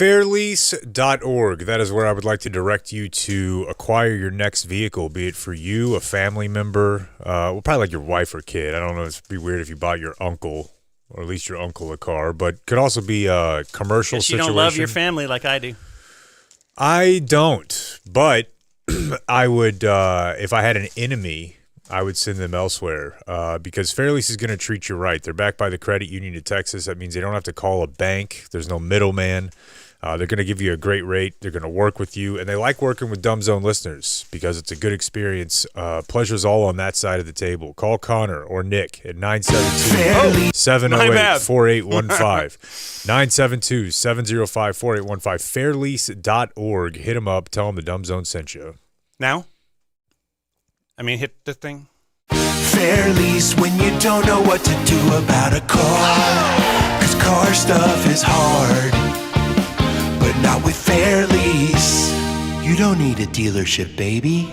Fairlease.org. That is where I would like to direct you to acquire your next vehicle, be it for you, a family member, probably like your wife or kid. I don't know. It'd be weird if you bought your uncle, or at least your uncle, a car, but could also be a commercial situation. You don't love your family like I do. I don't, but I would, if I had an enemy, I would send them elsewhere because Fairlease is going to treat you right. They're backed by the Credit Union of Texas. That means they don't have to call a bank. There's no middleman. They're going to give you a great rate. They're going to work with you, and they like working with Dumb Zone listeners because it's a good experience. Pleasure's all on that side of the table. Call Connor or Nick at 972-708-4815. 972-705-4815. Fairlease.org. Hit them up. Tell them the Dumb Zone sent you. Now? I mean, hit the thing. Fairlease when you don't know what to do about a car. 'Cause car stuff is hard. But not with Fairlease. You don't need a dealership, baby.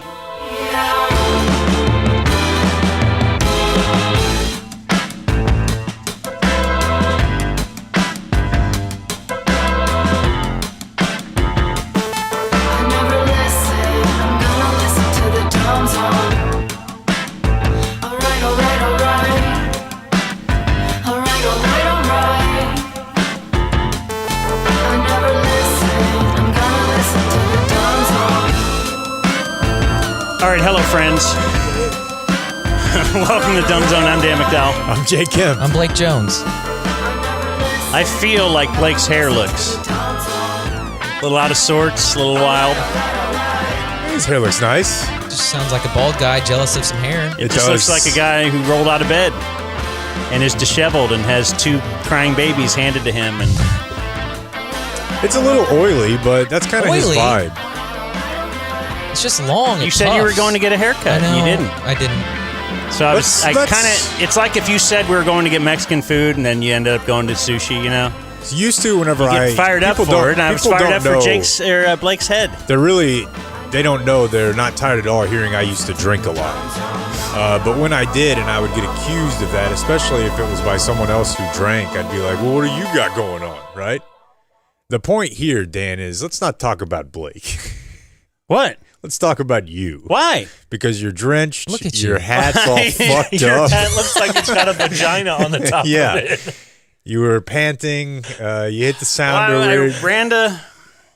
All right, hello, friends. Welcome to Dumb Zone. I'm Dan McDowell. I'm Jake Kim. I'm Blake Jones. I feel like Blake's hair looks a little out of sorts, a little wild. His hair looks nice. Just sounds like a bald guy jealous of some hair. It just looks like a guy who rolled out of bed and is disheveled and has two crying babies handed to him. And it's a little oily, but that's kind of his vibe. It's just long. You said you were going to get a haircut. I know. You didn't. I didn't. So it's like if you said we were going to get Mexican food and then you ended up going to sushi, you know? It's used to whenever you get fired up for it, and I was fired up for Jake's or Blake's head. They don't know. They're not tired at all hearing I used to drink a lot. But when I did, and I would get accused of that, especially if it was by someone else who drank, I'd be like, well, what do you got going on, right? The point here, Dan, is let's not talk about Blake. What? Let's talk about you. Why? Because you're drenched. Look at your hat's all fucked Your up. hat looks like it's got a vagina on the top of it. You were panting. You hit the sounder weird.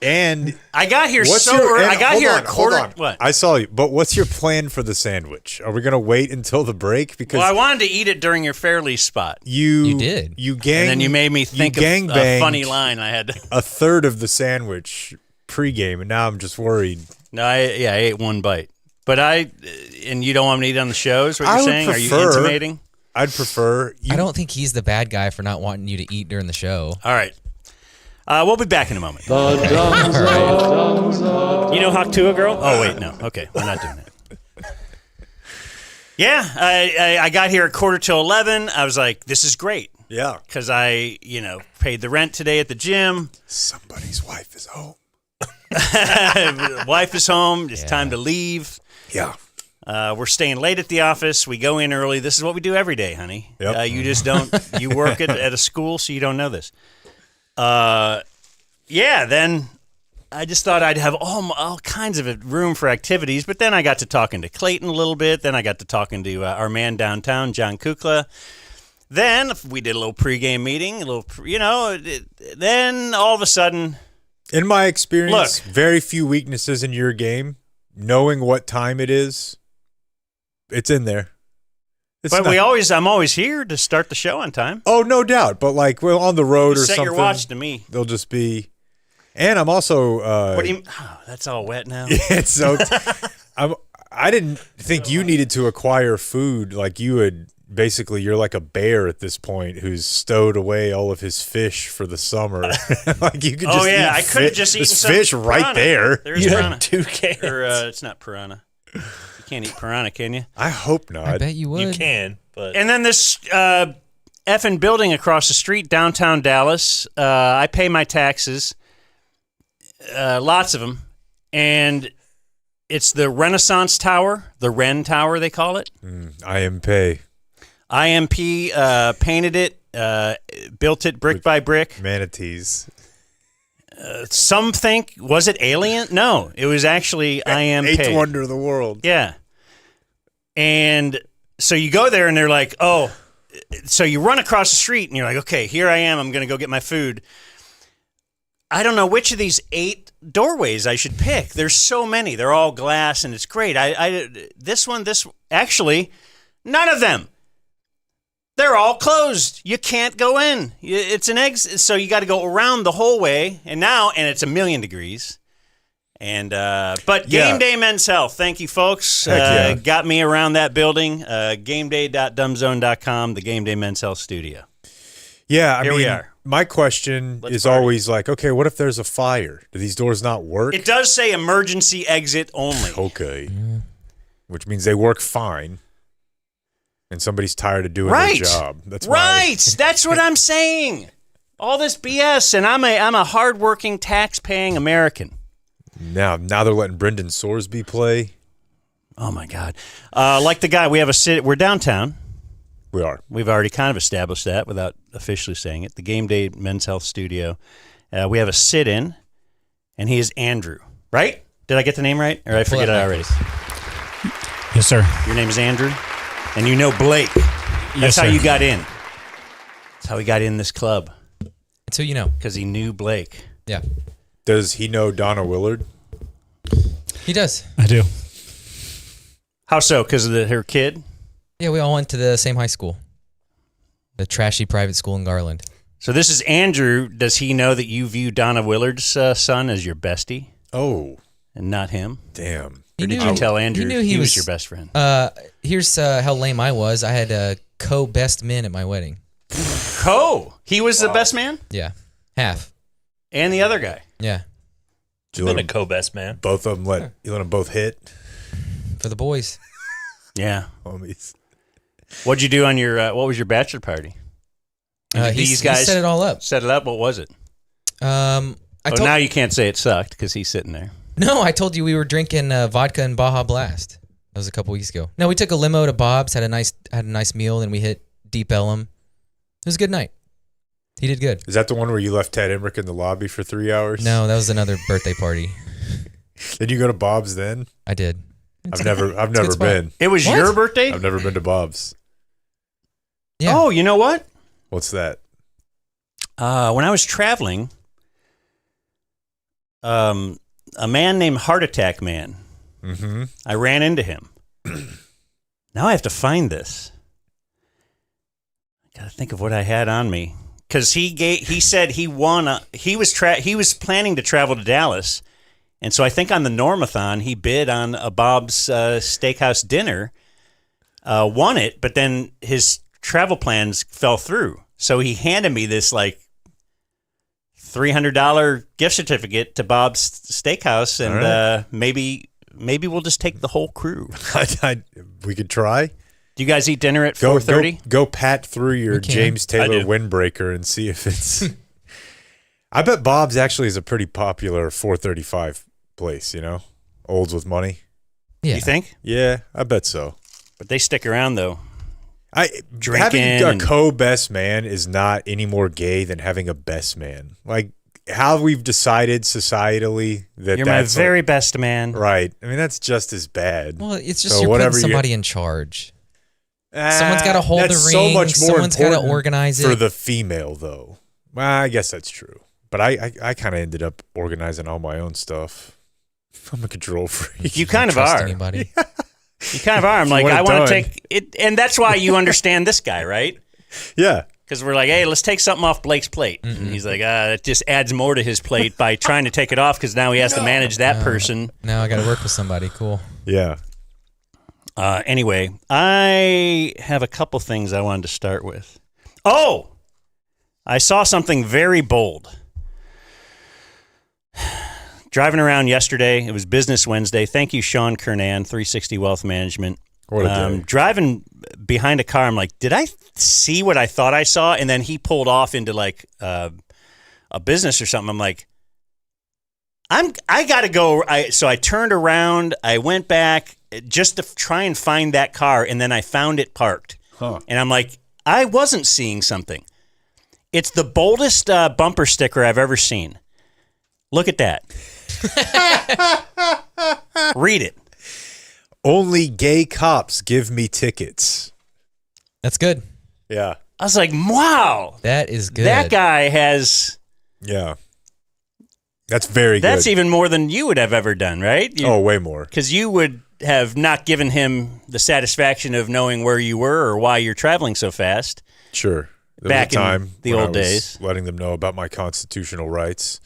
And I got here early. I got here at quarter. What? I saw you. But what's your plan for the sandwich? Are we going to wait until the break? Because I wanted to eat it during your Fairlease spot. You did. And then you made me think of a funny line I had. A third of the sandwich pregame, and now I'm just worried. No, I ate one bite. But and you don't want me to eat on the show, is what you're saying? Are you intimating? I'd prefer. I don't think he's the bad guy for not wanting you to eat during the show. All right. We'll be back in a moment. The Dumb Zone. You know Hawk Tua Girl? Oh, wait, no. Okay, we're not doing that. Yeah, I got here at 11:45. I was like, this is great. Yeah. Because I, paid the rent today at the gym. Somebody's wife is home. Wife is home. It's time to leave. Yeah. We're staying late at the office. We go in early. This is what we do every day, honey. Yep. You just don't. You work at a school, so you don't know this. Then I just thought I'd have all kinds of room for activities. But then I got to talking to Clayton a little bit. Then I got to talking to our man downtown, John Kukla. Then we did a little pregame meeting. Then all of a sudden. In my experience, very few weaknesses in your game. Knowing what time it is, it's in there. I'm always here to start the show on time. Oh, no doubt. But on the road or something. Set your watch to me. They'll just be. And I'm also. What do you? Oh, that's all wet now. It's so. I didn't think you needed to acquire food like you had. Basically, you're like a bear at this point who's stowed away all of his fish for the summer. You could just eat I could have just eaten some fish piranha. right there. There's you piranha. had 2 cans. It's not piranha. You can't eat piranha, can you? I hope not. I bet you would. You can, but And then this effing building across the street, downtown Dallas. I pay my taxes, lots of them, and it's the Renaissance Tower, the Ren Tower they call it. IMP. IMP painted it, built it brick by brick. Manatees. Some think, was it Alien? No, it was actually I Am Eighth Pig. wonder of the world. Yeah. And so you go there and they're like, oh, so you run across the street and you're like, okay, here I am. I'm going to go get my food. I don't know which of these 8 doorways I should pick. There's so many. They're all glass and it's great. Actually, none of them. They're all closed. You can't go in. It's an exit. So you got to go around the whole way. And it's 1,000,000 degrees. And but Game Day Men's Health, thank you, folks. Got me around that building. GameDay.dumbzone.com, the Game Day Men's Health studio. Yeah, Here we are. My question is always like, okay, what if there's a fire? Do these doors not work? It does say emergency exit only. Okay, which means they work fine, and somebody's tired of doing Right. their job. That's Right. That's what I'm saying. All this BS, and I'm a hardworking, tax-paying American. Now they're letting Brendan Sorsby play. Oh my God! Like the guy, we have a sit. We're downtown. We are. We've already kind of established that without officially saying it. The Game Day Men's Health Studio. We have a sit-in, and he is Andrew. Right? Did I get the name right, or I forget it already? Yes, sir. Your name is Andrew, and you know Blake. That's how sir. you got in. That's how he got in this club, That's who you know. because he knew Blake. Yeah, Does he know Donna Willard? he does. I do. How so? Because of her kid? Yeah, we all went to the same high school, the trashy private school in Garland. So this is Andrew. Does he know that you view Donna Willard's son as your bestie Oh, and not him? damn. Or did knew- you tell Andrew he knew he was was- your best friend? Here's how lame I was. I had co-best men at my wedding. He was the best man? Yeah, half. And the other guy. Yeah, Did you Been let a them, co-best man. both of them you let them both hit? for the boys. Yeah. Homies. What'd you do on your, what was your bachelor party? Did He these guys set it all up. set it up? What was it? Now you can't say it sucked because he's sitting there. No, I told you we were drinking vodka and Baja Blast. That was a couple weeks ago. No, we took a limo to Bob's, had a nice meal, then we hit Deep Ellum. It was a good night. He did good. Is that the one where you left Ted Emmerich in the lobby for 3 hours? No, that was another birthday party. Did you go to Bob's then? I did. I've never a good spot. been. It was What? your birthday? I've never been to Bob's. Yeah. Oh, you know what? What's that? When I was traveling, a man named Heart Attack Man, Mm-hmm. I ran into him. Now I have to find this. I gotta think of what I had on me because he said he won. He was planning to travel to Dallas, and so I think on the Normathon he bid on a Bob's Steakhouse dinner, won it, but then his travel plans fell through. So he handed me this like $300 gift certificate to Bob's Steakhouse, and All right. maybe we'll just take the whole crew. We could try. Do you guys eat dinner at Go 4:30? Go pat through your We can. James Taylor I do. windbreaker and see if it's. I bet Bob's actually is a pretty popular 4:35 place. You know, olds with money. Yeah. You think? Yeah, I bet so. But they stick around though. Having Drinking a and- co-best man is not any more gay than having a best man. Like how we've decided societally that You're my that's very best man. right. I mean, that's just as bad. Well, it's just So you're whatever putting you- somebody in charge. Someone's got to hold the That's ring. so much more Someone's got to important organize it. for the female, though. Well, I guess that's true. But I kind of ended up organizing all my own stuff. I'm a control freak. You kind of Trust are. anybody. You kind of are. I'm You like, want it I want to done. take it, and that's why you understand this guy, right? Yeah. Because we're like, hey, let's take something off Blake's plate. And he's like, it just adds more to his plate by trying to take it off because now he has to manage that person. Now I got to work with somebody. Cool. Yeah. Anyway, I have a couple things I wanted to start with. Oh, I saw something very bold. Driving around yesterday, it was Business Wednesday. Thank you, Sean Kernan, 360 Wealth Management. What a day. Driving behind a car, I'm like, did I see what I thought I saw? And then he pulled off into like a business or something. I'm like, I got to go. So I turned around. I went back just to try and find that car, and then I found it parked. Huh. And I'm like, I wasn't seeing something. It's the boldest bumper sticker I've ever seen. Look at that. Read it. Only gay cops give me tickets. That's good. Yeah. I was like, wow. That is good. That guy has... Yeah. That's very good. That's even more than you would have ever done, right? Way more. Because you would have not given him the satisfaction of knowing where you were or why you're traveling so fast. Sure. There Back was a time in the when old I was days. letting them know about my constitutional rights.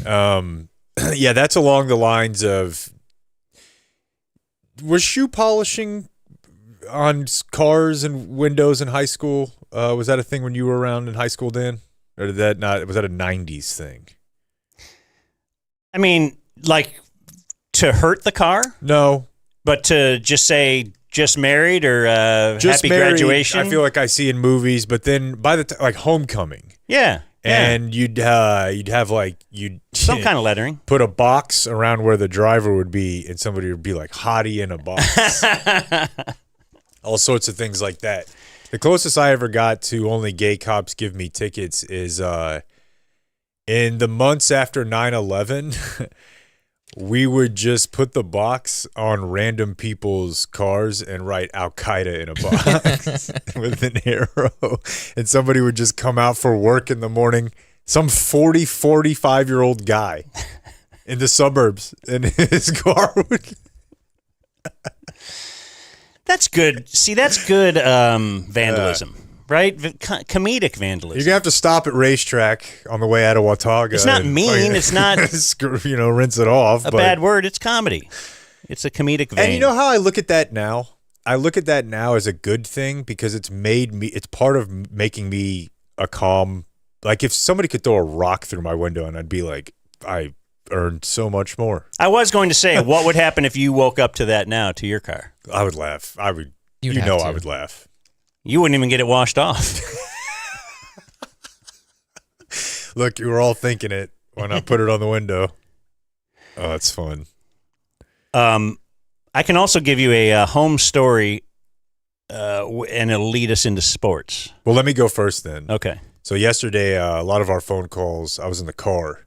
Yeah, that's along the lines of, was shoe polishing on cars and windows in high school? Was that a thing when you were around in high school, Dan? Or did that not? Was that a 90s thing? I mean, like, to hurt the car? No. But to just say, just married or Just happy married, graduation? I feel like I see in movies, but then by the time, like homecoming. Yeah. And you'd have like, you'd some kind of lettering. put a box around where the driver would be, and somebody would be like hottie in a box. All sorts of things like that. The closest I ever got to only gay cops give me tickets is in the months after 9/11, we would just put the box on random people's cars and write Al Qaeda in a box with an arrow. And somebody would just come out for work in the morning, some 45-year-old guy in the suburbs, and his car would... That's good. See, that's good vandalism, right? Comedic vandalism. You're going to have to stop at racetrack on the way out of Watauga. It's not mean. It's not rinse it off. a bad word. It's comedy. It's a comedic vein. And you know how I look at that now? I look at that now as a good thing because it's part of making me a calm. Like if somebody could throw a rock through my window and I'd be like, I earned so much more. I was going to say, what would happen if you woke up to that now to your car? I would laugh. I would. You'd I have to. would laugh. You wouldn't even get it washed off. Look, you were all thinking it when I put it on the window. Oh, that's fun. I can also give you a home story, and it'll lead us into sports. Well, let me go first then. Okay. So yesterday, a lot of our phone calls, I was in the car.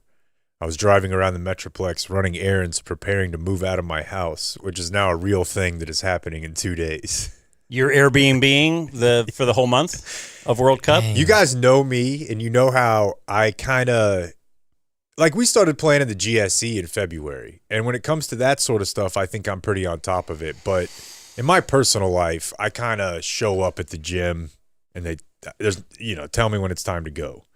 I was driving around the Metroplex, running errands, preparing to move out of my house, which is now a real thing that is happening in 2 days. You're Airbnb-ing for the whole month of World Cup? Dang. You guys know me, and you know how I kind of... Like, we started playing in the GSE in February, and when it comes to that sort of stuff, I think I'm pretty on top of it. But in my personal life, I kind of show up at the gym, and tell me when it's time to go.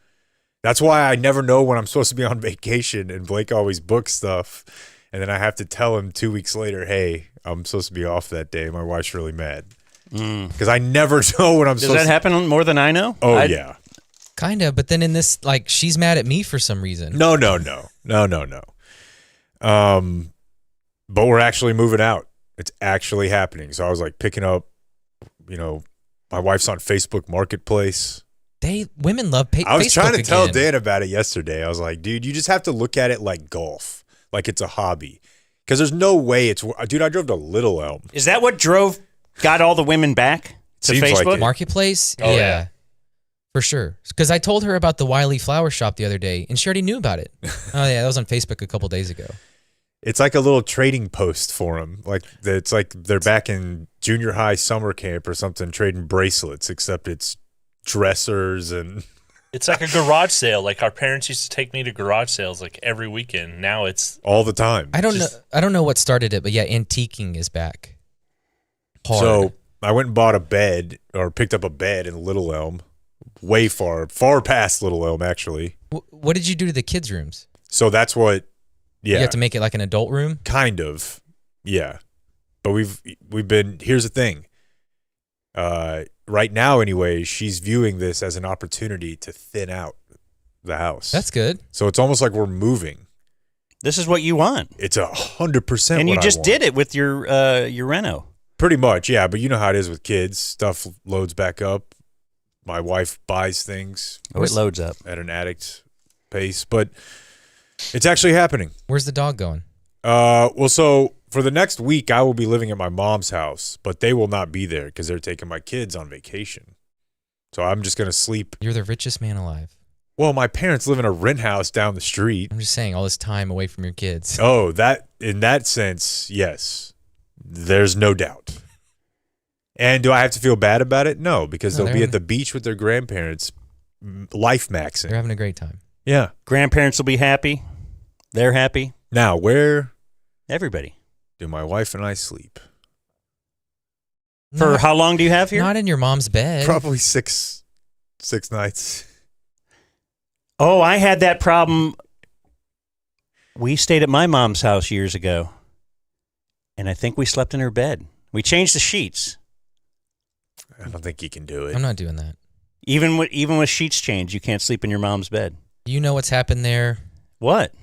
That's why I never know when I'm supposed to be on vacation, and Blake always books stuff, and then I have to tell him 2 weeks later, hey, I'm supposed to be off that day. My wife's really mad. Because I never know when I'm Does that happen more than I know? Oh, yeah. Kind of, but then in this, like, she's mad at me for some reason. No. But we're actually moving out. It's actually happening. So I was like picking up, my wife's on Facebook Marketplace. Women love Facebook. I was trying to tell again. Dan about it yesterday. I was like, dude, you just have to look at it like golf, like it's a hobby. Because there's no way dude, I drove to Little Elm. Is that what got all the women back to Seems like Facebook? it. Marketplace? Oh, yeah. For sure. Because I told her about the Wiley Flower Shop the other day, and she already knew about it. Oh, yeah, that was on Facebook a couple days ago. It's like a little trading post for them. It's like they're back in junior high summer camp or something, trading bracelets, except it's dressers and... It's like a garage sale. Like our parents used to take me to garage sales like every weekend. Now it's all the time. I don't know what started it, but yeah, antiquing is back. Hard. So I went and bought a bed, or picked up a bed in Little Elm, way far past Little Elm, actually. What did you do to the kids' rooms? So that's what, yeah. You have to make it like an adult room? Kind of, yeah. But we've been, here's the thing. Right now, anyway, she's viewing this as an opportunity to thin out the house. That's good. So it's almost like we're moving. This is what you want. It's 100% And you what just I want. did it with your reno. Pretty much, yeah. But you know how it is with kids. Stuff loads back up. My wife buys things Oh, it loads up. at an addict pace. But it's actually happening. Where's the dog going? Well, so for the next week, I will be living at my mom's house, but they will not be there because they're taking my kids on vacation. So I'm just going to sleep. You're the richest man alive. Well, my parents live in a rent house down the street. I'm just saying, all this time away from your kids. Oh, that in that sense, yes. There's no doubt. And do I have to feel bad about it? No, because they'll be at the beach with their grandparents, life maxing. They're having a great time. Yeah. Grandparents will be happy. They're happy. Now, where Everybody. do my wife and I sleep? For how long do you have here? Not in your mom's bed. Probably six nights. Oh, I had that problem. We stayed at my mom's house years ago, and I think we slept in her bed. We changed the sheets. I don't think you can do it. I'm not doing that. Even with sheets changed, you can't sleep in your mom's bed. You know what's happened there. What?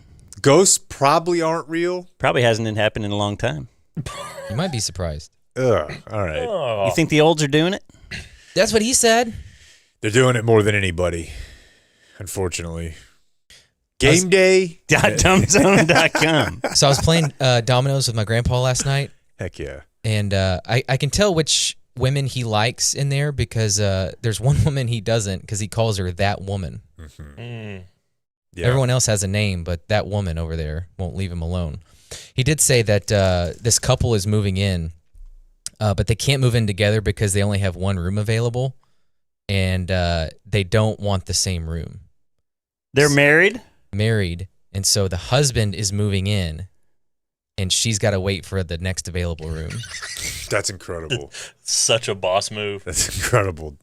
Ghosts probably aren't real. Probably hasn't happened in a long time. You might be surprised. Ugh. All right. Oh. You think the olds are doing it? That's what he said. They're doing it more than anybody, unfortunately. Game day. thedumbzone.com. So I was playing dominoes with my grandpa last night, Heck yeah. and I can tell which women he likes in there because there's one woman he doesn't because he calls her that woman. Yeah. Everyone else has a name, but that woman over there won't leave him alone. He did say that this couple is moving in, but they can't move in together because they only have one room available, and they don't want the same room. They're married? Married, and so the husband is moving in, and she's got to wait for the next available room. That's incredible. Such a boss move. That's incredible.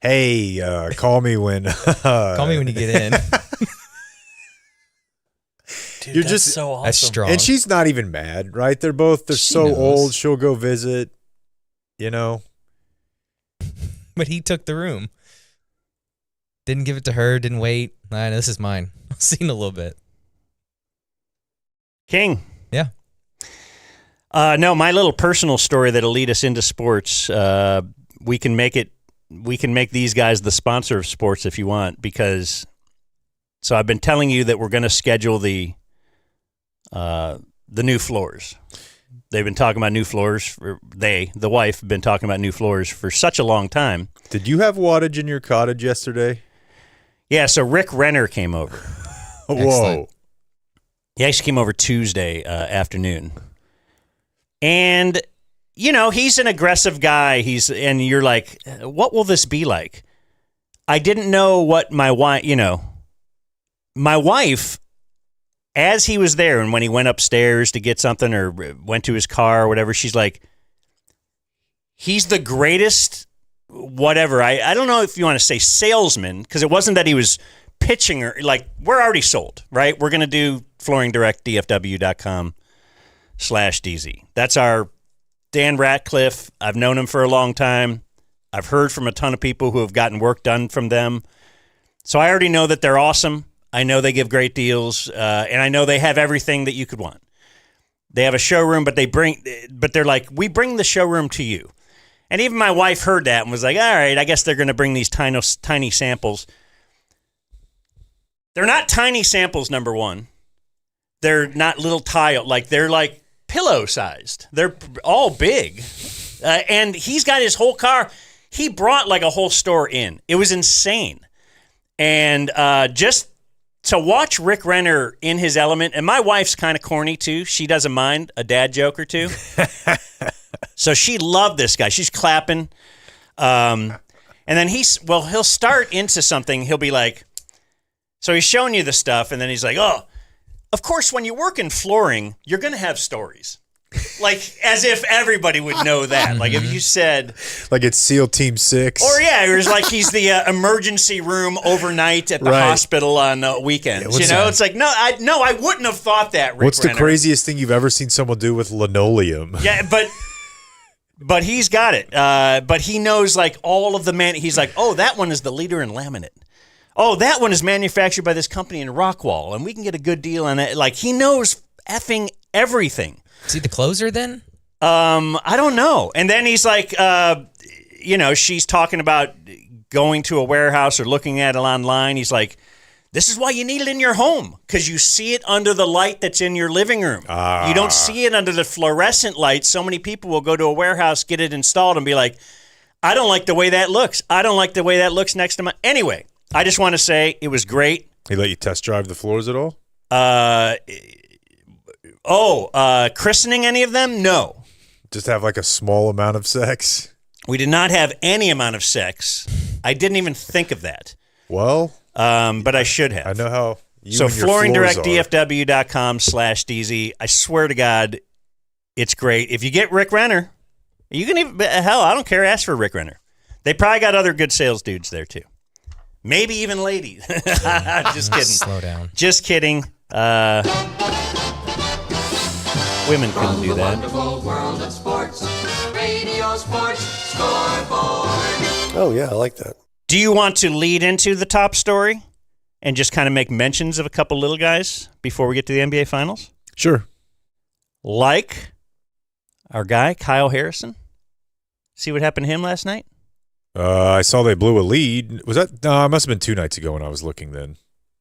Hey, call me when Call me when you get in. Dude, You're that's just- so awesome. That's strong. And she's not even mad, right? They're She so knows. old. She'll go visit, you know. But he took the room. Didn't give it to her, didn't wait. Nah, this is mine. I'll see you in a little bit. King. Yeah. No, my little personal story that'll lead us into sports. We can make these guys the sponsor of sports if you want, because so I've been telling you that we're going to schedule the new floors. They've been talking about new floors. The wife, been talking about new floors for such a long time. Did you have wattage in your cottage yesterday? Yeah, so Rick Renner came over. Whoa. Excellent. He actually came over Tuesday afternoon. And, you know, he's an aggressive guy. And you're like, what will this be like? I didn't know what my wife, as he was there and when he went upstairs to get something or went to his car or whatever, she's like, he's the greatest whatever. I don't know if you want to say salesman, because it wasn't that he was pitching or like, we're already sold, right? We're going to do Flooring Direct, dfw.com/DZ. That's our Dan Ratcliffe. I've known him for a long time. I've heard from a ton of people who have gotten work done from them. So I already know that they're awesome. I know they give great deals, and I know they have everything that you could want. They have a showroom, but they're like, we bring the showroom to you. And even my wife heard that and was like, all right, I guess they're going to bring these tiny samples. They're not tiny samples, number one. They're not little tile. They're like pillow-sized. They're all big. And he's got his whole car. He brought like a whole store in. It was insane. And just to watch Rick Renner in his element, and my wife's kind of corny too. She doesn't mind a dad joke or two. So she loved this guy. She's clapping. And then he'll start into something. He'll be like, so he's showing you the stuff, and then he's like, oh, of course, when you work in flooring, you're going to have stories. Like, as if everybody would know that. Like, if you said... Like it's SEAL Team 6. Or, yeah, it was like he's the emergency room overnight at the hospital on weekends. Yeah, it's like, no, I wouldn't have thought that, Rick What's Renner. the craziest thing you've ever seen someone do with linoleum? Yeah, but he's got it. But he knows, like, all of the he's like, oh, that one is the leader in laminate. Oh, that one is manufactured by this company in Rockwall, and we can get a good deal on that. Like, he knows effing everything. Is he the closer then? I don't know. And then he's like, she's talking about going to a warehouse or looking at it online. He's like, this is why you need it in your home, because you see it under the light that's in your living room. You don't see it under the fluorescent light. So many people will go to a warehouse, get it installed, and be like, I don't like the way that looks. I don't like the way that looks next to my... Anyway, I just want to say it was great. He let you test drive the floors at all? Christening any of them? No. Just have like a small amount of sex? We did not have any amount of sex. I didn't even think of that. Well, but I should have. I know how you So and your floors are. flooringdirectdfw.com/DZ. I swear to God, it's great. If you get Rick Renner, you can even, hell, I don't care, ask for Rick Renner. They probably got other good sales dudes there too. Maybe even ladies. Just kidding. Slow down. Just kidding. Women couldn't do that. Wonderful world of sports. Radio Sports Scoreboard. Oh, yeah, I like that. Do you want to lead into the top story and just kind of make mentions of a couple little guys before we get to the NBA Finals? Sure. Like our guy, Kyle Harrison. See what happened to him last night? I saw they blew a lead. Was that? No, it must have been 2 nights ago when I was looking then.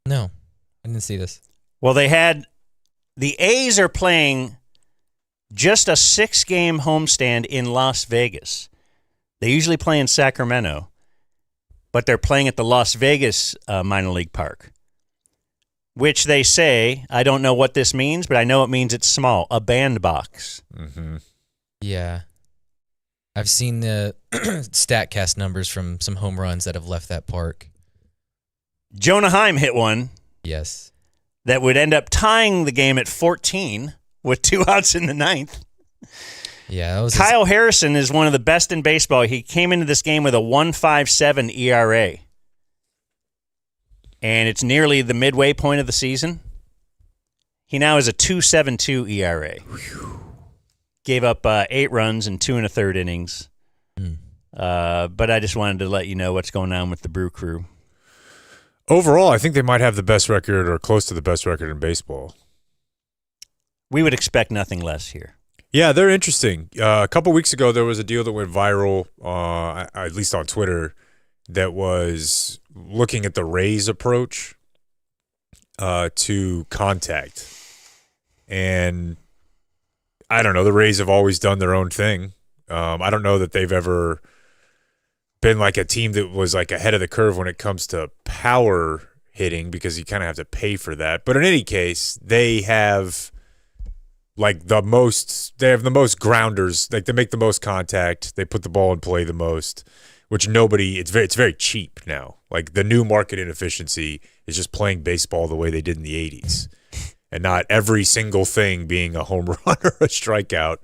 No, I didn't see this. Well, the A's are playing just a 6-game homestand in Las Vegas. They usually play in Sacramento, but they're playing at the Las Vegas minor league park, which they say, I don't know what this means, but I know it means it's small, a bandbox. Mm-hmm. Yeah. I've seen the StatCast numbers from some home runs that have left that park. Jonah Heim hit one Yes. that would end up tying the game at 14 with 2 outs in the 9th. Yeah, that was Kyle Harrison is one of the best in baseball. He came into this game with a 1.57 ERA. And it's nearly the midway point of the season. He now has a 2.72 ERA. Gave up 8 runs in 2 1/3 innings. But I just wanted to let you know what's going on with the Brew Crew. Overall, I think they might have the best record or close to the best record in baseball. We would expect nothing less here. Yeah, they're interesting. A couple weeks ago, there was a deal that went viral, at least on Twitter, that was looking at the Rays' approach to contact. And I don't know, the Rays have always done their own thing. I don't know that they've ever been like a team that was like ahead of the curve when it comes to power hitting, because you kind of have to pay for that. But in any case, they have the most grounders. Like, they make the most contact. They put the ball in play the most, which it's very cheap now. Like, the new market inefficiency is just playing baseball the way they did in the 80s. And not every single thing being a home run or a strikeout.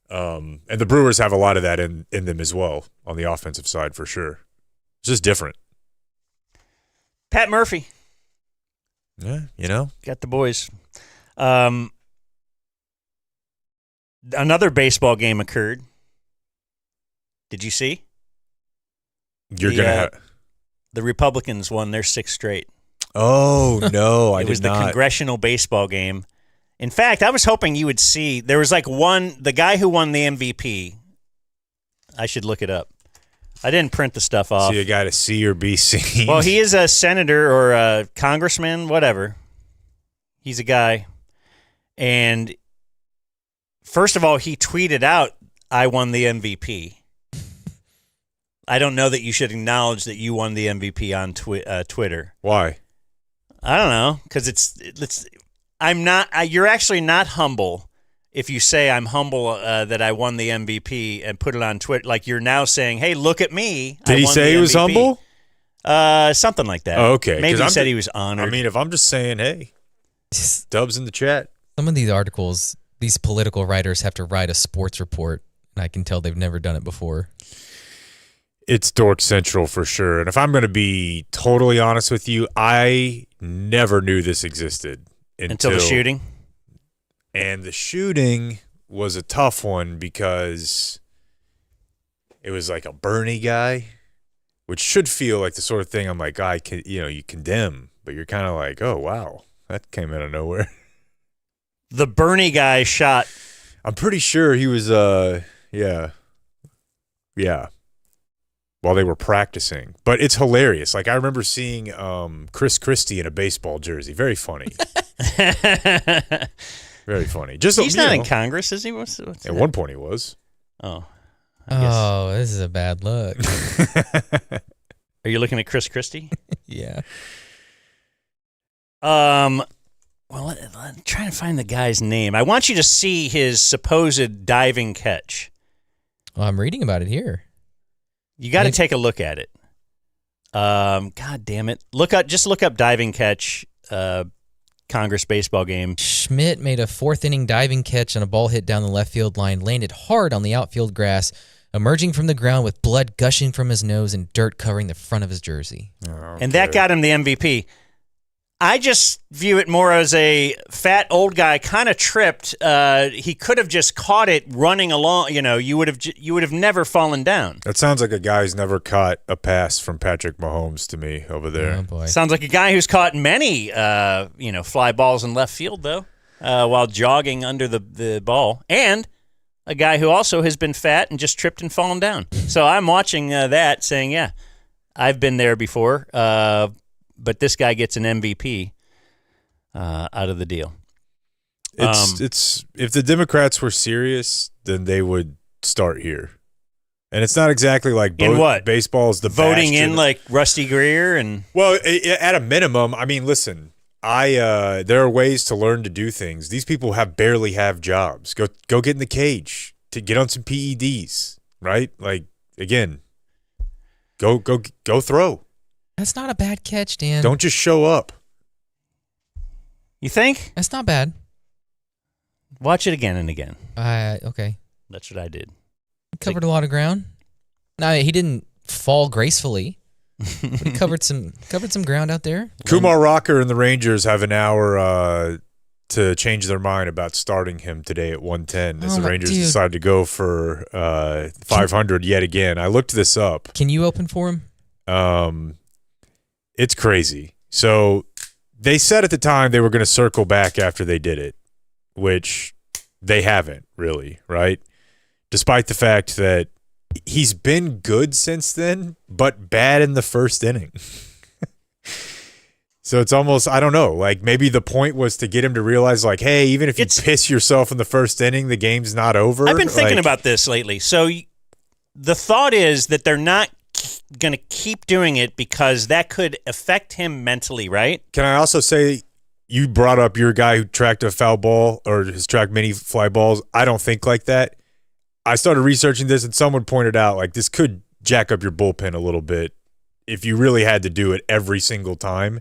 And the Brewers have a lot of that in them as well on the offensive side, for sure. It's just different. Pat Murphy. Yeah, Got the boys. Another baseball game occurred. Did you see? The Republicans won their 6th straight. Oh, no, I did not. It was the Congressional baseball game. In fact, I was hoping you would see, there was the guy who won the MVP. I should look it up. I didn't print the stuff off. See a guy to see or be seen. Well, he is a senator or a congressman, whatever. He's a guy. And first of all, he tweeted out, I won the MVP. I don't know that you should acknowledge that you won the MVP on Twitter. Why? I don't know, because I'm not. You're actually not humble if you say I'm humble that I won the MVP and put it on Twitter. Like, you're now saying, "Hey, look at me." Did he say he was humble? Something like that. Oh, okay. Maybe he said he was honored. I mean, if I'm just saying, hey, Dubs in the chat. Some of these articles, these political writers have to write a sports report, and I can tell they've never done it before. It's Dork Central for sure. And if I'm going to be totally honest with you, I never knew this existed until the shooting. And the shooting was a tough one because it was like a Bernie guy, which should feel like the sort of thing I'm like, you condemn, but you're kind of like, oh, wow, that came out of nowhere. The Bernie guy shot. I'm pretty sure he was, yeah. While they were practicing. But it's hilarious. Like, I remember seeing Chris Christie in a baseball jersey. Very funny. Very funny. He's not in Congress, is he? At one point he was. Oh. Oh, this is a bad look. Are you looking at Chris Christie? Yeah. Well, I'm trying to find the guy's name. I want you to see his supposed diving catch. Well, I'm reading about it here. You got to take a look at it. God damn it! Just look up diving catch. Congress baseball game. Schmidt made a fourth-inning diving catch on a ball hit down the left field line, landed hard on the outfield grass, emerging from the ground with blood gushing from his nose and dirt covering the front of his jersey. Okay. And that got him the MVP. I just view it more as a fat old guy kind of tripped. He could have just caught it running along. You would have never fallen down. That sounds like a guy who's never caught a pass from Patrick Mahomes to me over there. Oh, boy. Sounds like a guy who's caught many, fly balls in left field though, while jogging under the ball, and a guy who also has been fat and just tripped and fallen down. So I'm watching that, saying, yeah, I've been there before. But this guy gets an MVP out of the deal. It's if the Democrats were serious, then they would start here. And it's not exactly like in what? Baseball is the voting bastion. in like Rusty Greer and well, at a minimum. I mean, listen, there are ways to learn to do things. These people barely have jobs. Go get in the cage to get on some PEDs, right? Like again, go throw. That's not a bad catch, Dan. Don't just show up. You think? That's not bad. Watch it again and again. Okay. That's what I did. Covered a lot of ground. No, he didn't fall gracefully. But he covered some ground out there. Kumar Rocker and the Rangers have an hour to change their mind about starting him today at 110 as the Rangers decide to go for 500 yet again. I looked this up. Can you open for him? It's crazy. So they said at the time they were going to circle back after they did it, which they haven't really, right? Despite the fact that he's been good since then, but bad in the first inning. So it's almost, I don't know, like maybe the point was to get him to realize like, hey, even if you piss yourself in the first inning, the game's not over. I've been thinking about this lately. So the thought is that they're not going to keep doing it because that could affect him mentally, right? Can I also say you brought up your guy who tracked a foul ball or has tracked many fly balls. I don't think like that. I started researching this and someone pointed out like this could jack up your bullpen a little bit if you really had to do it every single time.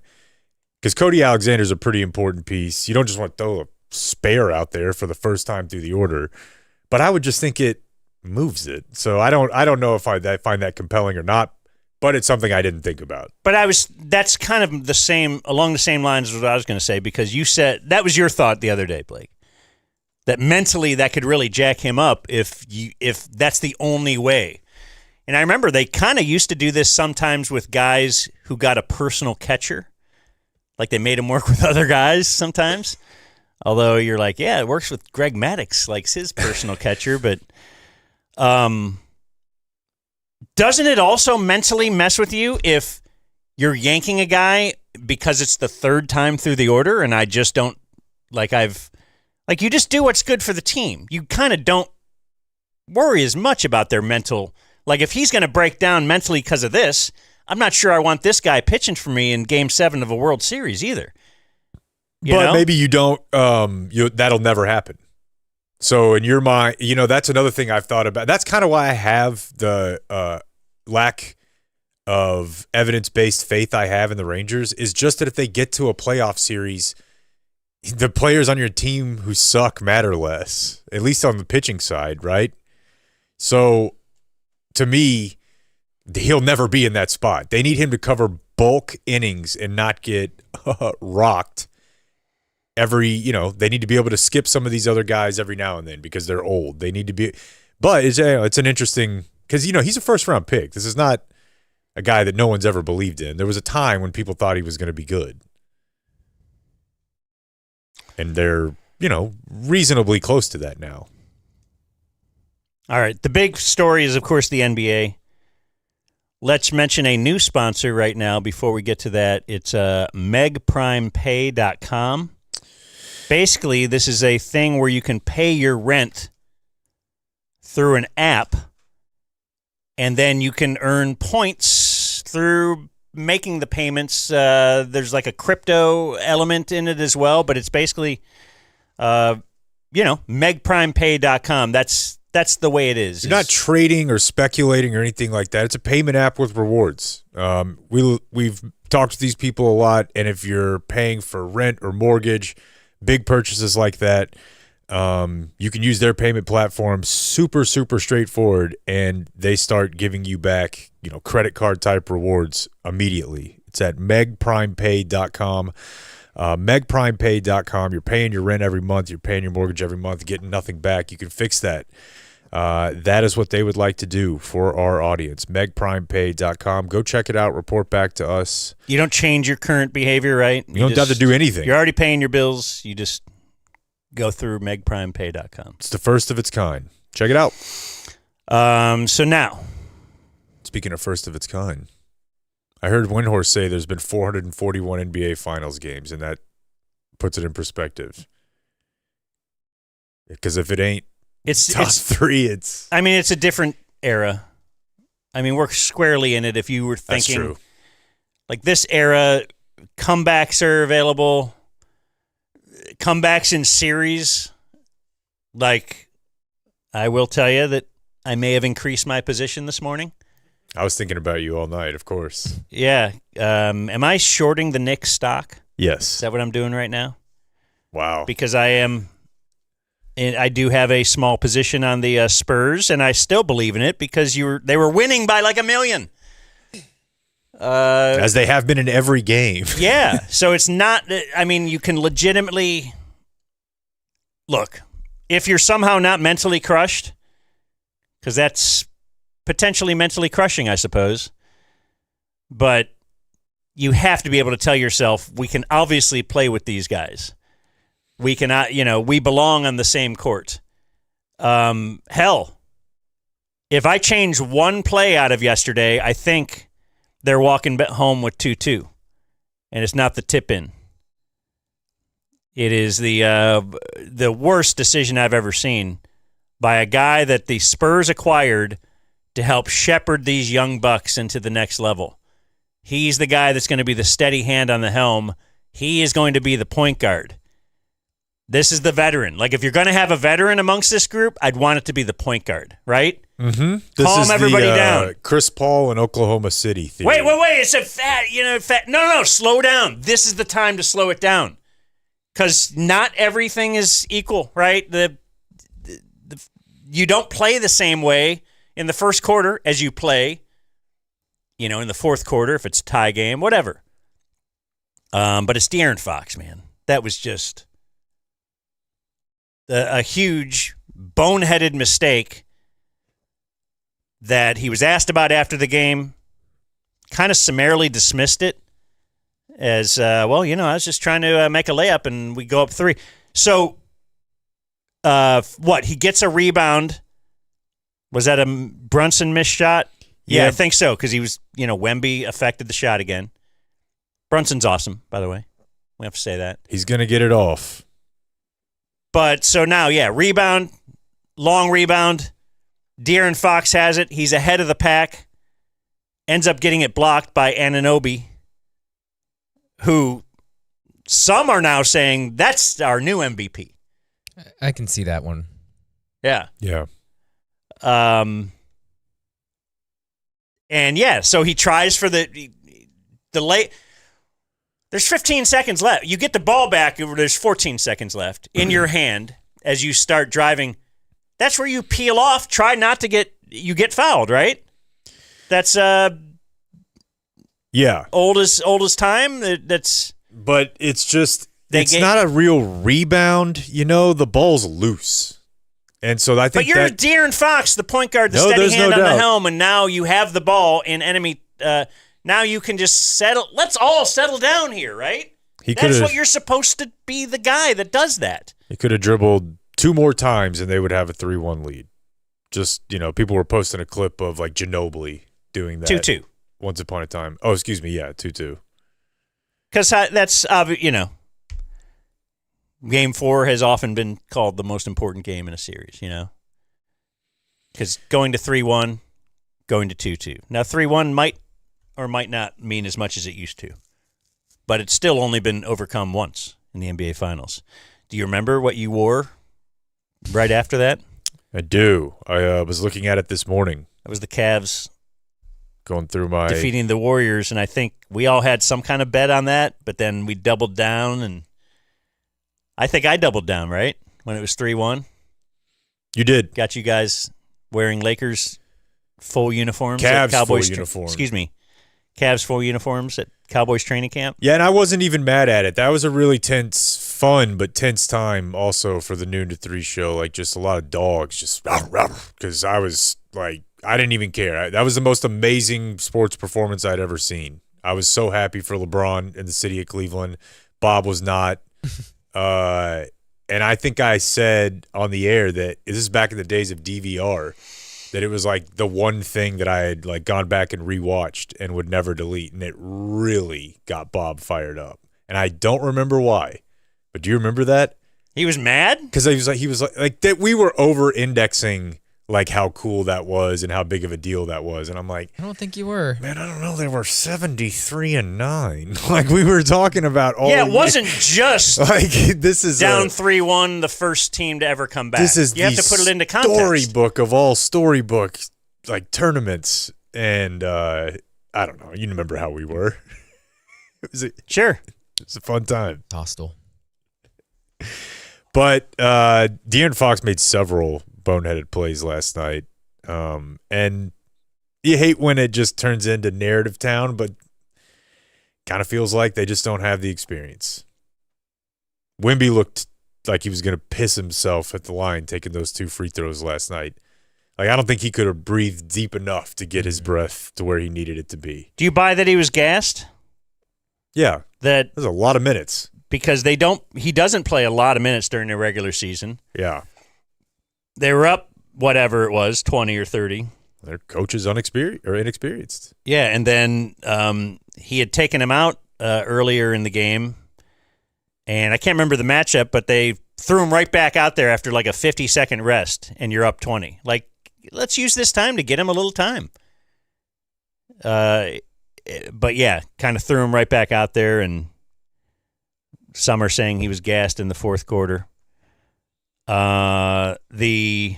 Because Cody Alexander's a pretty important piece. You don't just want to throw a spare out there for the first time through the order. But I would just think it moves it. So I don't know if I find that compelling or not, but it's something I didn't think about. But that's kind of along the same lines as what I was going to say, because you said that was your thought the other day, Blake, that mentally that could really jack him up if that's the only way. And I remember they kind of used to do this sometimes with guys who got a personal catcher. Like they made him work with other guys sometimes. Although you're like, yeah, it works with Greg Maddux, like his personal catcher. But doesn't it also mentally mess with you if you're yanking a guy because it's the third time through the order and I just don't, you just do what's good for the team. You kind of don't worry as much about their mental. Like if he's going to break down mentally because of this, I'm not sure I want this guy pitching for me in Game 7 of a World Series either. But maybe you don't. That'll never happen. So in your mind, that's another thing I've thought about. That's kind of why I have the lack of evidence-based faith I have in the Rangers is just that if they get to a playoff series, the players on your team who suck matter less, at least on the pitching side, right? So to me, he'll never be in that spot. They need him to cover bulk innings and not get rocked every, they need to be able to skip some of these other guys every now and then because they're old. They need to be, but it's an interesting, because, he's a first round pick. This is not a guy that no one's ever believed in. There was a time when people thought he was going to be good. And they're, reasonably close to that now. All right. The big story is, of course, the NBA. Let's mention a new sponsor right now before we get to that. It's megprimepay.com. Basically, this is a thing where you can pay your rent through an app, and then you can earn points through making the payments. There's like a crypto element in it as well, but it's basically, megprimepay.com. That's the way it is. You're not trading or speculating or anything like that. It's a payment app with rewards. We've talked to these people a lot, and if you're paying for rent or mortgage, big purchases like that, you can use their payment platform. Super, super straightforward, and they start giving you back, credit card type rewards immediately. It's at megprimepay.com. Megprimepay.com. You're paying your rent every month. You're paying your mortgage every month, getting nothing back. You can fix that. That is what they would like to do for our audience. Megprimepay.com. Go check it out. Report back to us. You don't change your current behavior, right? You don't have to do anything. You're already paying your bills. You just go through megprimepay.com. It's the first of its kind. Check it out. So now, speaking of first of its kind, I heard Windhorse say there's been 441 NBA Finals games, and that puts it in perspective. Because if it ain't top three, it's... I mean, it's a different era. I mean, we're squarely in it. If you were thinking... That's true. Like this era, comebacks are available. Comebacks in series. Like, I will tell you that I may have increased my position this morning. I was thinking about you all night, of course. Yeah. Am I shorting the Knicks stock? Yes. Is that what I'm doing right now? Wow. Because I am... And I do have a small position on the Spurs, and I still believe in it because they were winning by like 1 million. As they have been in every game. Yeah. So it's not, I mean, you can legitimately, look, if you're somehow not mentally crushed, because that's potentially mentally crushing, I suppose, but you have to be able to tell yourself, we can obviously play with these guys. We cannot, we belong on the same court. Hell, if I change one play out of yesterday, I think they're walking home with 2-2. And it's not the tip-in. It is the worst decision I've ever seen by a guy that the Spurs acquired to help shepherd these young bucks into the next level. He's the guy that's going to be the steady hand on the helm. He is going to be the point guard. This is the veteran. Like, if you're going to have a veteran amongst this group, I'd want it to be the point guard, right? Mm-hmm. Calm everybody down. Chris Paul in Oklahoma City theory. Wait. It's a fat. No. Slow down. This is the time to slow it down. Because not everything is equal, right? You don't play the same way in the first quarter as you play, in the fourth quarter, if it's a tie game, whatever. But it's De'Aaron Fox, man. That was just a huge, boneheaded mistake that he was asked about after the game, kind of summarily dismissed it as, I was just trying to make a layup and we go up 3. So, he gets a rebound. Was that a Brunson missed shot? Yeah, I think so, because he was, Wemby affected the shot again. Brunson's awesome, by the way. We have to say that. He's going to get it off. But so now, rebound, long rebound. De'Aaron Fox has it. He's ahead of the pack. Ends up getting it blocked by Anunoby, who some are now saying that's our new MVP. I can see that one. Yeah. Yeah. So he tries for the late. There's 15 seconds left. You get the ball back. There's 14 seconds left in your hand as you start driving. That's where you peel off. Try not to get fouled, right? That's old as time. But it's just not a real rebound. The ball's loose, and so I think. But you're De'Aaron Fox, the point guard, the steady hand on the helm, and now you have the ball in enemy. Now you can just settle. Let's all settle down here, right? That's what you're supposed to be, the guy that does that. He could have dribbled 2 more times and they would have a 3-1 lead. Just, people were posting a clip of like Ginobili doing that. 2-2. Once upon a time. Oh, excuse me. Yeah, 2-2. Because that's, Game 4 has often been called the most important game in a series, Because going to 3-1, going to 2-2. Now 3-1 might or might not mean as much as it used to. But it's still only been overcome once in the NBA Finals. Do you remember what you wore right after that? I do. I was looking at it this morning. That was the Cavs Going through my defeating the Warriors, and I think we all had some kind of bet on that, but then we doubled down, and I think I doubled down, right? When it was 3-1. You did. Got you guys wearing Lakers full uniforms Cavs at Cowboys full uniform. Excuse me. Cavs full uniforms at Cowboys training camp. Yeah, and I wasn't even mad at it. That was a really fun but tense time also for the noon to 3 show. Like just a lot of dogs, just because I was like, I didn't even care. That was the most amazing sports performance I'd ever seen. I was so happy for LeBron in the city of Cleveland. Bob was not. And I think I said on the air that this is back in the days of DVR, that it was like the one thing that I had like gone back and rewatched and would never delete, and it really got Bob fired up. And I don't remember why, but do you remember that? He was mad Because he was like that. We were over indexing like how cool that was and how big of a deal that was, and I'm like, I don't think you were. man, I don't know. They were 73-9. Like we were talking about all. Yeah, it wasn't just like this is down 3-1, the first team to ever come back. This is you have the to put it into context. storybook of all storybook like tournaments, and I don't know. You remember how we were? Sure. It was a fun time. Hostile. But De'Aaron Fox made several boneheaded plays last night, and you hate when it just turns into narrative town, but kind of feels like they just don't have the experience. Wemby looked like he was going to piss himself at the line taking those 2 free throws last night. Like I don't think he could have breathed deep enough to get his breath to where he needed it to be. Do you buy that he was gassed? Yeah, That there's a lot of minutes. because he doesn't play a lot of minutes during the regular season. Yeah, They were up whatever it was, 20 or 30. their coach is inexperienced. Yeah, and then he had taken him out earlier in the game, and I can't remember the matchup, but they threw him right back out there after like a 50-second rest, and you're up 20. Like, let's use this time to get him a little time. But yeah, kind of threw him right back out there, and some are saying he was gassed in the fourth quarter. The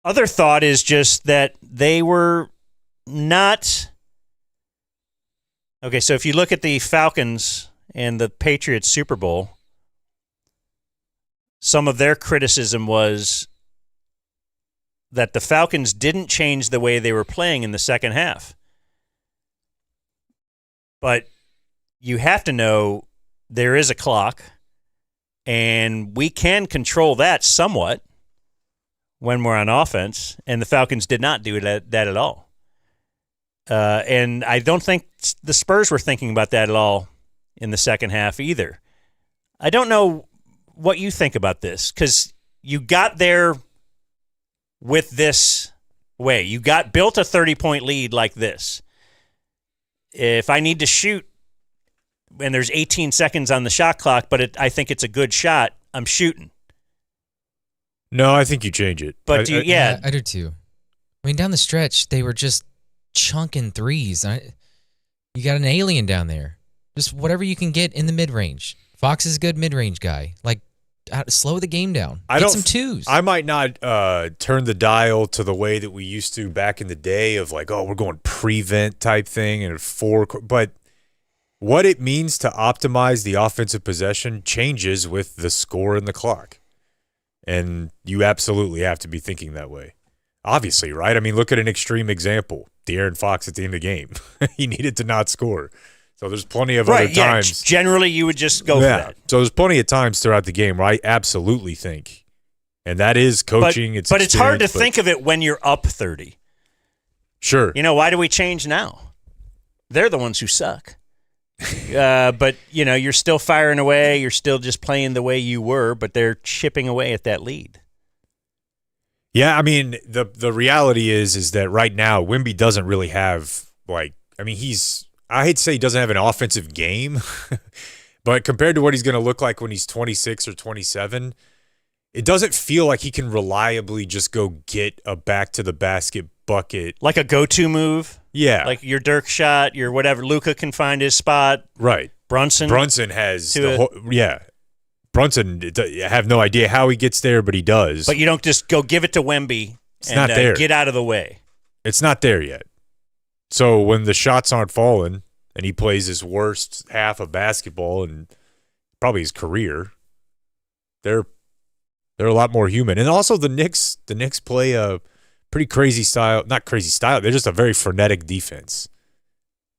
other thought is just that they were not okay. So if you look at the Falcons and the Patriots Super Bowl, some of their criticism was that the Falcons didn't change the way they were playing in the second half. But you have to know there is a clock, and we can control that somewhat when we're on offense, and the Falcons did not do that at all. And I don't think the Spurs were thinking about that at all in the second half either. I don't know what you think about this, because you got there with this way. You built a 30-point lead like this. If I need to shoot and there's 18 seconds on the shot clock, but I think it's a good shot, I'm shooting. No, I think you change it. But Yeah, I do too. I mean, down the stretch, they were just chunking threes. You got an alien down there. Just whatever you can get in the mid-range. Fox is a good mid-range guy. Like, slow the game down. Get some twos. I might not turn the dial to the way that we used to back in the day of like, oh, we're going prevent type thing and but what it means to optimize the offensive possession changes with the score and the clock. And you absolutely have to be thinking that way. Obviously, right? I mean, look at an extreme example. De'Aaron Fox at the end of the game. He needed to not score. So there's plenty of other times. Generally, you would just go for that. So there's plenty of times throughout the game where I absolutely think, and that is coaching. But it's hard to think of it when you're up 30. Sure. You know, why do we change now? They're the ones who suck. But, you know, you're still firing away. You're still just playing the way you were, but they're chipping away at that lead. Yeah, I mean, the reality is that right now, Wemby doesn't really have, like, I mean, I hate to say he doesn't have an offensive game, but compared to what he's going to look like when he's 26 or 27, it doesn't feel like he can reliably just go get a back-to-the-basket bucket. Like a go-to move? Yeah. Like your Dirk shot, your whatever. Luka can find his spot. Right. Brunson has to Brunson, I have no idea how he gets there, but he does. But you don't just go give it to Wemby not there. Get out of the way. It's not there yet. So when the shots aren't falling and he plays his worst half of basketball and probably his career, they're a lot more human. And also the Knicks play a pretty crazy style. Not crazy style. They're just a very frenetic defense.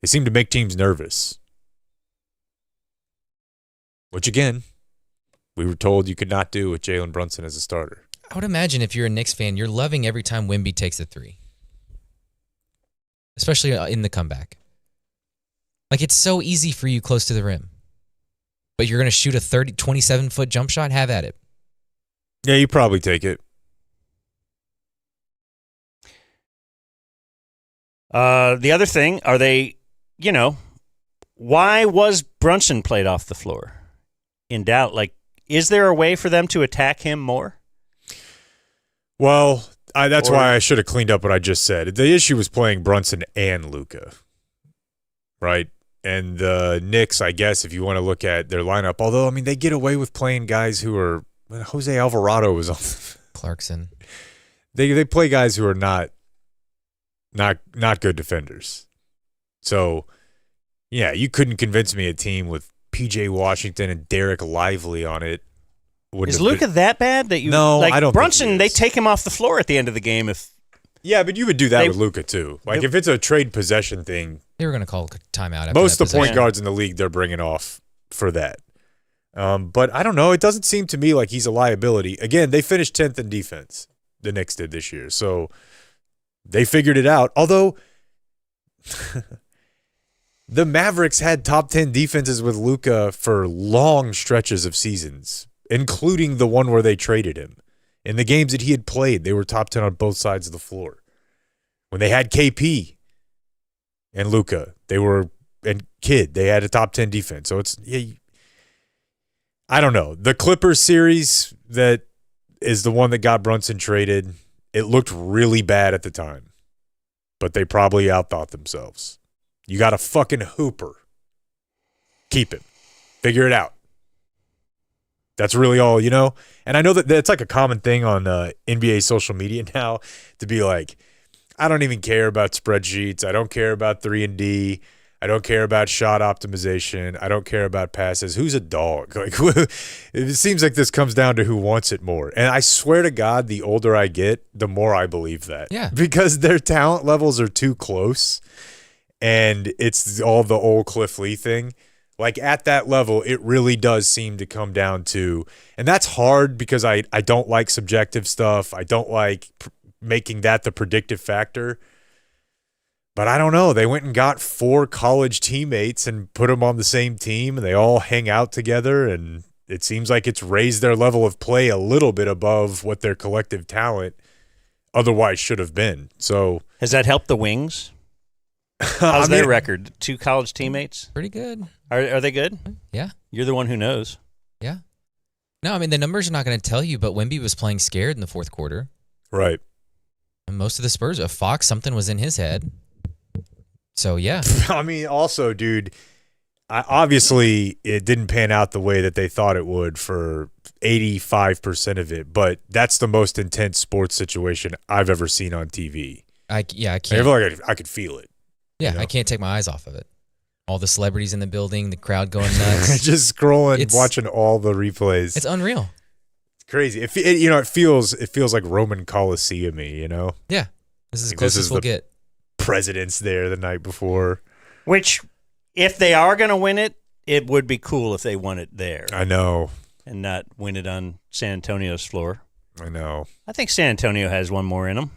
They seem to make teams nervous. Which, again, we were told you could not do with Jalen Brunson as a starter. I would imagine if you're a Knicks fan, you're loving every time Wemby takes a three, especially in the comeback. Like, it's so easy for you close to the rim, but you're going to shoot a 27-foot jump shot? Have at it. Yeah, you probably take it. The other thing, are they, why was Brunson played off the floor in doubt? Like, is there a way for them to attack him more? Well, that's why I should have cleaned up what I just said. The issue was playing Brunson and Luka, right? And the Knicks, I guess, if you want to look at their lineup, although, I mean, they get away with playing guys who are – Jose Alvarado was on – Clarkson. They play guys who are not good defenders. So, yeah, you couldn't convince me a team with P.J. Washington and Derek Lively on it. Is Luka that bad that you? No, like, I don't. Brunson, they take him off the floor at the end of the game if. Yeah, but you would do that with Luka too. Like if it's a trade possession thing, they were going to call a timeout. Most of the point guards in the league they're bringing off for that. But I don't know. It doesn't seem to me like he's a liability. Again, they finished 10th in defense. The Knicks did this year, so they figured it out. Although the Mavericks had top 10 defenses with Luka for long stretches of seasons, including the one where they traded him. In the games that he had played, they were top 10 on both sides of the floor. When they had KP and Luka, and Kidd, they had a top 10 defense. So it's, I don't know. The Clippers series that is the one that got Brunson traded, it looked really bad at the time. But they probably outthought themselves. You got a fucking hooper. Keep it. Figure it out. That's really all, And I know that that's like a common thing on NBA social media now to be like, I don't even care about spreadsheets. I don't care about 3-and-D. I don't care about shot optimization. I don't care about passes. Who's a dog? Like, it seems like this comes down to who wants it more. And I swear to God, the older I get, the more I believe that. Yeah. Because their talent levels are too close. And it's all the old Cliff Lee thing. Like at that level, it really does seem to come down to, and that's hard because I don't like subjective stuff. I don't like making that the predictive factor. But I don't know. They went and got 4 college teammates and put them on the same team, and they all hang out together, and it seems like it's raised their level of play a little bit above what their collective talent otherwise should have been. So has that helped the Wings? How's their record? 2 college teammates? Pretty good. Are they good? Yeah. You're the one who knows. Yeah. No, I mean, the numbers are not going to tell you, but Wemby was playing scared in the fourth quarter. Right. And most of the Spurs, Fox, something was in his head. So, yeah. I mean, also, dude, obviously it didn't pan out the way that they thought it would for 85% of it, but that's the most intense sports situation I've ever seen on TV. I can't. I feel like I could feel it. Yeah, I can't take my eyes off of it. All the celebrities in the building, the crowd going nuts. Just scrolling, watching all the replays. It's unreal. It's crazy. It feels like Roman Coliseum-y, Yeah, this is as close as we'll get. Presidents there the night before. Which, if they are going to win it, it would be cool if they won it there. I know. And not win it on San Antonio's floor. I know. I think San Antonio has one more in them.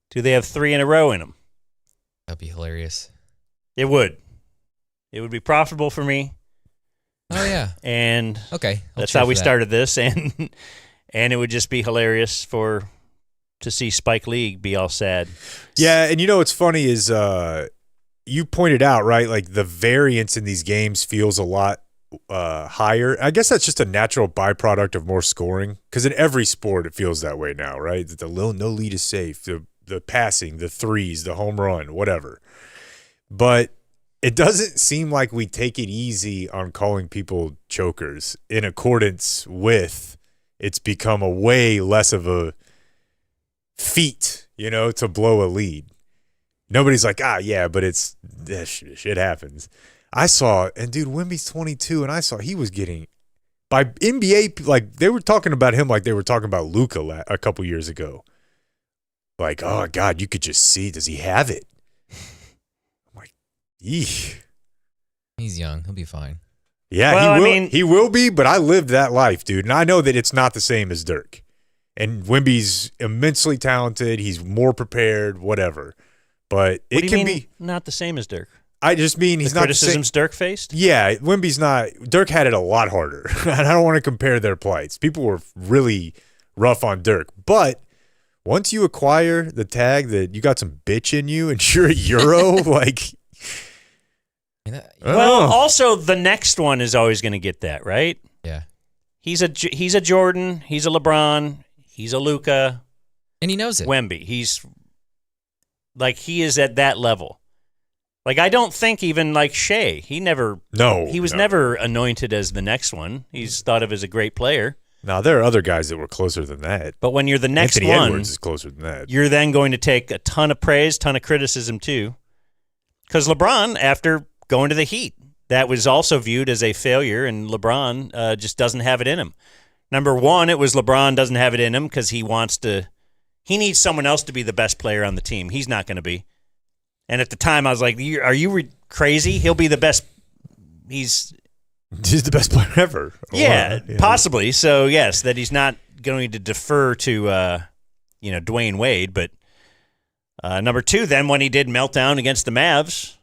Do they have 3 in a row in them? That'd be hilarious. It would. It would be profitable for me. Oh, yeah. And okay, that's how we started this. And it would just be hilarious to see Spike Lee be all sad. Yeah, and what's funny is you pointed out, right, like the variance in these games feels a lot higher. I guess that's just a natural byproduct of more scoring because in every sport it feels that way now, right? That no lead is safe. The the passing, the threes, the home run, whatever. But it doesn't seem like we take it easy on calling people chokers in accordance with it's become a way less of a feat, to blow a lead. Nobody's like, yeah, but shit happens. I saw, and dude, Wemby's 22, and I saw he was getting, by NBA, like they were talking about him like they were talking about Luka a couple years ago. Like, oh God, you could just see, does he have it? I'm like, eesh. He's young. He'll be fine. Yeah, Well, he will be, but I lived that life, dude. And I know that it's not the same as Dirk. And Wemby's immensely talented. He's more prepared, whatever. But it can be not the same as Dirk. I just mean he's the not the same. criticisms Dirk faced? Yeah, Wemby's not. Dirk had it a lot harder. I don't want to compare their plights. People were really rough on Dirk. But once you acquire the tag that you got some bitch in you and you're a Euro, like... Well, also the next one is always going to get that, right? Yeah. He's a Jordan, he's a LeBron, he's a Luka, and he knows it. Wemby, he's like he is at that level. Like I don't think even like Shea, he was never anointed as the next one. He's thought of as a great player. Now there are other guys that were closer than that. But when you're the next Anthony one, Edwards is closer than that. You're then going to take a ton of praise, ton of criticism too, because LeBron after going to the Heat. That was also viewed as a failure, and LeBron just doesn't have it in him. Number one, it was LeBron doesn't have it in him because he needs someone else to be the best player on the team. He's not going to be. And at the time, I was like, are you crazy? He'll be the best. He's the best player ever. Yeah, possibly. So, yes, that he's not going to defer to, Dwayne Wade. But number two, then when he did meltdown against the Mavs,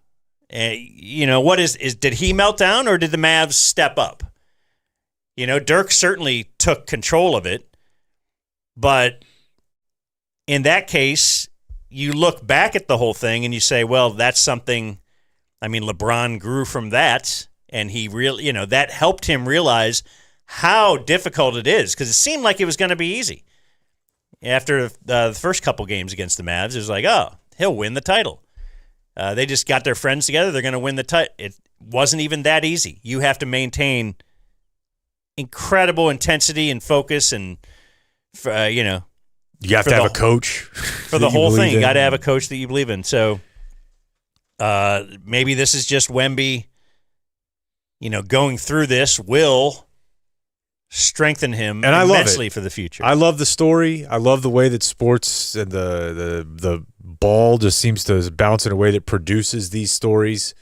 what did he melt down or did the Mavs step up? Dirk certainly took control of it, but in that case, you look back at the whole thing and you say, well, that's something, LeBron grew from that and he really, that helped him realize how difficult it is because it seemed like it was going to be easy. After the first couple games against the Mavs, it was like, oh, he'll win the title. They just got their friends together. They're going to win the title. It wasn't even that easy. You have to maintain incredible intensity and focus and, You have to have a coach. For the whole thing, you got to have a coach that you believe in. So maybe this is just Wemby, going through this will strengthen him and immensely for the future. I love the story. I love the way that sports and the ball just seems to bounce in a way that produces these stories.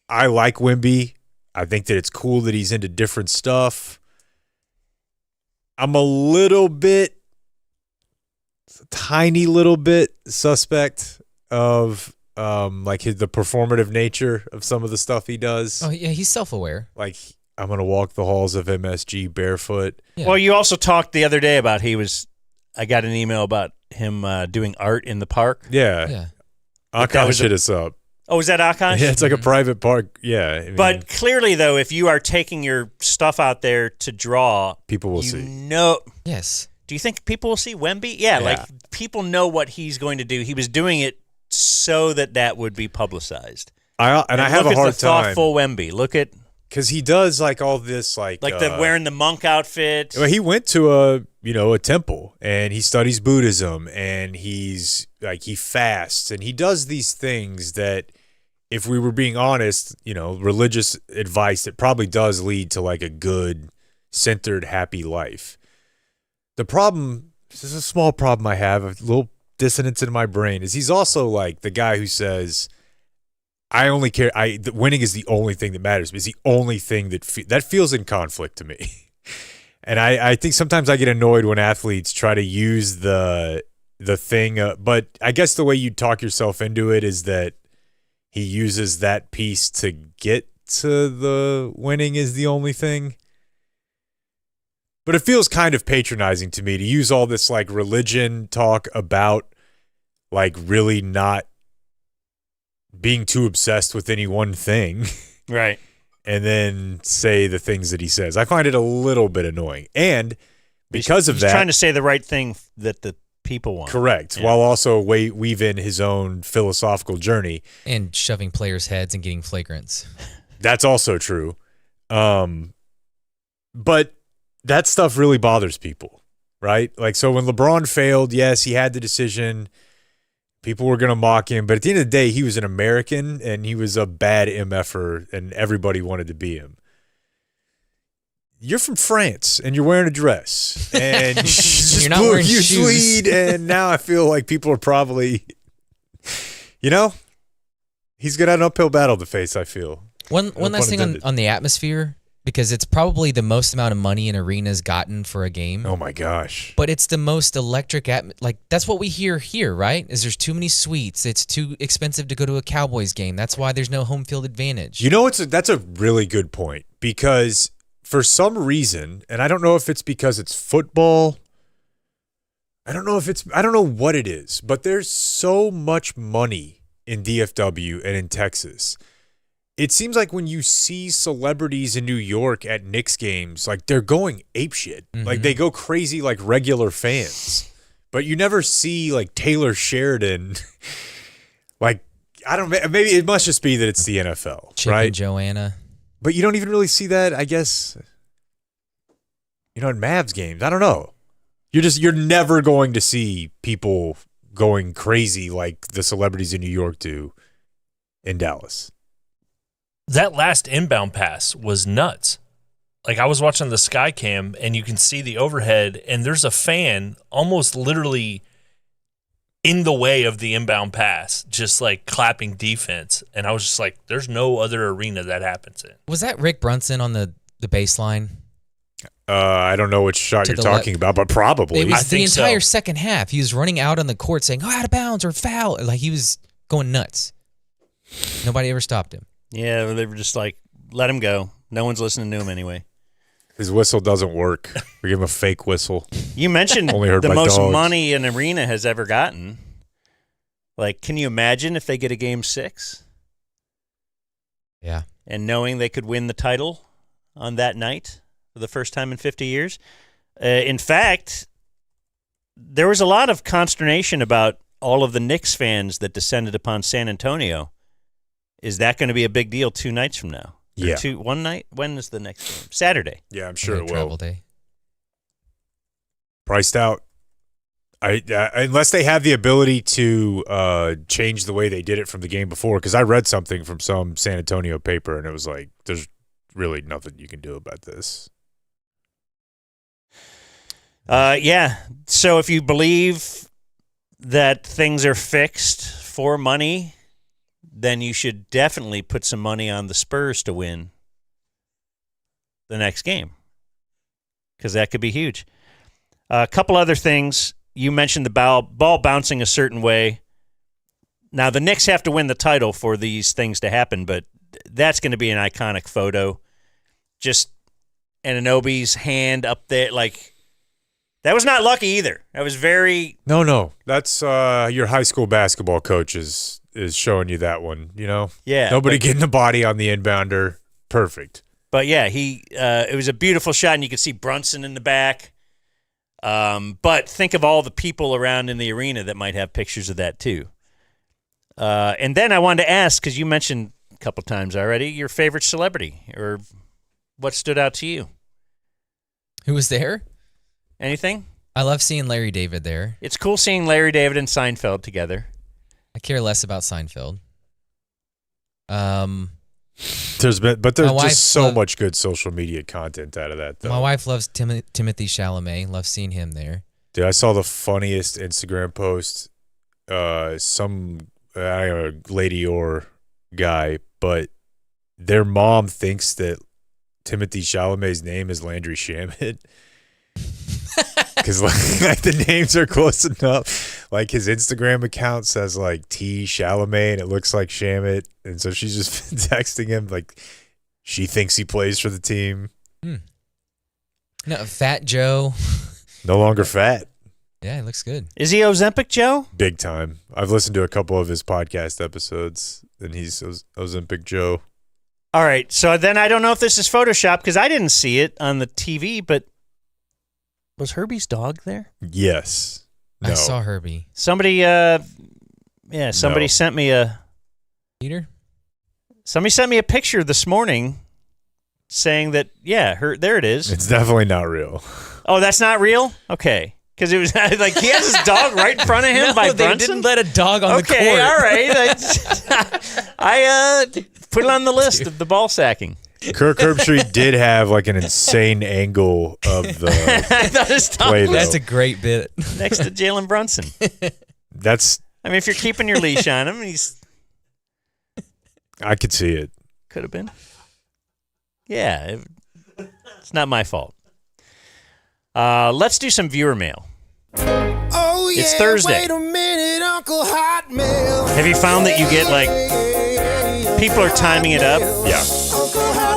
I like Wemby. I think that it's cool that he's into different stuff. I'm a tiny little bit suspect of the performative nature of some of the stuff he does. Oh yeah, he's self-aware. Like I'm gonna walk the halls of MSG barefoot. Yeah. Well, you also talked the other day about I got an email about him doing art in the park. Yeah. Akash hit us up. Oh, is that Akash? Yeah, it's like a private park. Yeah. But clearly, though, if you are taking your stuff out there to draw, people will see. Yes. Do you think people will see Wemby? Yeah, like people know what he's going to do. He was doing it so that would be publicized. I have a hard time. Look at the thoughtful Wemby. Look at because he does like all this like the wearing the monk outfit. Well, he went to a temple and he studies Buddhism and he fasts and he does these things that if we were being honest, religious advice that probably does lead to like a good, centered, happy life. The problem, this is a small problem I have, a little dissonance in my brain, is he's also like the guy who says, I only care. Winning is the only thing that matters. It's the only thing that feels in conflict to me. And I think sometimes I get annoyed when athletes try to use the thing. But I guess the way you talk yourself into it is that he uses that piece to get to the winning is the only thing. But it feels kind of patronizing to me to use all this like religion talk about like really not being too obsessed with any one thing. Right. And then say the things that he says. I find it a little bit annoying. And because of that, he's trying to say the right thing that the people want. Correct. Yeah. While also weave in his own philosophical journey. And shoving players' heads and getting flagrants. That's also true. But that stuff really bothers people, right? Like, so when LeBron failed, yes, he had the decision. People were going to mock him. But at the end of the day, he was an American, and he was a bad MFer, and everybody wanted to be him. You're from France, and you're wearing a dress. And You're not wearing you shoes. Swede, and now I feel like people are probably, he's got an uphill battle to face, I feel. One No last pun thing intended. on the atmosphere, because it's probably the most amount of money an arena's gotten for a game. Oh, my gosh. But it's the most electric like that's what we hear here, right? Is there's too many suites. It's too expensive to go to a Cowboys game. That's why there's no home field advantage. That's a really good point, because for some reason, and I don't know if it's because it's football, I don't know what it is, but there's so much money in DFW and in Texas. It seems like when you see celebrities in New York at Knicks games, like they're going apeshit. Like they go crazy like regular fans. But you never see like Taylor Sheridan. Like, I don't know, maybe it must just be that it's the NFL, Chip right? and Joanna. But you don't even really see that, I guess, in Mavs games. I don't know. You're never going to see people going crazy like the celebrities in New York do in Dallas. That last inbound pass was nuts. Like, I was watching the sky cam, and you can see the overhead, and there's a fan almost literally in the way of the inbound pass, just like clapping defense. And I was just like, there's no other arena that happens in. Was that Rick Brunson on the baseline? I don't know which shot To you're the talking about, but probably. It I was the think so. entire second half. He was running out on the court saying, "Oh, out of bounds" or "foul." Like he was going nuts. Nobody ever stopped him. Yeah, they were just like, let him go. No one's listening to him anyway. His whistle doesn't work. We give him a fake whistle. You mentioned Only heard the by most dogs. money an arena has ever gotten. Like, can you imagine if they get a Game 6 Yeah. and knowing they could win the title on that night for the first time in 50 years? In fact, there was a lot of consternation about all of the Knicks fans that descended upon San Antonio. Is that going to be a big deal 2 nights from now? Or Yeah. one night? When is the next game? Saturday. Yeah, I'm sure it Travel will. day. Priced out. Unless they have the ability to change the way they did it from the game before, because I read something from some San Antonio paper, and it was like, there's really nothing you can do about this. Yeah. So if you believe that things are fixed for money, then you should definitely put some money on the Spurs to win the next game, because that could be huge. A couple other things. You mentioned the ball bouncing a certain way. Now, the Knicks have to win the title for these things to happen, but that's going to be an iconic photo. Just Anunoby's hand up there, like, that was not lucky either. That was very... No. That's your high school basketball coach is showing you that one, Yeah. Nobody but, getting the body on the inbounder. Perfect. But, yeah, it was a beautiful shot, and you could see Brunson in the back. But think of all the people around in the arena that might have pictures of that too. And then I wanted to ask, because you mentioned a couple times already, your favorite celebrity, or what stood out to you? Who was there? Anything? I love seeing Larry David there. It's cool seeing Larry David and Seinfeld together. I care less about Seinfeld. There's My wife just so loved- much good social media content out of that, though. My wife loves Timothy Chalamet. Love seeing him there. Dude, I saw the funniest Instagram post. Some I don't know, lady or guy, but their mom thinks that Timothy Chalamet's name is Landry Shamet. Because like the names are close enough. Like his Instagram account says like T Chalamet and it looks like Shamet. And so she's just been texting him like she thinks he plays for the team. No, Fat Joe. No longer fat. Yeah, he looks good. Is he Ozempic Joe? Big time. I've listened to a couple of his podcast episodes and he's Ozempic Joe. All right, so then I don't know if this is Photoshop, because I didn't see it on the TV, but was Herbie's dog there? Yes. No. I saw Herbie. Somebody No. sent me a Peter? somebody sent me a picture this morning saying that there it is. It's definitely not real. Oh, that's not real? Okay. Because it was like he has his dog right in front of him by they Brunson. didn't let a dog on the court. Okay, all right. I put it on the list of the ball sacking. Kirk Herbstreit did have like an insane angle of the I thought his dog play, was though. That's a great bit. next to Jalen Brunson. That's I mean, if you're keeping your leash on him, he's I could see it. could have been. Yeah, it's not my fault. Let's do some viewer mail. Oh, It's Thursday. Wait a minute, Uncle Hotmail. Have you found that you get like people are timing it up? Yeah.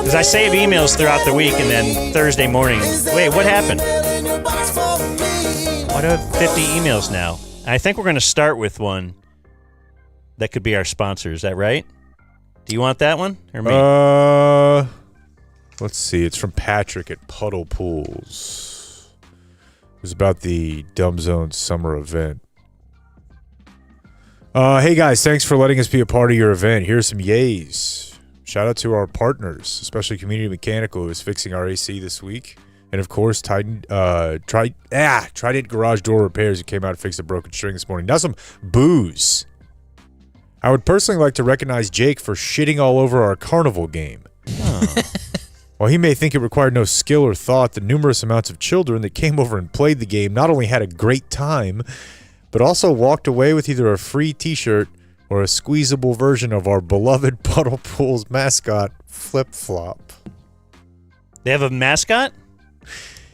Because I save emails throughout the week, and then Thursday morning, wait, what happened? Why do I have 50 emails now? I think we're going to start with one that could be our sponsor. Is that right? Do you want that one or me? Let's see. It's from Patrick at Puddle Pools. It was about the Dumb Zone summer event. Hey guys, thanks for letting us be a part of your event. Here's some yays. Shout out to our partners, especially Community Mechanical, who is fixing our AC this week. And of course, Trident Garage Door Repairs, who came out and fixed a broken string this morning. Now some booze. I would personally like to recognize Jake for shitting all over our carnival game. While he may think it required no skill or thought, the numerous amounts of children that came over and played the game not only had a great time, but also walked away with either a free t-shirt or a squeezable version of our beloved Puddle Pools mascot, Flip Flop. They have a mascot?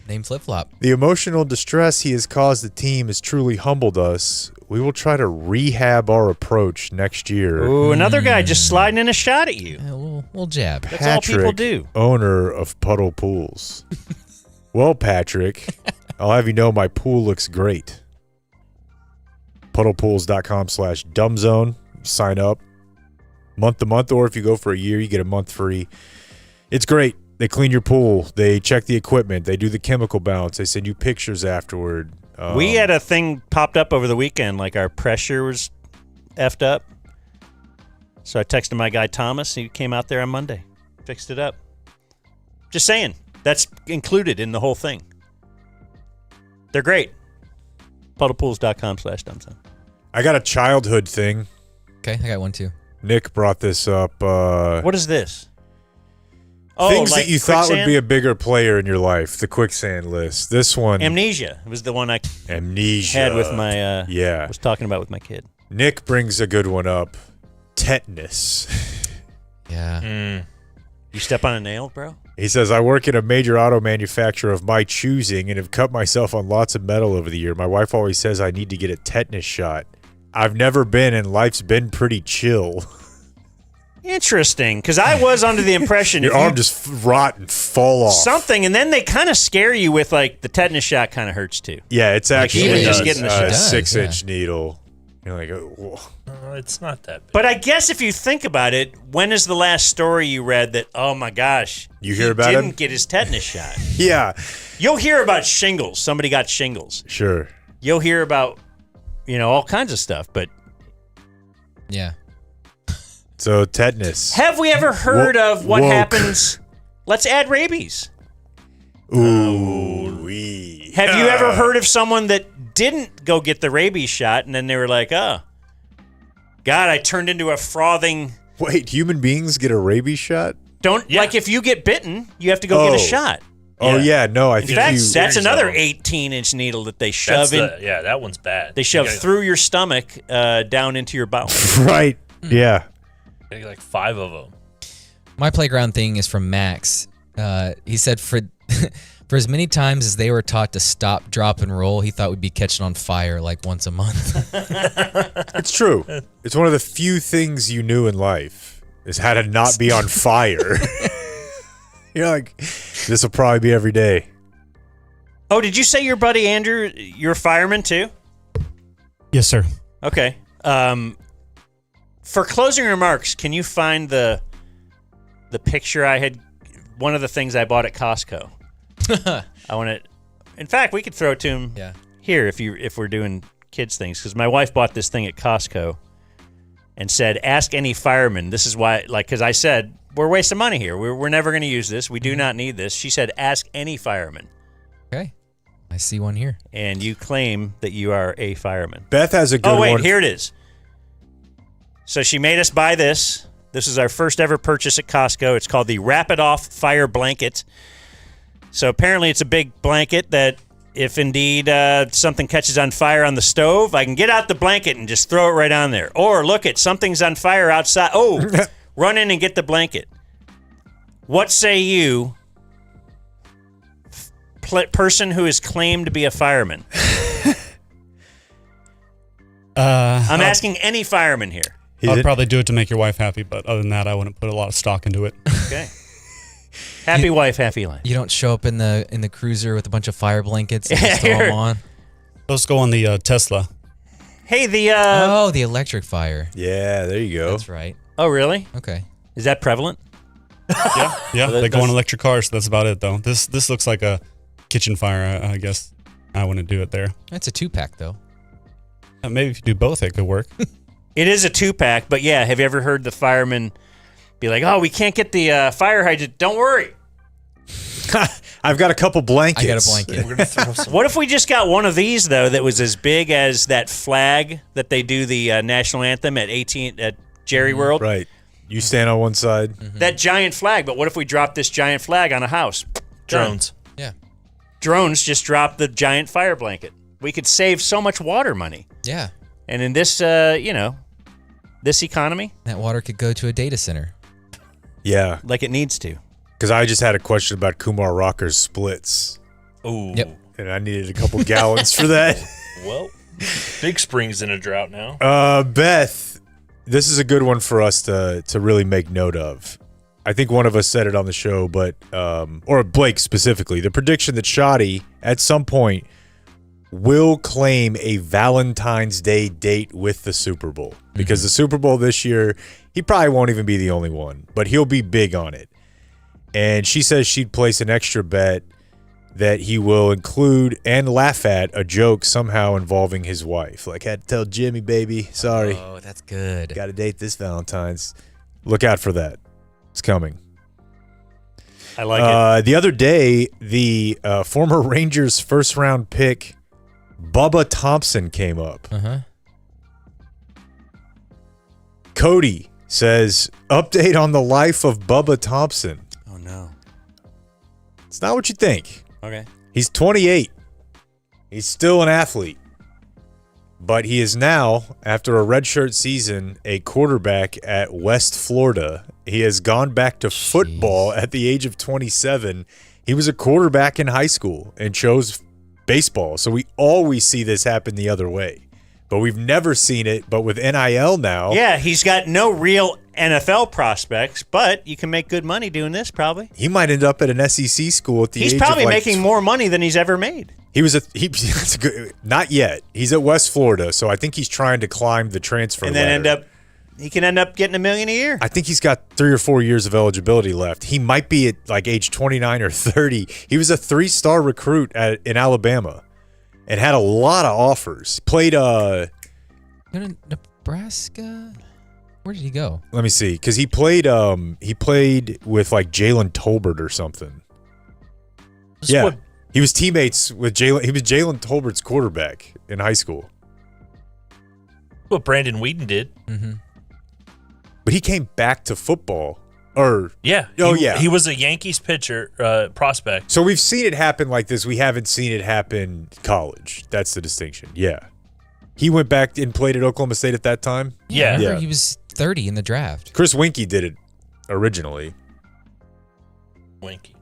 Name Flip Flop. The emotional distress he has caused the team has truly humbled us. We will try to rehab our approach next year. Ooh, another guy just sliding in a shot at you. A little jab. That's all people do. Owner of Puddle Pools. Well, Patrick, I'll have you know my pool looks great. puddlepools.com/dumbzone. Sign up month to month, or if you go for a year, you get a month free. It's great. They clean your pool. They check the equipment. They do the chemical balance. They send you pictures afterward. We had a thing popped up over the weekend, like our pressure was effed up. So I texted my guy Thomas. He came out there on Monday, fixed it up. Just saying, that's included in the whole thing. They're great. puddlepools.com/dumbzone. I got a childhood thing. Okay, I got one too. Nick brought this up. What is this? Things like that you thought would quicksand? be a bigger player in your life. The quicksand list. This one. Amnesia. It was the one I Amnesia. had with my Yeah. was talking about with my kid. Nick brings a good one up. Tetanus. Yeah. You step on a nail, bro? He says, I work in a major auto manufacturer of my choosing and have cut myself on lots of metal over the year. My wife always says I need to get a tetanus shot. I've never been, and life's been pretty chill. Interesting, because I was under the impression Your if you arm just rot and fall off. something, and then they kind of scare you with like the tetanus shot kind of hurts too. Yeah, it's actually even just a getting the shot. 6-inch needle. You're like, oh, It's not that big. But I guess if you think about it, when is the last story you read that, oh my gosh, You hear he about didn't him? get his tetanus shot? yeah, You'll hear about shingles. Somebody got shingles. sure. You'll hear about, all kinds of stuff. But Yeah. So tetanus. have we ever heard of what woke. happens? Let's add rabies. Ooh, wee. Have you ever heard of someone that didn't go get the rabies shot and then they were like, oh, God, I turned into a frothing. Wait, human beings get a rabies shot? Like if you get bitten, you have to go get Oh. a shot. Oh yeah, no, I In think fact, you. that's another though. 18-inch needle that they That's shove in. that one's bad. They shove You gotta- through your stomach down into your bowel. Right. Yeah. you gotta get like 5 of them. My playground thing is from Max. He said for for as many times as they were taught to stop, drop, and roll, he thought we'd be catching on fire like once a month. It's true. It's one of the few things you knew in life is how to not be on fire. You're like, this will probably be every day. Oh, did you say your buddy Andrew, you're a fireman too? Yes, sir. Okay. For closing remarks, can you find the picture I had? One of the things I bought at Costco. I want to. In fact, we could throw it to him Yeah. here if we're doing kids things because my wife bought this thing at Costco and said, "Ask any fireman." This is why, because I said we're wasting money here. We're never going to use this. We do not need this. She said, "Ask any fireman." Okay. I see one here. And you claim that you are a fireman. Beth has a good one. Oh wait, here it is. So she made us buy this. This is our first ever purchase at Costco. It's called the Rapid Off Fire Blanket. So apparently it's a big blanket that if indeed something catches on fire on the stove, I can get out the blanket and just throw it right on there. Or look at something's on fire outside. Oh, run in and get the blanket. What say you, person who is claimed to be a fireman? I'm asking any fireman here. I'd probably do it to make your wife happy, but other than that, I wouldn't put a lot of stock into it. Okay. Happy wife, happy life. You don't show up in the cruiser with a bunch of fire blankets and just throw them on. Those go on the Tesla. Hey, the the electric fire. Yeah, there you go. That's right. Oh, really? Okay. Is that prevalent? Yeah, they go on electric cars. That's about it, though. This looks like a kitchen fire. I guess I wouldn't do it there. That's a 2-pack though. Maybe if you do both, it could work. It is a 2-pack, but yeah, have you ever heard the fireman be like, "Oh, we can't get the fire hydrant. Don't worry. I've got a couple blankets. I got a blanket. We're gonna throw some. What if we just got one of these though that was as big as that flag that they do the national anthem at Jerry World? Right. You stand on one side. That giant flag. But what if we dropped this giant flag on a house? Drones. Yeah. Drones just drop the giant fire blanket. We could save so much water money. Yeah. And in this, this economy, That water could go to a data center. Yeah, like it needs to. because I just had a question about Kumar Rocker's splits, Ooh. Yep. and I needed a couple gallons for that. Well, Big Spring's in a drought now. Beth, this is a good one for us to really make note of. I think one of us said it on the show, but or Blake specifically, the prediction that Shoddy at some point will claim a Valentine's Day date with the Super Bowl, because the Super Bowl this year, he probably won't even be the only one, but he'll be big on it. And she says she'd place an extra bet that he will include and laugh at a joke somehow involving his wife. Like, had to tell Jimmy, baby, sorry, Oh, that's good. got to date this Valentine's. Look out for that. It's coming. I like it. The other day, the former Rangers first-round pick, Bubba Thompson, came up. Uh-huh. Cody says, update on the life of Bubba Thompson. Oh, no. It's not what you think. Okay. He's 28. He's still an athlete. But he is now, after a redshirt season, a quarterback at West Florida. He has gone back to football at the age of 27. He was a quarterback in high school and chose baseball. So we always see this happen the other way. But we've never seen it. But with NIL now. Yeah, he's got no real NFL prospects, but you can make good money doing this probably. He might end up at an SEC school at the age He's of probably like making more money than he's ever made. He was that's good, not yet. He's at West Florida, so I think he's trying to climb the transfer And then ladder. he can end up getting $1 million a year. I think he's got 3 or 4 years of eligibility left. He might be at like age 29 or 30. He was a 3-star recruit in Alabama and had a lot of offers. Played Go to Nebraska? Where did he go? let me see, because he played with like Jalen Tolbert or something. This is Yeah. what- He was teammates with Jalen. He was Jalen Tolbert's quarterback in high school. what Brandon Whedon did. Mm-hmm. But he came back to football. Or Yeah. Oh, he, yeah. He was a Yankees pitcher, prospect. so we've seen it happen like this. We haven't seen it happen college. That's the distinction. Yeah. He went back and played at Oklahoma State at that time. Yeah. Remember, Yeah. he was 30 in the draft. Chris Winkie did it originally. Winky.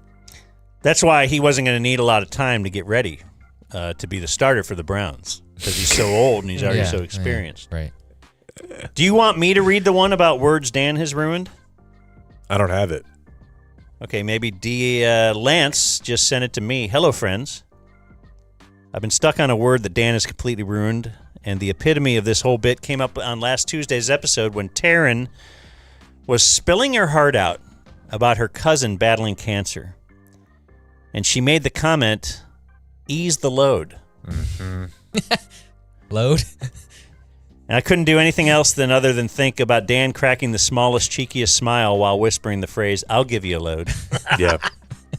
That's why he wasn't going to need a lot of time to get ready to be the starter for the Browns because he's so old and he's already Yeah, so yeah, experienced. right. Do you want me to read the one about words Dan has ruined? I don't have it. Okay, maybe Lance just sent it to me. Hello, friends. I've been stuck on a word that Dan has completely ruined, and the epitome of this whole bit came up on last Tuesday's episode when Taryn was spilling her heart out about her cousin battling cancer. And she made the comment, ease the load. Load? And I couldn't do anything else other than think about Dan cracking the smallest, cheekiest smile while whispering the phrase, "I'll give you a load." Yeah,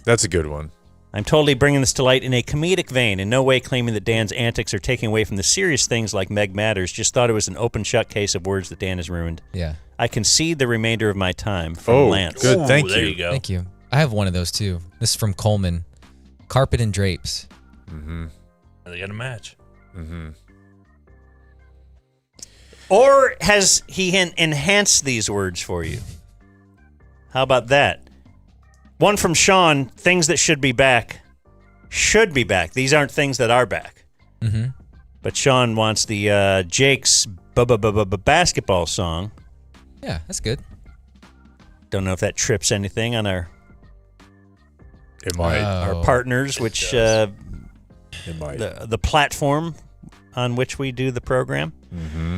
that's a good one. I'm totally bringing this to light in a comedic vein, in no way claiming that Dan's antics are taking away from the serious things like Meg Matters. Just thought it was an open shut case of words that Dan has ruined. Yeah. I concede the remainder of my time from Lance. Good. Ooh, Thank there you. you go. Thank you. I have one of those too. This is from Coleman. Carpet and drapes. They got a match. Or has he enhanced these words for you? How about that? One from Sean, things that should be back. Should be back. These aren't things that are back. Mm-hmm. But Sean wants the Jake's basketball song. Yeah, that's good. Don't know if that trips anything on our It might. our partners, which it might. the platform on which we do the program. Mm-hmm.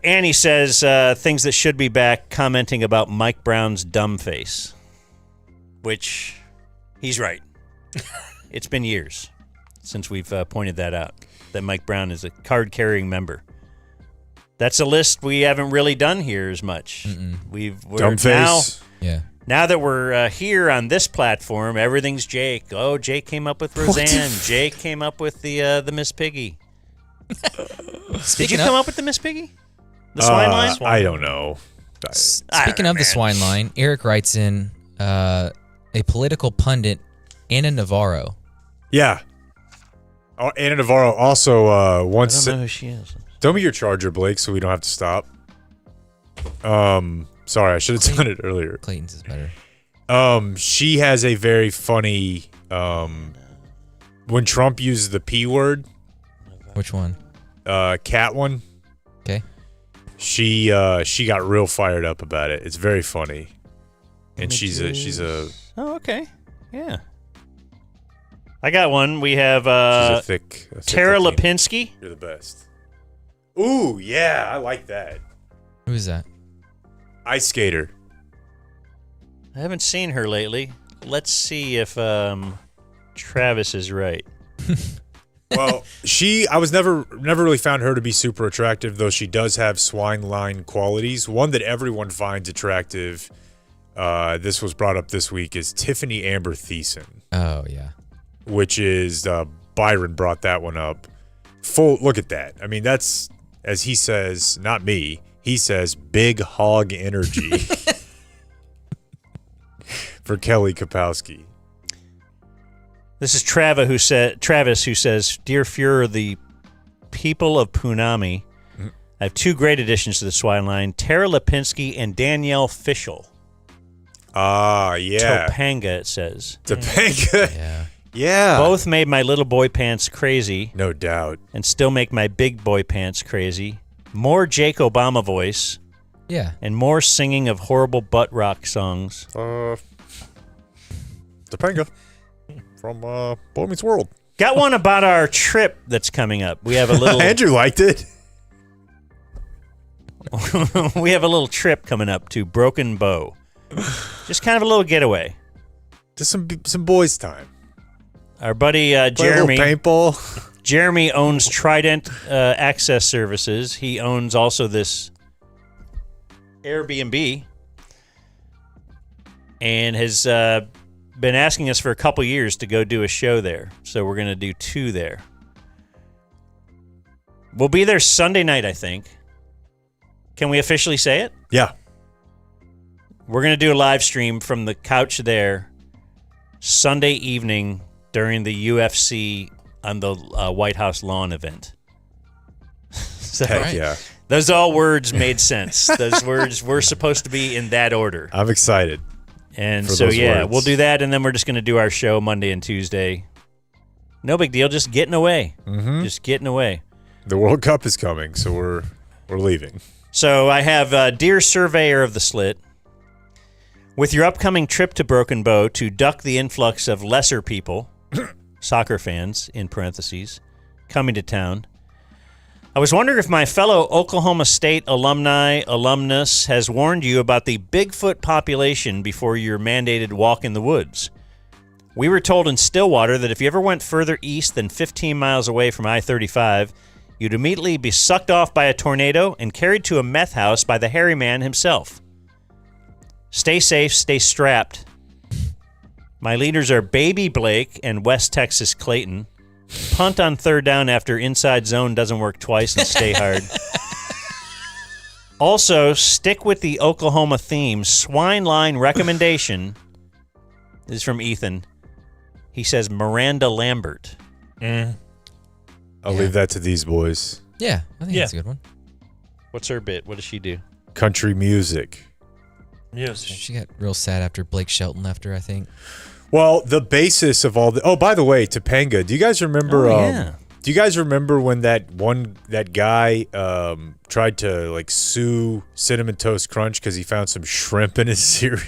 Annie says things that should be back, commenting about Mike Brown's dumb face, which he's right. It's been years since we've pointed that out, that Mike Brown is a card-carrying member. That's a list we haven't really done here as much. We're Dumb face. Yeah. Now that we're here on this platform, everything's Jake. Oh, Jake came up with Roseanne. Jake came up with the Miss Piggy. Did you come up with the Miss Piggy? The swine line? I don't know. Speaking of the swine line, Eric writes in a political pundit, Anna Navarro. Yeah. Anna Navarro also once. I don't know who she is. Throw me your charger, Blake, so we don't have to stop. Sorry, I should have done it earlier. Clayton's is better. She has a very funny. When Trump uses the P word, Which one? cat one. Okay. She got real fired up about it. It's very funny, and she's a Oh, okay. Yeah. I got one. We have she's a thick Tara Latina. Lipinski. You're the best. Ooh, yeah, I like that. Who is that? Ice skater. I haven't seen her lately. Let's see if Travis is right. Well, I was never really found her to be super attractive, though she does have swine line qualities. One that everyone finds attractive, this was brought up this week, is Tiffany Amber Thiessen, Oh, yeah. which is Byron brought that one up. Look at that. I mean, that's, as he says, not me. He says big hog energy for Kelly Kapowski. This is Travis who says, "Dear Fuhrer, the people of Punami, I have two great additions to the swine line, Tara Lipinski and Danielle Fishel. Ah, yeah. Topanga, it says. Topanga. Yeah. Yeah. Both made my little boy pants crazy No doubt. and still make my big boy pants crazy. More Jake Obama voice Yeah. and more singing of horrible butt rock songs. Topanga from Boy Meets World. Got one about our trip that's coming up. We have a little Andrew liked it. we have a little trip coming up to Broken Bow. Just kind of a little getaway. Just some boys' time. Our buddy Play a Jeremy. little paintball. Jeremy owns Trident Access Services. He owns also this Airbnb and has been asking us for a couple years to go do a show there. So we're going to do 2 there. We'll be there Sunday night, I think. Can we officially say it? Yeah. We're going to do a live stream from the couch there Sunday evening during the UFC on the White House lawn event. So Heck yeah. those all words made sense. Those words were supposed to be in that order. I'm excited. And for so, those yeah, words. we'll do that, and then we're just going to do our show Monday and Tuesday. No big deal, just getting away. Mm-hmm. Just getting away. The World Cup is coming, so we're leaving. So I have Dear Surveyor of the Slit, with your upcoming trip to Broken Bow to duck the influx of lesser people, soccer fans, in parentheses, coming to town, I was wondering if my fellow Oklahoma State alumnus has warned you about the Bigfoot population before your mandated walk in the woods. We were told in Stillwater that if you ever went further east than 15 miles away from I-35, you'd immediately be sucked off by a tornado and carried to a meth house by the hairy man himself. Stay safe, stay strapped. My leaders are Baby Blake and West Texas Clayton. Punt on third down after inside zone doesn't work twice and stay hard. Also, stick with the Oklahoma theme. Swine line recommendation. This is from Ethan. He says Miranda Lambert. I'll leave that to these boys. Yeah, I think that's a good one. What's her bit? What does she do? Country music. Yes. She got real sad after Blake Shelton left her, I think. Well, the basis of all the... Oh, by the way, Topanga, do you guys remember... yeah. Do you guys remember when that guy tried to sue Cinnamon Toast Crunch because he found some shrimp in his cereal?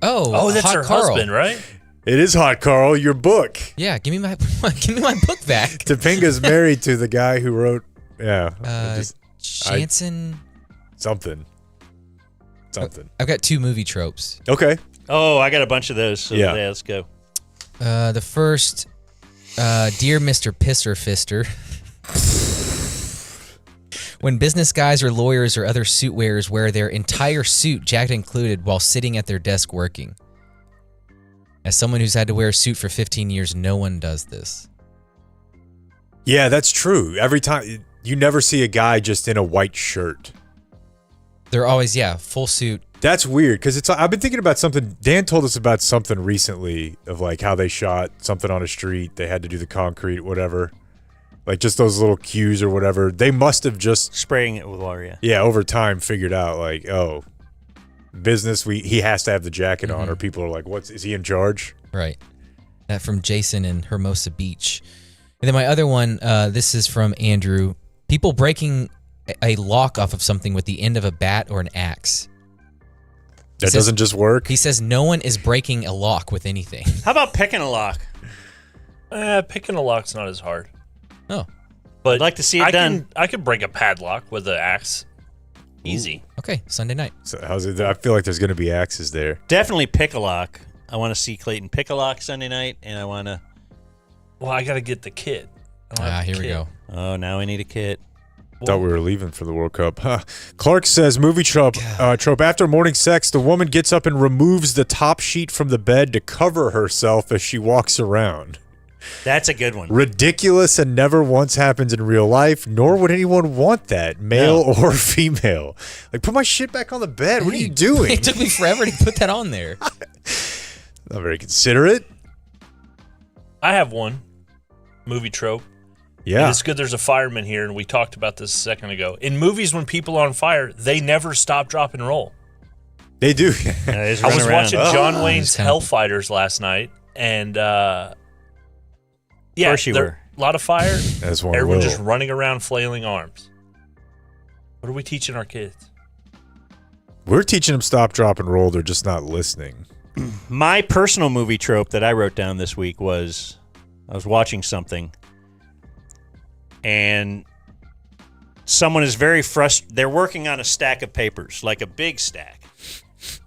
Oh, that's Hot her Carl. husband, right? It is Hot Carl, your book. Yeah, give me my book back. Topanga's married to the guy who wrote... Yeah. Jansen. Something. I've got 2 movie tropes. Okay. Oh, I got a bunch of those. So Yeah. let's go. The first, Dear Mr. Pisser Fister. When business guys or lawyers or other suit wearers wear their entire suit, jacket included, while sitting at their desk working. As someone who's had to wear a suit for 15 years, no one does this. Yeah, that's true. Every time... You never see a guy just in a white shirt. They're always, full suit. That's weird because I've been thinking about something. Dan told us about something recently of how they shot something on a street. They had to do the concrete, whatever. Just those little cues or whatever. They must have just Spraying it with water, yeah. yeah, over time figured out business. He has to have the jacket on, or people are like, is he in charge? Right. That from Jason in Hermosa Beach. And then my other one, this is from Andrew. People breaking a lock off of something with the end of a bat or an axe. That doesn't just work. He says no one is breaking a lock with anything. How about picking a lock? Picking a lock's not as hard. Oh, But I'd like to see it done. I could break a padlock with an axe. Easy. okay. Sunday night. So how's it? I feel like there's going to be axes there. Definitely pick a lock. I want to see Clayton pick a lock Sunday night, and I want to... Well, I got to get the kit. I don't have the Here we kit. go. Oh, now we need a kit. Thought we were leaving for the World Cup. Huh. Clark says, movie trope. After morning sex, the woman gets up and removes the top sheet from the bed to cover herself as she walks around. That's a good one. Ridiculous and never once happens in real life, nor would anyone want that, male or female. Put my shit back on the bed. What are you doing? It took me forever to put that on there. Not very considerate. I have one movie trope. Yeah. And it's good there's a fireman here, and we talked about this a second ago. In movies, when people are on fire, they never stop, drop, and roll. They do. They just I run was around. watching John Wayne's Just kinda- Hellfighters last night, and Of course you were. A lot of fire. That's one Everyone will. just running around flailing arms. What are we teaching our kids? We're teaching them stop, drop, and roll. They're just not listening. My personal movie trope that I wrote down this week was I was watching something, and someone is very frustrated. They're working on a stack of papers, like a big stack.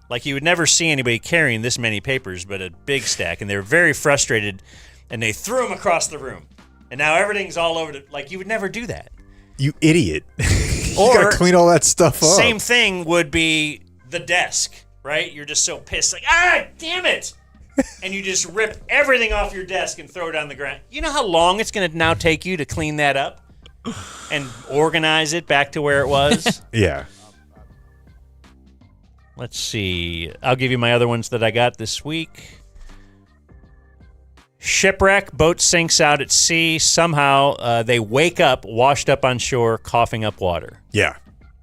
Like you would never see anybody carrying this many papers, but a big stack. And they're very frustrated, and they threw them across the room. And now everything's all over. Like you would never do that. You idiot. You Or gotta clean all that stuff up. Same thing would be the desk, right? You're just so pissed, damn it! And you just rip everything off your desk and throw it on the ground. You know how long it's going to now take you to clean that up and organize it back to where it was? Yeah. Let's see. I'll give you my other ones that I got this week. Shipwreck, boat sinks out at sea. Somehow they wake up, washed up on shore, coughing up water. Yeah.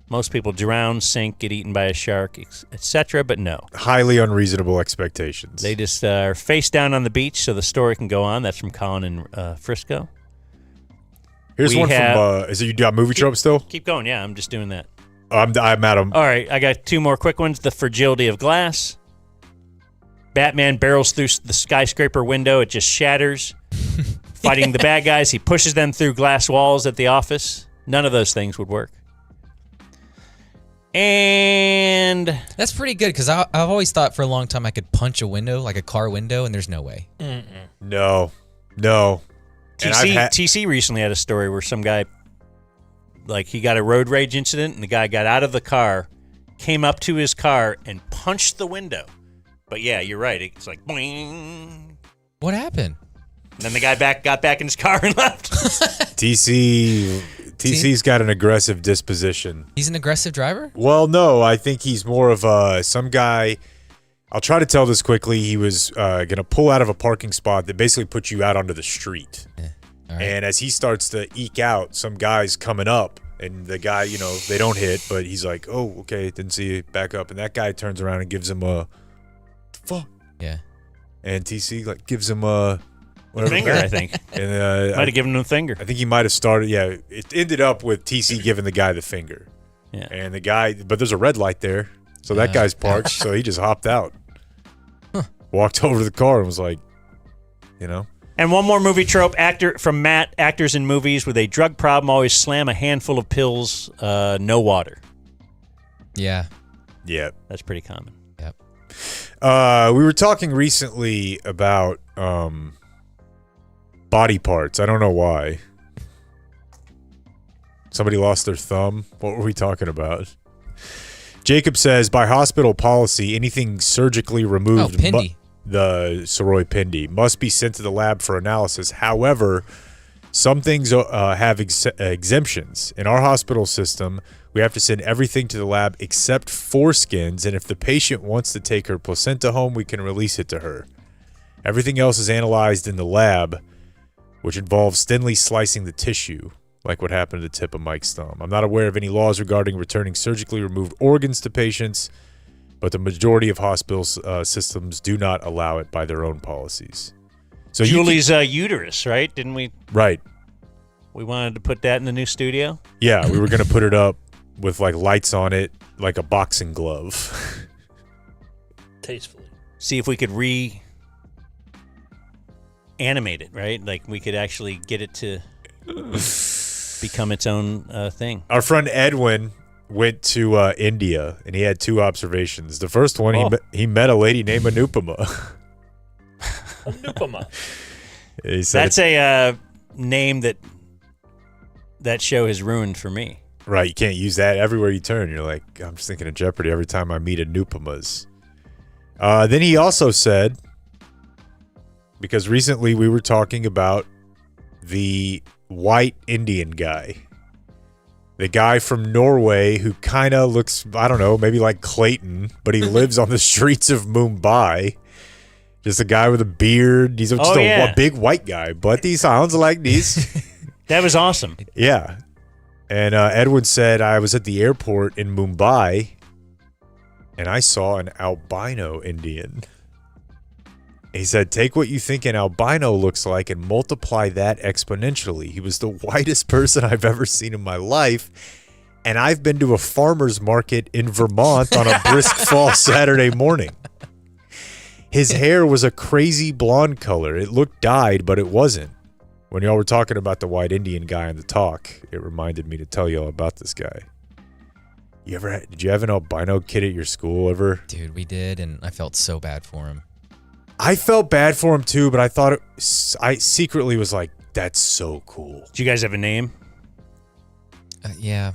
Most people drown, sink, get eaten by a shark, etc., but no. Highly unreasonable expectations. They just are face down on the beach so the story can go on. That's from Colin in Frisco. Here's we one have- from, is it you got movie trope still? Keep going. Yeah, I'm just doing that. I'm Adam. All right, I got two more quick ones. The fragility of glass. Batman barrels through the skyscraper window. It just shatters. Fighting the bad guys, he pushes them through glass walls at the office. None of those things would work. And That's pretty good because I've always thought for a long time I could punch a window, like a car window, and there's no way. No. And TC recently had a story where some guy, like, he got a road rage incident, and the guy got out of the car, came up to his car, and punched the window. But yeah, you're right. It's like boing. What happened? And then the guy got back in his car and left. TC's got an aggressive disposition. He's an aggressive driver? Well, no, I think he's more of some guy. I'll try to tell this quickly. He was going to pull out of a parking spot that basically puts you out onto the street. All right. And as he starts to eke out, some guy's coming up. And the guy, they don't hit, but he's like, oh, okay, didn't see it, back up. And that guy turns around and gives him a fuck. Yeah. And TC gives him a whatever Finger, back. I think. And Might have given him a finger. I think he might have started. Yeah, it ended up with TC giving the guy the finger. Yeah. And the guy, but there's a red light there, so that guy's parked. So he just hopped out, walked over to the car, and was like, And one more movie trope from Matt: actors in movies with a drug problem always slam a handful of pills, no water. Yeah. yeah. That's pretty common. Yep. We were talking recently about body parts. I don't know why. Somebody lost their thumb. What were we talking about? Jacob says, by hospital policy, anything surgically removed, Pindy. the Soroy Pindy, must be sent to the lab for analysis. However, some things have exemptions. In our hospital system, we have to send everything to the lab except foreskins, and if the patient wants to take her placenta home, we can release it to her. Everything else is analyzed in the lab, which involves thinly slicing the tissue, like what happened to the tip of Mike's thumb. I'm not aware of any laws regarding returning surgically removed organs to patients, but the majority of hospital systems do not allow it by their own policies. So Julie's uterus, right? Didn't we? Right. We wanted to put that in the new studio. Yeah, we were going to put it up with lights on it, like a boxing glove. Tastefully. See if we could animate it, right? Like we could actually get it to become its own thing. Our friend Edwin went to India, and he had two observations. The first one, he met a lady named Anupama. Anupama. He said That's a name that show has ruined for me. Right, you can't use that everywhere you turn. You're like, I'm just thinking of Jeopardy every time I meet Anupamas. Then he also said, because recently we were talking about the white Indian guy. The guy from Norway who kind of looks, I don't know, maybe like Clayton, but he lives on the streets of Mumbai. Just a guy with a beard. He's just a big white guy, but he sounds like this. That was awesome. Yeah. And Edwin said, I was at the airport in Mumbai, and I saw an albino Indian. He said, take what you think an albino looks like and multiply that exponentially. He was the whitest person I've ever seen in my life. And I've been to a farmer's market in Vermont on a brisk fall Saturday morning. His hair was a crazy blonde color. It looked dyed, but it wasn't. When y'all were talking about the white Indian guy on the talk, it reminded me to tell y'all about this guy. Did you have an albino kid at your school ever? Dude, we did, and I felt so bad for him. I felt bad for him too, but I secretly was like, that's so cool. Do you guys have a name? Yeah.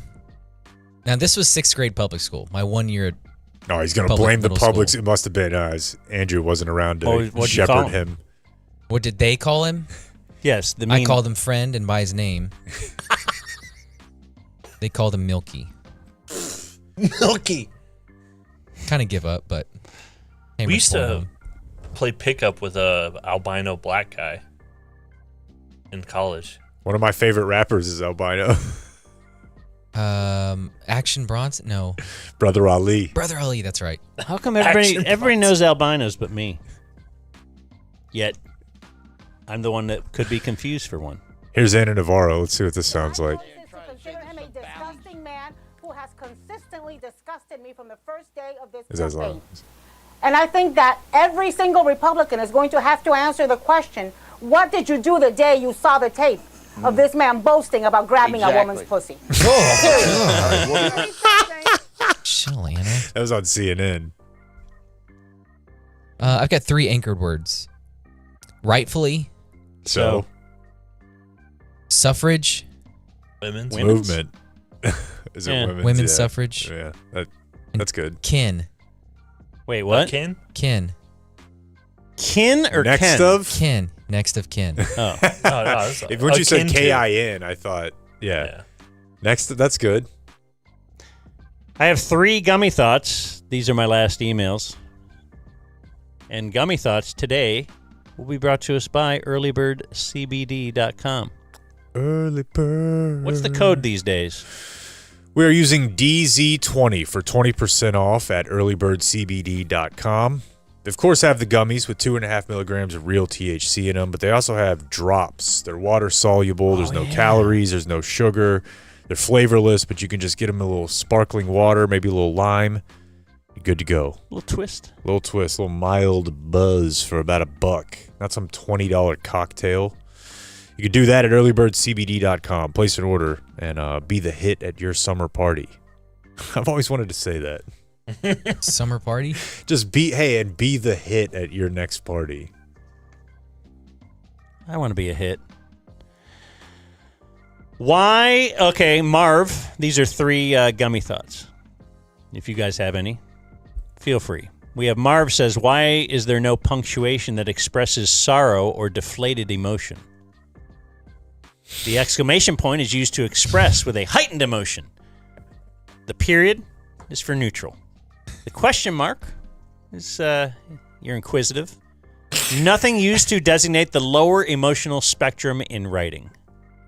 Now, this was 6th grade public school. My 1 year. No, he's going to blame the public. It must have been Andrew wasn't around to shepherd him. What did they call him? Yes. I called him friend and by his name. They called him Milky. Milky. Kind of give up, but. We used to play pickup with a albino black guy in college. One of my favorite rappers is albino. Action Bronson? No. Brother Ali. Brother Ali, that's right. How come everybody knows albinos but me? Yet, I'm the one that could be confused for one. Here's Anna Navarro. Let's see what this sounds like. Consider him a disgusting man who has consistently disgusted me from the first day of this Is that campaign. long? And I think that every single Republican is going to have to answer the question, what did you do the day you saw the tape of this man boasting about grabbing a woman's pussy? That was on CNN. I've got 3 anchored words. Rightfully, So, suffrage, Women's. movement. Is it Yeah. women's? Yeah. suffrage, Yeah, that's good. kin. Wait, what? Ken? Kin. Kin or Next Ken? of? Kin. Next of kin. Oh. Oh, no, that's Once you said akin to. KIN, I thought, yeah. Next, that's good. I have 3 gummy thoughts. These are my last emails. And gummy thoughts today will be brought to us by earlybirdcbd.com. Early bird. What's the code these days? We are using DZ20 for 20% off at earlybirdcbd.com. They, of course, have the gummies with 2.5 milligrams of real THC in them, but they also have drops. They're water soluble. There's no calories. There's no sugar. They're flavorless, but you can just get them in a little sparkling water, maybe a little lime. You're good to go. Little twist. Little twist, little mild buzz for about $1. Not some $20 cocktail. You can do that at earlybirdcbd.com. Place an order and be the hit at your summer party. I've always wanted to say that. Summer party? Just be the hit at your next party. I want to be a hit. Why? Okay, Marv, these are 3 gummy thoughts. If you guys have any, feel free. We have Marv says, why is there no punctuation that expresses sorrow or deflated emotion? The exclamation point is used to express with a heightened emotion. The period is for neutral. The question mark is, you're inquisitive. Nothing used to designate the lower emotional spectrum in writing.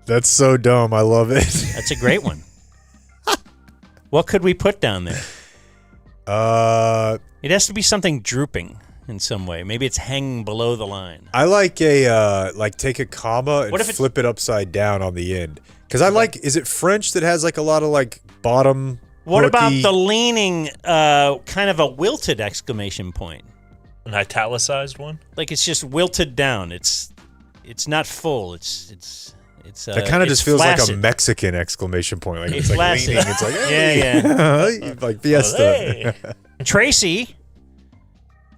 That's so dumb. I love it. That's a great one. What could we put down there? It has to be something drooping in some way. Maybe it's hanging below the line. I like take a comma and What if it's- flip it upside down on the end. Because I like, is it French that has like a lot of like bottom What about hooky- the leaning, kind of a wilted exclamation point? An italicized one? Like it's just wilted down. It's not full. It's That kind of it's just feels like a flaccid. Mexican exclamation point. Like it's like Flaccid. leaning. It's like, Yeah, like fiesta. Hey. Tracy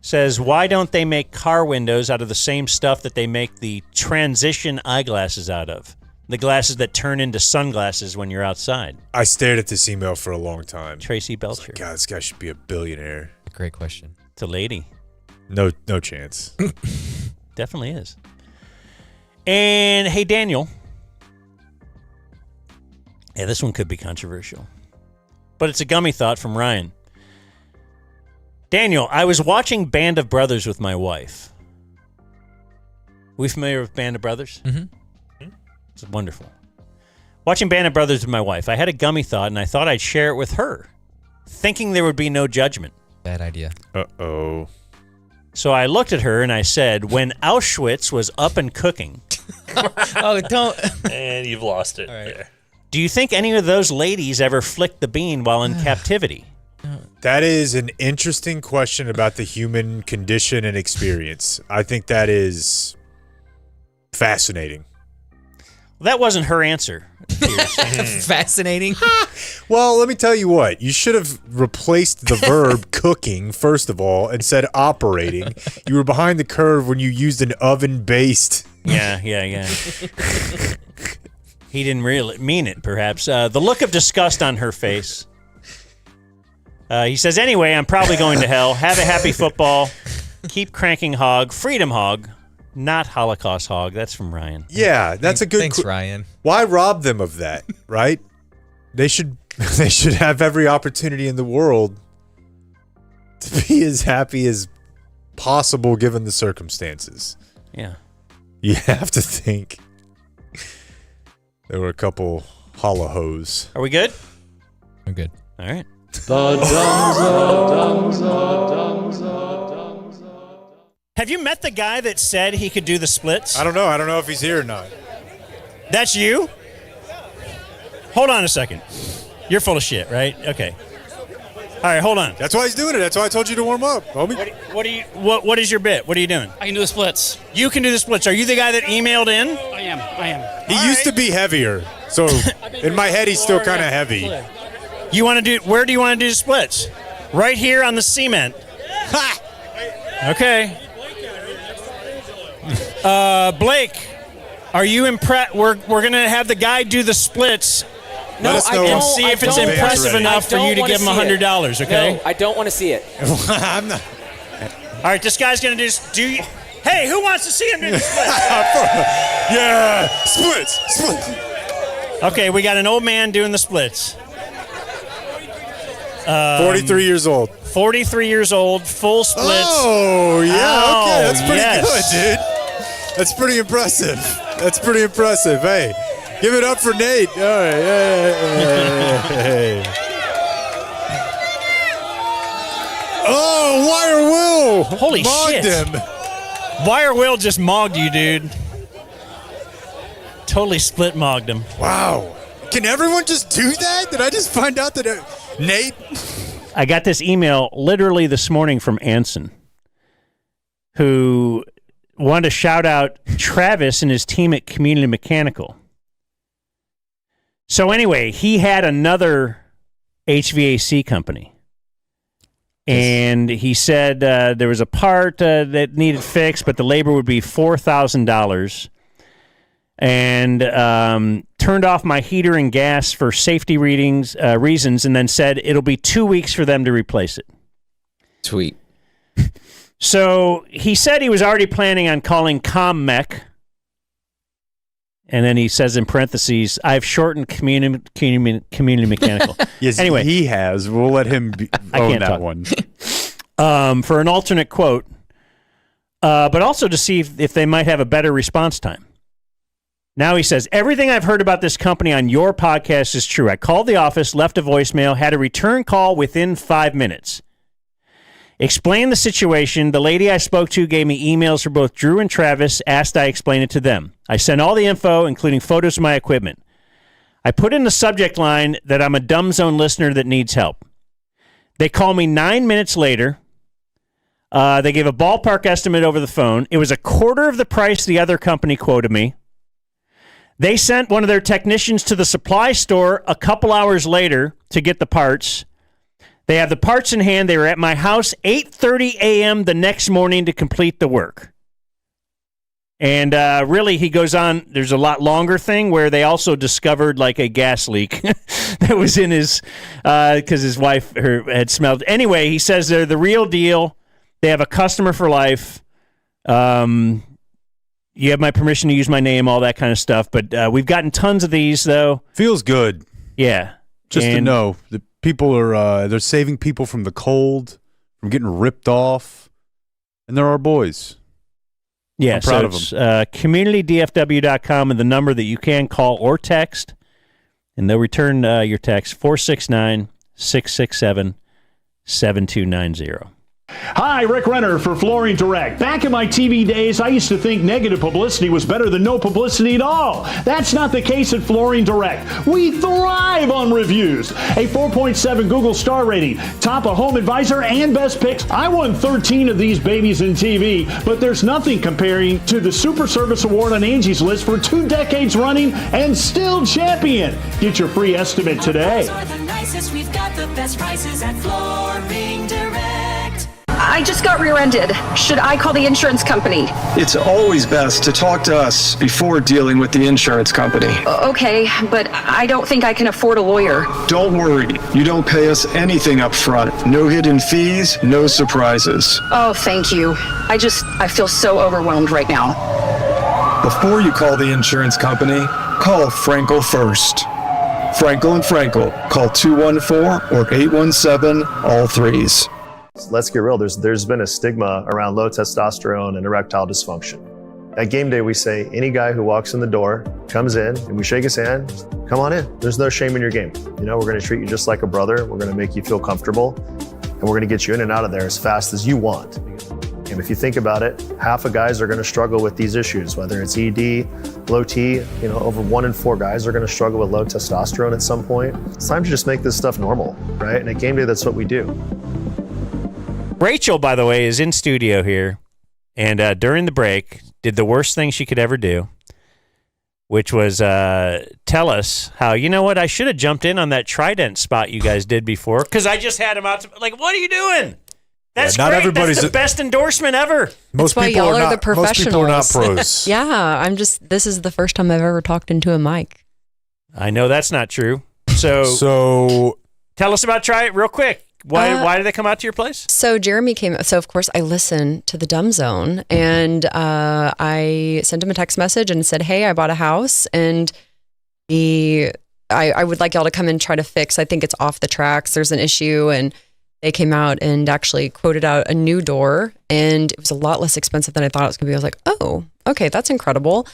says, why don't they make car windows out of the same stuff that they make the transition eyeglasses out of? The glasses that turn into sunglasses when you're outside. I stared at this email for a long time. Tracy Belcher. God, this guy should be a billionaire. Great question. It's a lady. No chance. Definitely is. And hey, Daniel. Yeah, this one could be controversial. But it's a gummy thought from Ryan. Daniel, I was watching Band of Brothers with my wife. We familiar with Band of Brothers? Mm-hmm. It's wonderful. Watching Band of Brothers with my wife, I had a gummy thought, and I thought I'd share it with her, thinking there would be no judgment. Bad idea. Uh-oh. So I looked at her and I said, when Auschwitz was up and cooking, Oh, don't. And you've lost it. All right. There. do you think any of those ladies ever flicked the bean while in captivity? That is an interesting question about the human condition and experience. I think that is fascinating. Well, that wasn't her answer. Fascinating. Well, let me tell you what. You should have replaced the verb cooking, first of all, and said operating. You were behind the curve when you used an oven-based. Yeah. He didn't really mean it, perhaps. The look of disgust on her face. He says, anyway, I'm probably going to hell. Have a happy football. Keep cranking hog. Freedom hog. Not Holocaust hog. That's from Ryan. Yeah, that's a good. Thanks, Ryan. Why rob them of that? Right? They should have every opportunity in the world to be as happy as possible given the circumstances. Yeah. You have to think there were a couple hollow hoes. Are we good? I'm good. All right. Have you met the guy that said he could do the splits? I don't know. I don't know if he's here or not. That's you? Hold on a second. You're full of shit, right? Okay. All right, hold on. That's why he's doing it. That's why I told you to warm up, homie. What is your bit? What are you doing? I can do the splits. You can do the splits. Are you the guy that emailed in? I am. He used to be heavier, so in my head he's still kind of heavy. You want to do? Where do you want to do the splits? Right here on the cement. Ha! Okay. Blake, are you impressed? We're going to have the guy do the splits. No, and see if it's impressive enough for you to give him $100, okay? No, I don't want to see it. I'm not. All right, this guy's going to do... Hey, who wants to see him do the splits? Yeah, splits. Okay, we got an old man doing the splits. 43 years old. 43 years old, full splits. Oh, yeah, okay. That's pretty yes. good, dude. That's pretty impressive. Hey, give it up for Nate. All right. Hey. Oh, Wire Will. Holy mogged shit. him. Wire Will just mogged you, dude. Totally split mogged him. Wow. Can everyone just do that? Did I just find out that Nate? I got this email literally this morning from Anson, who wanted to shout out Travis and his team at Community Mechanical. So anyway, he had another HVAC company. And he said there was a part that needed fixed, but the labor would be $4,000. And turned off my heater and gas for safety reasons, and then said it'll be 2 weeks for them to replace it. Sweet. So he said he was already planning on calling ComMech. And then he says in parentheses, I've shortened community mechanical. Yes, anyway, he has. We'll let him own that one. For an alternate quote, but also to see if they might have a better response time. Now he says, everything I've heard about this company on your podcast is true. I called the office, left a voicemail, had a return call within 5 minutes. Explained the situation. The lady I spoke to gave me emails for both Drew and Travis, asked I explain it to them. I sent all the info, including photos of my equipment. I put in the subject line that I'm a Dumb Zone listener that needs help. They call me 9 minutes later. They gave a ballpark estimate over the phone. It was a quarter of the price the other company quoted me. They sent one of their technicians to the supply store a couple hours later to get the parts. They have the parts in hand. They were at my house 8:30 a.m. the next morning to complete the work. And really, he goes on, there's a lot longer thing where they also discovered like a gas leak that was in his, because his wife had smelled. Anyway, he says they're the real deal. They have a customer for life. You have my permission to use my name, all that kind of stuff. But we've gotten tons of these, though. Feels good. Yeah. Just to know that people are, they're saving people from the cold, from getting ripped off. And they're our boys. Yeah, I'm proud of them. communitydfw.com and the number that you can call or text. And they'll return your text, 469-667-7290. Hi, Rick Renner for Flooring Direct. Back in my TV days, I used to think negative publicity was better than no publicity at all. That's not the case at Flooring Direct. We thrive on reviews. A 4.7 Google star rating, top of Home Advisor and Best Picks. I won 13 of these babies in TV, but there's nothing comparing to the Super Service Award on Angie's List for 2 decades running and still champion. Get your free estimate today. We've got the best prices at Flooring Direct. I just got rear-ended. Should I call the insurance company? It's always best to talk to us before dealing with the insurance company. Okay, but I don't think I can afford a lawyer. Don't worry. You don't pay us anything up front. No hidden fees, no surprises. Oh, thank you. I feel so overwhelmed right now. Before you call the insurance company, call Frankel first. Frankel and Frankel. Call 214 or 817, all threes. Let's get real. There's been a stigma around low testosterone and erectile dysfunction. At game day, we say any guy who walks in the door, comes in, and we shake his hand, come on in. There's no shame in your game. You know, we're going to treat you just like a brother. We're going to make you feel comfortable, and we're going to get you in and out of there as fast as you want. And if you think about it, half of guys are going to struggle with these issues, whether it's ED, low T, over 1 in 4 guys are going to struggle with low testosterone at some point. It's time to just make this stuff normal, right? And at game day, that's what we do. Rachel, by the way, is in studio here, and during the break, did the worst thing she could ever do. which was tell us how, you know what, I should have jumped in on that Trident spot you guys did before because I just had him out to, like, what are you doing? That's not great. everybody's That's the best endorsement ever. Most That's why people y'all are are not, the professionals. Most people are not pros. Yeah, this is the first time I've ever talked into a mic. I know that's not true. So tell us about Try It real quick. Why did they come out to your place? So Jeremy came. So of course I listened to the Dumb Zone, and I sent him a text message and said, "Hey, I bought a house, and I would like y'all to come and try to fix. I think it's off the tracks. There's an issue." And they came out and actually quoted out a new door, and it was a lot less expensive than I thought it was going to be. I was like, "Oh, okay, that's incredible."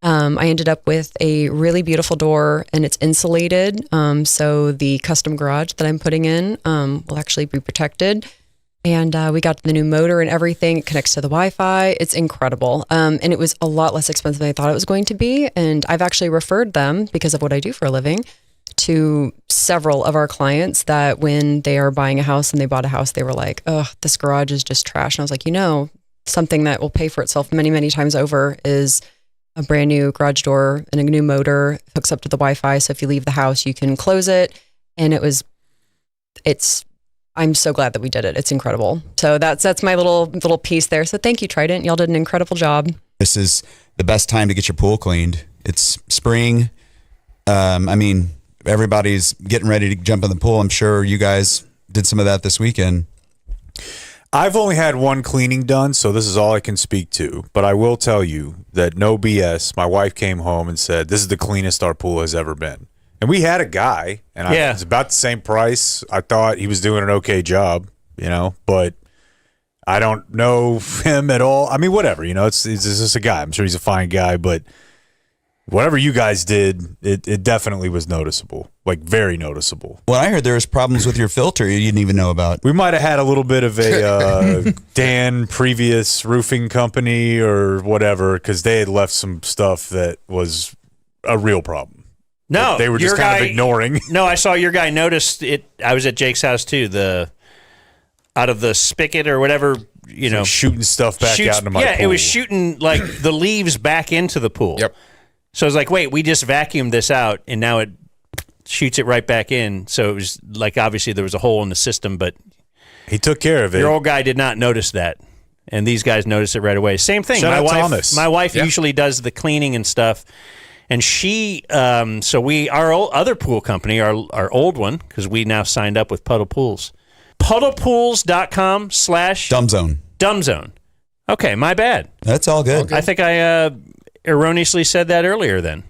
I ended up with a really beautiful door, and it's insulated. So the custom garage that I'm putting in will actually be protected. And we got the new motor and everything. It connects to the Wi-Fi. It's incredible. And it was a lot less expensive than I thought it was going to be. And I've actually referred them, because of what I do for a living, to several of our clients that when they are buying a house and they bought a house, they were like, "Oh, this garage is just trash." And I was like, something that will pay for itself many, many times over is a brand new garage door and a new motor, hooks up to the Wi-Fi. So if you leave the house, you can close it. And I'm so glad that we did it. It's incredible. So that's my little piece there. So thank you, Trident. Y'all did an incredible job. This is the best time to get your pool cleaned. It's spring. Everybody's getting ready to jump in the pool. I'm sure you guys did some of that this weekend. I've only had one cleaning done, so this is all I can speak to. But I will tell you that no BS. My wife came home and said, "This is the cleanest our pool has ever been." And we had a guy, and it's about the same price. I thought he was doing an okay job, but I don't know him at all. I mean, whatever, it's just a guy. I'm sure he's a fine guy, but whatever you guys did, it definitely was noticeable, like very noticeable. Well, I heard there was problems with your filter you didn't even know about. We might have had a little bit of a Dan previous roofing company or whatever, because they had left some stuff that was a real problem. No, they were just kind of ignoring. No, I saw your guy noticed it. I was at Jake's house too. Out of the spigot or whatever, shooting stuff back out into my pool. Yeah, it was shooting like the leaves back into the pool. Yep. So I was like, wait, we just vacuumed this out, and now it shoots it right back in. So it was like, obviously there was a hole in the system, but he took care of it. Your old guy did not notice that, and these guys noticed it right away. Same thing. My wife usually does the cleaning and stuff, and she, our other pool company, our old one, because we now signed up with Puddle Pools, puddlepools.com/ Dumbzone. Dumbzone. Okay, my bad. That's all good. I think I erroneously said that earlier then.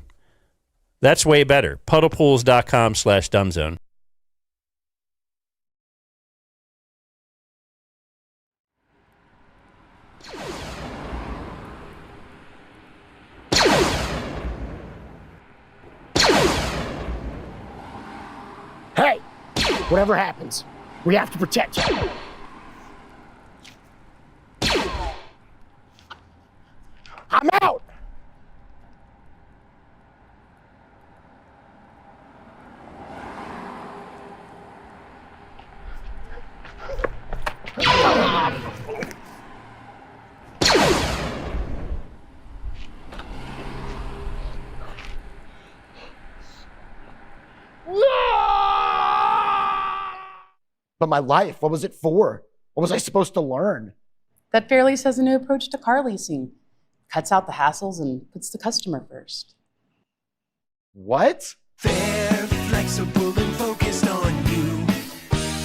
That's way better. puddlepools.com/ dumbzone. Hey, whatever happens, we have to protect you. I'm out. But my life, what was it for? What was I supposed to learn? That Fairlease has a new approach to car leasing. Cuts out the hassles and puts the customer first. What? They're flexible and focused on you.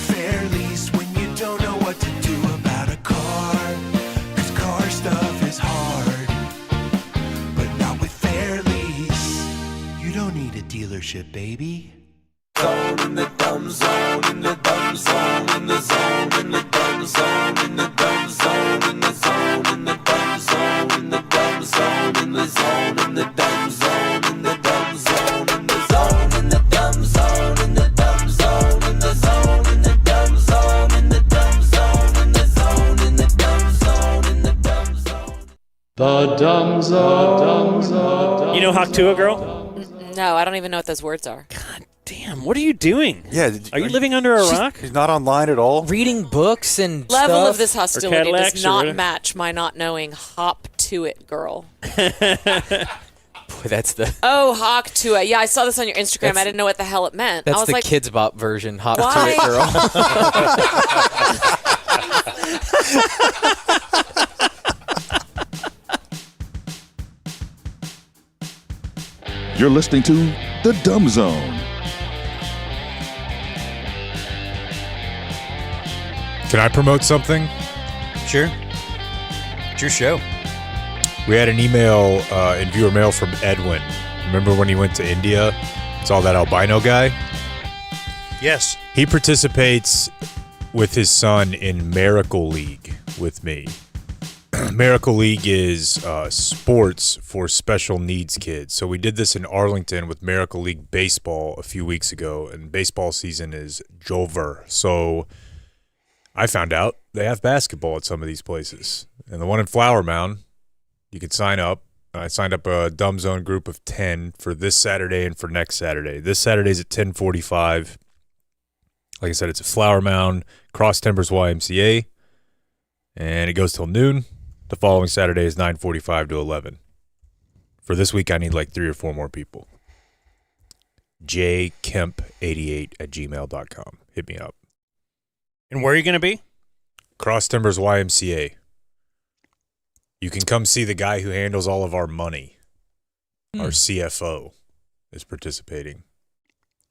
Fairlease when you don't know what to do about a car. 'Cause car stuff is hard. But not with Fairlease. You don't need a dealership, baby. Zone in the dumb zone, in the dumb zone, in the zone, in the dumb zone, in the dumb zone, in the zone, in the dumb zone, in the dumb zone, in the zone, in the dumb zone, in the dumb zone, in the zone, in the dumb zone, in the dumb zone, in the zone, in the dumb zone, in the dumb zone, in the zone, in the dumb zone, in the dumb zone. The Dumb Zone. You know Hawk Tuah, girl? No, I don't even know what those words are. God damn, what are you doing? Yeah, are you living under a rock? He's not online at all. Reading books and Level stuff. of this hostility Cadillacs does not or- match my not knowing. Hop to it, girl. that's the Oh, Hawk Tuit. Yeah, I saw this on your Instagram. I didn't know what the hell it meant. I that's was the like, Kids Bop version. Hawk Why? Tuit girl. You're listening to The Dumb Zone. Can I promote something? Sure. It's your show. We had an email in viewer mail from Edwin. Remember when he went to India? Saw that albino guy? Yes. He participates with his son in Miracle League with me. Miracle League is sports for special needs kids. So we did this in Arlington with Miracle League baseball a few weeks ago, and baseball season is over. So I found out they have basketball at some of these places. And the one in Flower Mound, you could sign up. I signed up a Dumb Zone group of 10 for this Saturday and for next Saturday. This Saturday's at 10:45. Like I said, it's at Flower Mound, Cross Timbers YMCA, and it goes till noon. The following Saturday is 9:45 to 11. For this week, I need like 3 or 4 more people. jkemp88@gmail.com. Hit me up. And where are you going to be? Cross Timbers YMCA. You can come see the guy who handles all of our money. Our CFO is participating.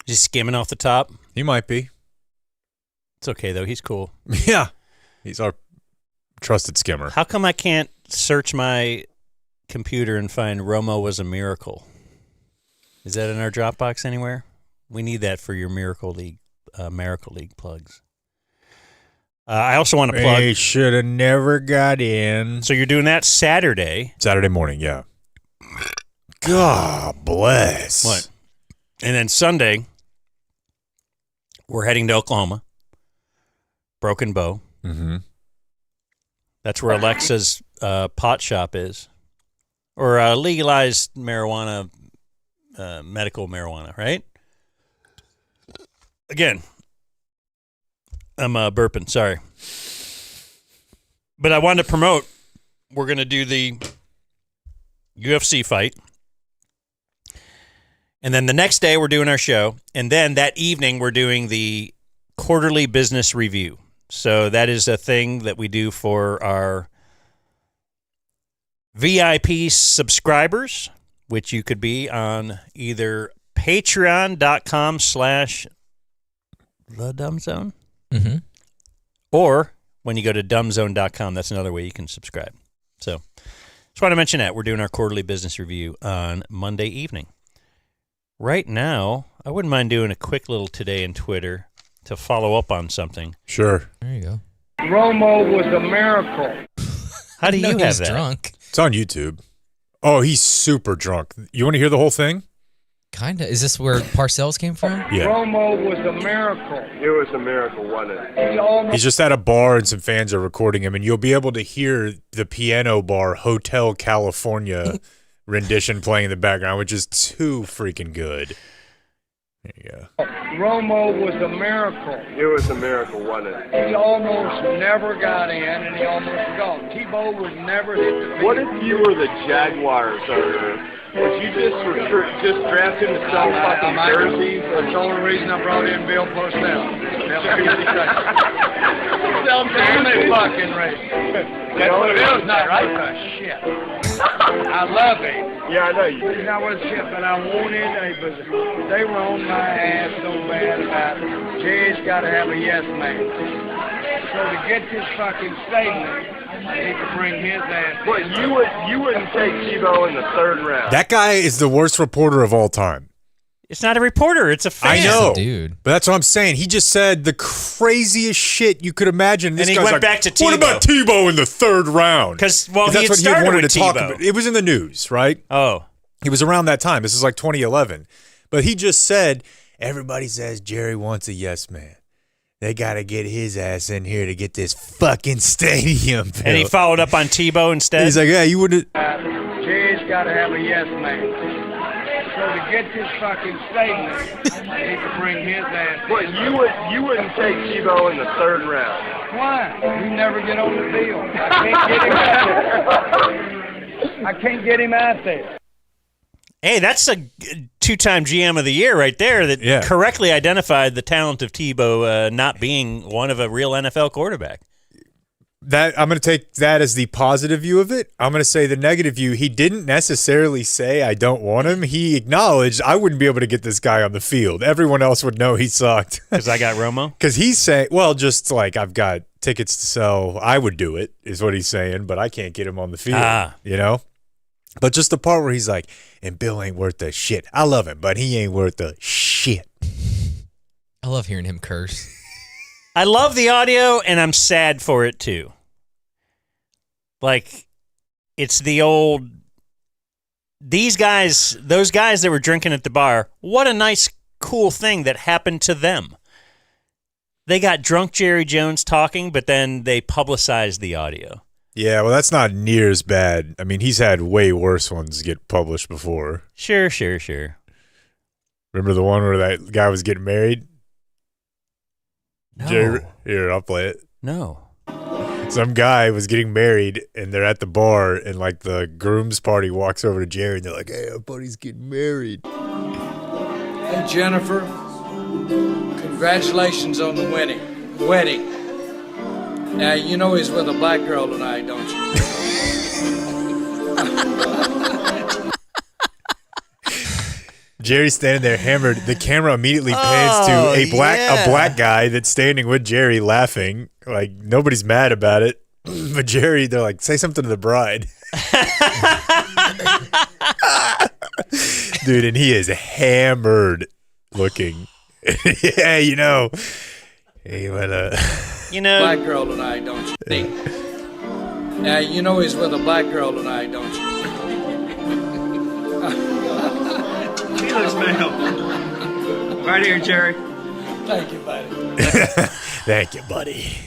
Just skimming off the top? He might be. It's okay, though. He's cool. Yeah. He's our trusted skimmer. How come I can't search my computer and find Romo Was a Miracle? Is that in our Dropbox anywhere? We need that for your Miracle League plugs. I also want to plug. He should have never got in. So you're doing that Saturday. Saturday morning, yeah. God bless. What? And then Sunday, we're heading to Oklahoma. Broken Bow. Mm-hmm. That's where Alexa's pot shop is. Or legalized marijuana, medical marijuana, right? Again, I'm burping, sorry. But I wanted to promote, we're going to do the UFC fight. And then the next day, we're doing our show. And then that evening, we're doing the quarterly business review. So that is a thing that we do for our VIP subscribers, which you could be on either patreon.com/thedumbzone. Mm-hmm. Or when you go to dumbzone.com, that's another way you can subscribe. So just want to mention that. We're doing our quarterly business review on Monday evening. Right now, I wouldn't mind doing a quick little today in Twitter to follow up on something. Sure. There you go. Romo was a miracle. How do you have he's that? Drunk. It's on YouTube. Oh, he's super drunk. You want to hear the whole thing? Kinda. Is this where Parcells came from? Yeah. Romo was a miracle. It was a miracle, wasn't it? He's just at a bar and some fans are recording him, and you'll be able to hear the piano bar Hotel California rendition playing in the background, which is too freaking good. There you go. Romo was a miracle. It was a miracle, wasn't it? He almost never got in, and he almost got. Tebow was never hit the field. What if you were the Jaguars, or if you just drafted to sell fucking jerseys? That's the only reason I brought in Bill Parcells. Sell family fucking race. That's what it is, not right? Shit. I love him. Yeah, I know you. That was shit, but I wanted they were on my ass so bad about Jay's got to have a yes man. So to get this fucking statement, he could bring his ass. Well, you wouldn't take Tebow in the 3rd round. That guy is the worst reporter of all time. It's not a reporter. It's a fan. I know, dude. But that's what I'm saying. He just said the craziest shit you could imagine. This And he guy's went like, back to What Tebow. about Tebow in the 3rd round? Because, he that's had what started wanted with to talk Tebow. about. It was in the news, right? Oh. It was around that time. This is like 2011. But he just said, everybody says Jerry wants a yes man. They got to get his ass in here to get this fucking stadium built. And he followed up on Tebow instead? He's like, yeah, you wouldn't. Jay's got to have a yes man. So to get this fucking statement, he could bring his ass. Well, you wouldn't take Tebow in the 3rd round. Why? You never get on the field. I can't get him out there. Hey, that's a two-time GM of the year right there that correctly identified the talent of Tebow not being one of a real NFL quarterback. That I'm going to take that as the positive view of it. I'm going to say the negative view. He didn't necessarily say I don't want him. He acknowledged I wouldn't be able to get this guy on the field. Everyone else would know he sucked. Because I got Romo? Because he's saying, well, just like I've got tickets to sell. I would do it is what he's saying, but I can't get him on the field, you know? But just the part where he's like, and Bill ain't worth the shit. I love him, but he ain't worth the shit. I love hearing him curse. I love the audio, and I'm sad for it, too. Like, it's the old... These guys, those guys that were drinking at the bar, what a nice, cool thing that happened to them. They got drunk Jerry Jones talking, but then they publicized the audio. Yeah, well, that's not near as bad. I mean, he's had way worse ones get published before. Sure. Remember the one where that guy was getting married? No. Here, I'll play it. No. Some guy was getting married, and they're at the bar, and like the groom's party walks over to Jerry, and they're like, "Hey, our buddy's getting married." Hey, Jennifer, congratulations on the wedding. Now, you know he's with a black girl tonight, don't you? Jerry's standing there hammered. The camera immediately pans to a black guy that's standing with Jerry laughing. Like, nobody's mad about it. But Jerry, they're like, say something to the bride. Dude, and he is hammered looking. Yeah, you know. Hey, black girl tonight, don't you? Yeah, you know he's with a black girl tonight, don't you? Felix male. Right here, Jerry. Thank you, buddy. Thank you, buddy.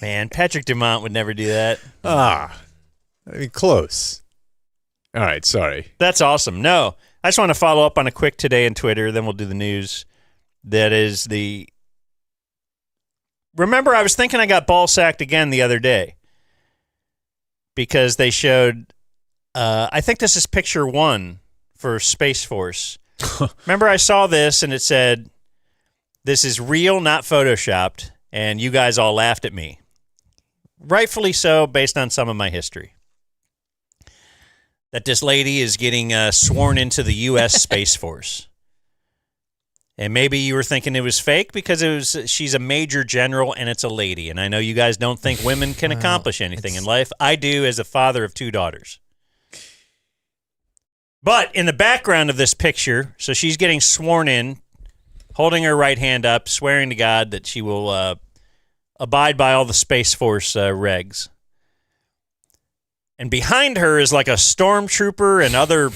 Man, Patrick Dumont would never do that. I mean, close. All right, sorry. That's awesome. No, I just want to follow up on a quick today in Twitter, then we'll do the news. That is the... Remember, I was thinking I got ball sacked again the other day because they showed, I think this is picture 1 for Space Force. Remember, I saw this and it said, "This is real, not photoshopped," and you guys all laughed at me. Rightfully so, based on some of my history. That this lady is getting sworn into the U.S. Space Force. And maybe you were thinking it was fake because she's a major general and it's a lady. And I know you guys don't think women can accomplish anything in life. I do as a father of 2 daughters. But in the background of this picture, so she's getting sworn in, holding her right hand up, swearing to God that she will abide by all the Space Force regs. And behind her is like a stormtrooper and other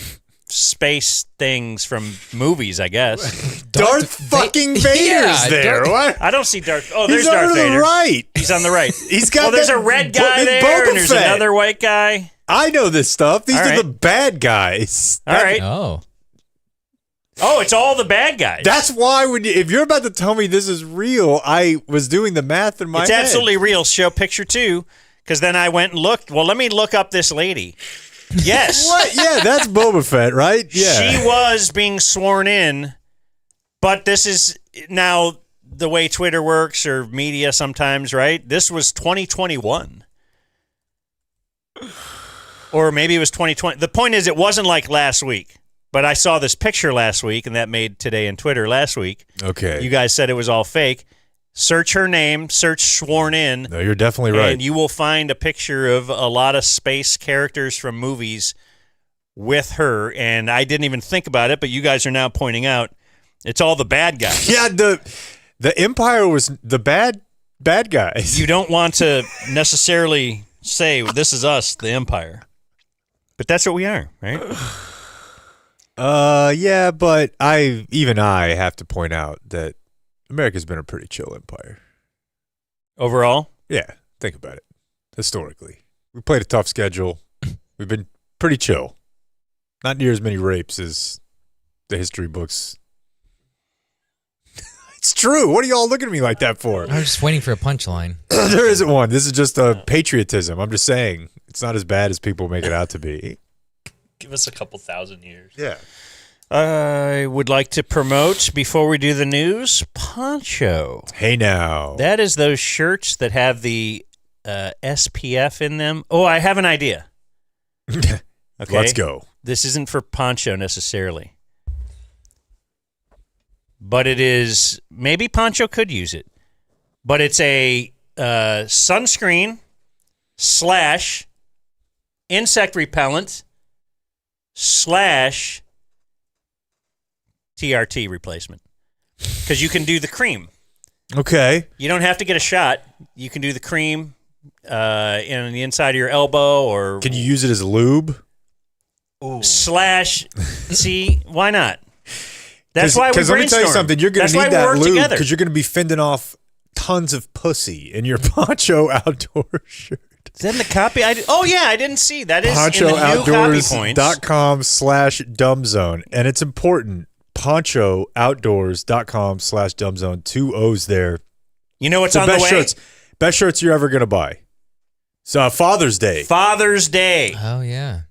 space things from movies, I guess. Darth fucking Vader's there. What? I don't see Darth. Oh, there's He's Darth on Vader. the right. He's on the right. He's got. Well, there's that a red guy there, Boba and there's Fett. another white guy. I know this stuff. These All are right. the bad guys. All right. Oh, it's all the bad guys. That's why if you're about to tell me this is real, I was doing the math in my It's head. absolutely real. Show picture 2, because then I went and looked. Well, let me look up this lady. Yes. What? Yeah, that's Boba Fett, right? Yeah. She was being sworn in, but this is now the way Twitter works or media sometimes, right? This was 2021. Or maybe it was 2020. The point is, it wasn't like last week. But I saw this picture last week, and that made today in Twitter last week. Okay. You guys said it was all fake. Search her name, search sworn in. No, you're definitely right. And you will find a picture of a lot of space characters from movies with her. And I didn't even think about it, but you guys are now pointing out it's all the bad guys. Yeah, the Empire was the bad guys. You don't want to necessarily say, this is us, the Empire. But that's what we are, right? Yeah, but I have to point out that America's been a pretty chill empire. Overall? Yeah, think about it. Historically. We played a tough schedule. We've been pretty chill. Not near as many rapes as the history books. It's true. What are y'all looking at me like that for? I was just waiting for a punchline. There isn't one. This is just a patriotism. I'm just saying it's not as bad as people make it out to be. Give us a couple thousand years. Yeah. I would like to promote, before we do the news, Poncho. Hey now. That is those shirts that have the SPF in them. Oh, I have an idea. Okay. Let's go. This isn't for Poncho necessarily. But it is, maybe Poncho could use it. But it's a sunscreen / insect repellent / TRT replacement. Because you can do the cream. Okay. You don't have to get a shot. You can do the cream in the inside of your elbow, or Can you use it as lube? / see, why not? That's why we Because let me tell you brainstorm. something. You're going That's to why need we that work lube together. because you're going to be fending off tons of pussy in your Poncho Outdoor shirt. Is that in the copy? I didn't see. That is in the new copy points. PonchoOutdoors.com/dumbzone. And it's important. PonchoOutdoors.com/dumbzone. 2 O's there. You know what's the on the best way? shirts. Best shirts you're ever going to buy. So Father's Day. Father's Day. Oh, yeah.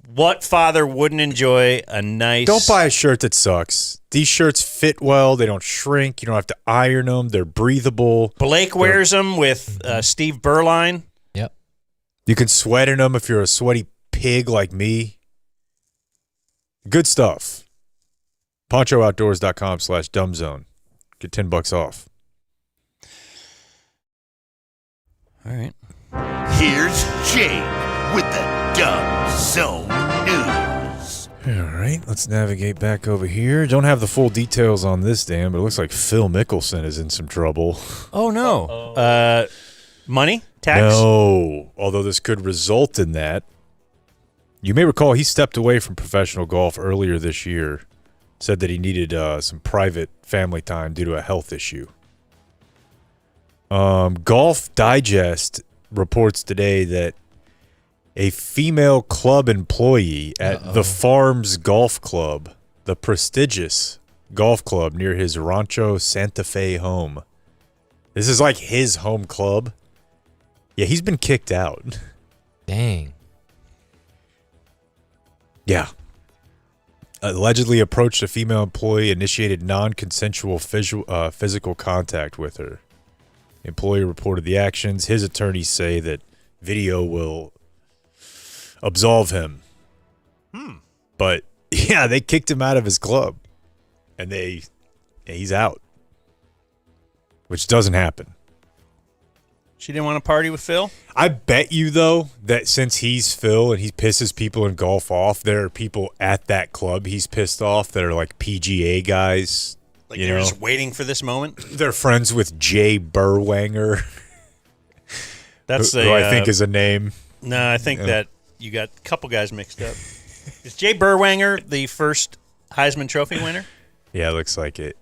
What father wouldn't enjoy a nice... Don't buy a shirt that sucks. These shirts fit well. They don't shrink. You don't have to iron them. They're breathable. Blake wears them with Steve Berline. Yep. You can sweat in them if you're a sweaty pig like me. Good stuff. PonchoOutdoors.com/dumbzone. Get $10 off. All right. Here's Jake with the Dumb Zone News. All right, let's navigate back over here. Don't have the full details on this, Dan, but it looks like Phil Mickelson is in some trouble. Oh, no. Money? Tax? No, although this could result in that. You may recall he stepped away from professional golf earlier this year. Said that he needed some private family time due to a health issue. Golf Digest reports today that a female club employee at the Farms Golf Club, the prestigious golf club near his Rancho Santa Fe home. This is like his home club. Yeah, he's been kicked out. Dang. Yeah. Allegedly approached a female employee, initiated non-consensual physical contact with her. The employee reported the actions. His attorneys say that video will absolve him. But yeah, they kicked him out of his club, and he's out, which doesn't happen. She didn't want to party with Phil? I bet you, though, that since he's Phil and he pisses people in golf off, there are people at that club he's pissed off that are like PGA guys. Like they're just waiting for this moment? They're friends with Jay Berwanger. That's who I think is a name. No, I think that you got a couple guys mixed up. Is Jay Berwanger the first Heisman Trophy winner? Yeah, it looks like it.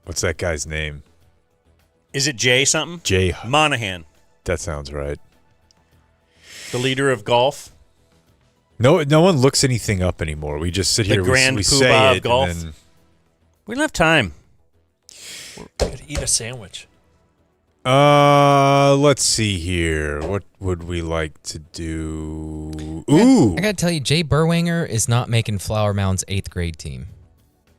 What's that guy's name? Is it Jay something? Jay Monahan. That sounds right. The leader of golf. No one looks anything up anymore. We just sit The here. grand we poobah say of it, golf. and then We don't have time. We're going to eat a sandwich. let's see here. What would we like to do? Ooh, I got to tell you, Jay Berwanger is not making Flower Mound's 8th grade team.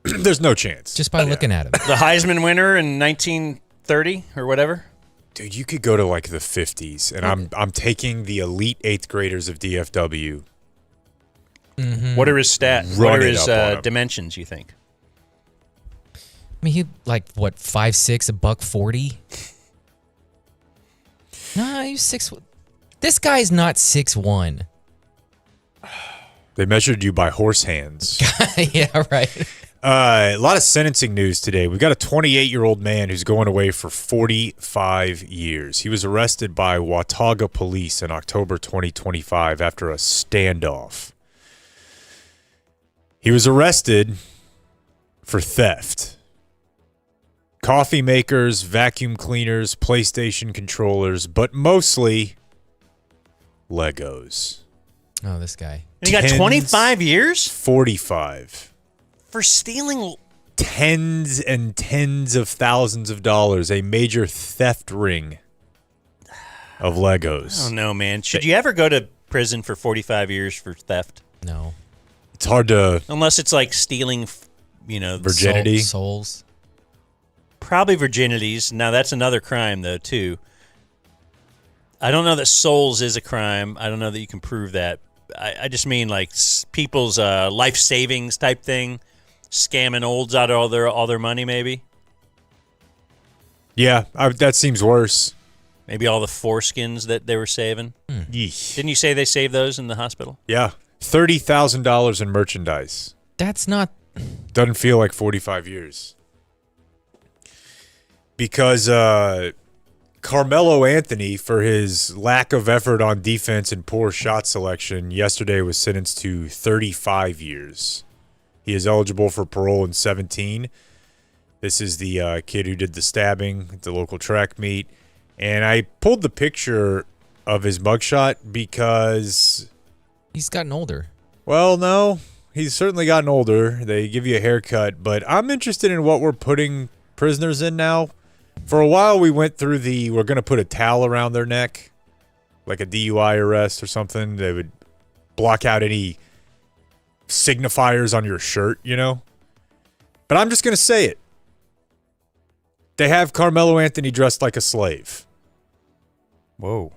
there's no chance. Just by looking at him. The Heisman winner in 1930 or whatever. Dude, you could go to like the 50s, and I'm taking the elite 8th graders of DFW. What are his stats? Run What are it his up on him. dimensions, you think? I mean, he like, what, 5'6", $140? No, he's 6. This guy's not 6'1". They measured you by horse hands. Yeah, right. A lot of sentencing news today. We've got a 28-year-old man who's going away for 45 years. He was arrested by Watauga police in October 2025 after a standoff. He was arrested for theft. Coffee makers, vacuum cleaners, PlayStation controllers, but mostly Legos. Oh, this guy. And he got 25 years? 45. For stealing Tens and tens of thousands of dollars. A major theft ring of Legos. I don't know, man. Should you ever go to prison for 45 years for theft? No. It's hard to. Unless it's like stealing, virginity. Souls. Probably virginities. Now, that's another crime, though, too. I don't know that souls is a crime. I don't know that you can prove that. I just mean like people's life savings type thing, scamming olds out of all their money, maybe. Yeah, that seems worse. Maybe all the foreskins that they were saving. Didn't you say they saved those in the hospital? Yeah, $30,000 in merchandise. That's not. Doesn't feel like 45 years. Because Carmelo Anthony, for his lack of effort on defense and poor shot selection, yesterday was sentenced to 35 years. He is eligible for parole in 17. This is the kid who did the stabbing at the local track meet. And I pulled the picture of his mugshot because... He's gotten older. Well, no. He's certainly gotten older. They give you a haircut. But I'm interested in what we're putting prisoners in now. For a while, we went through we're going to put a towel around their neck, like a DUI arrest or something. They would block out any signifiers on your shirt, But I'm just going to say it. They have Carmelo Anthony dressed like a slave. Whoa.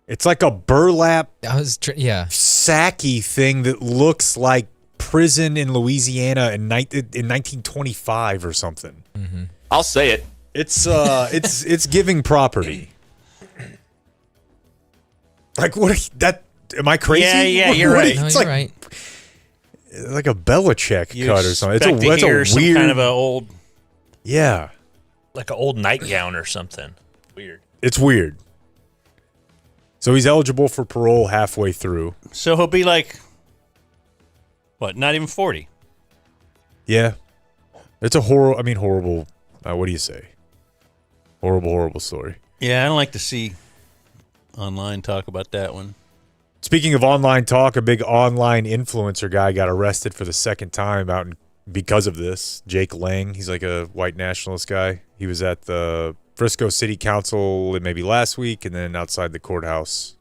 It's like a burlap sacky thing that looks like prison in Louisiana in 1925 or something. Mm-hmm. I'll say it. It's giving property. Like what? Am I crazy? Yeah, you're right. No, you're right. Like a Belichick cut or something. It's a weird some kind of a old. Yeah, like an old nightgown or something. Weird. It's weird. So he's eligible for parole halfway through. So he'll be like, what? Not even 40. Yeah, it's a horrible. What do you say? Horrible story. Yeah, I don't like to see online talk about that one. Speaking of online talk, a big online influencer guy got arrested for the second time because of this. Jake Lang, he's like a white nationalist guy. He was at the Frisco City Council maybe last week and then outside the courthouse.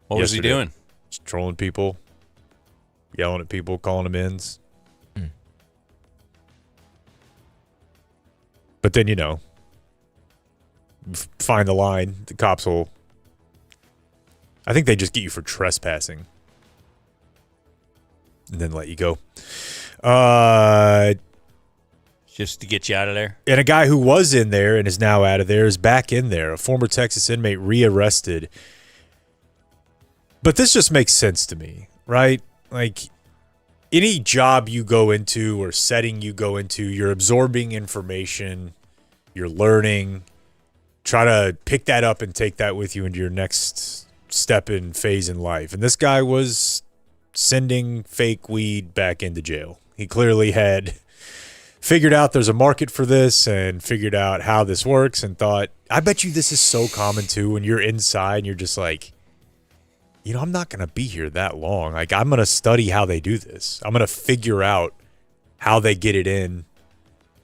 What was he doing? Just trolling people, yelling at people, calling them ins. But then, find the line. The cops will... I think they just get you for trespassing and then let you go. Just to get you out of there? And a guy who was in there and is now out of there is back in there. A former Texas inmate rearrested. But this just makes sense to me, right? Like, any job you go into or setting you go into, you're absorbing information, you're learning. Try to pick that up and take that with you into your next step in phase in life. And this guy was sending fake weed back into jail. He clearly had figured out there's a market for this and figured out how this works and thought, I bet you this is so common too when you're inside and you're just like, I'm not going to be here that long. Like, I'm going to study how they do this. I'm going to figure out how they get it in.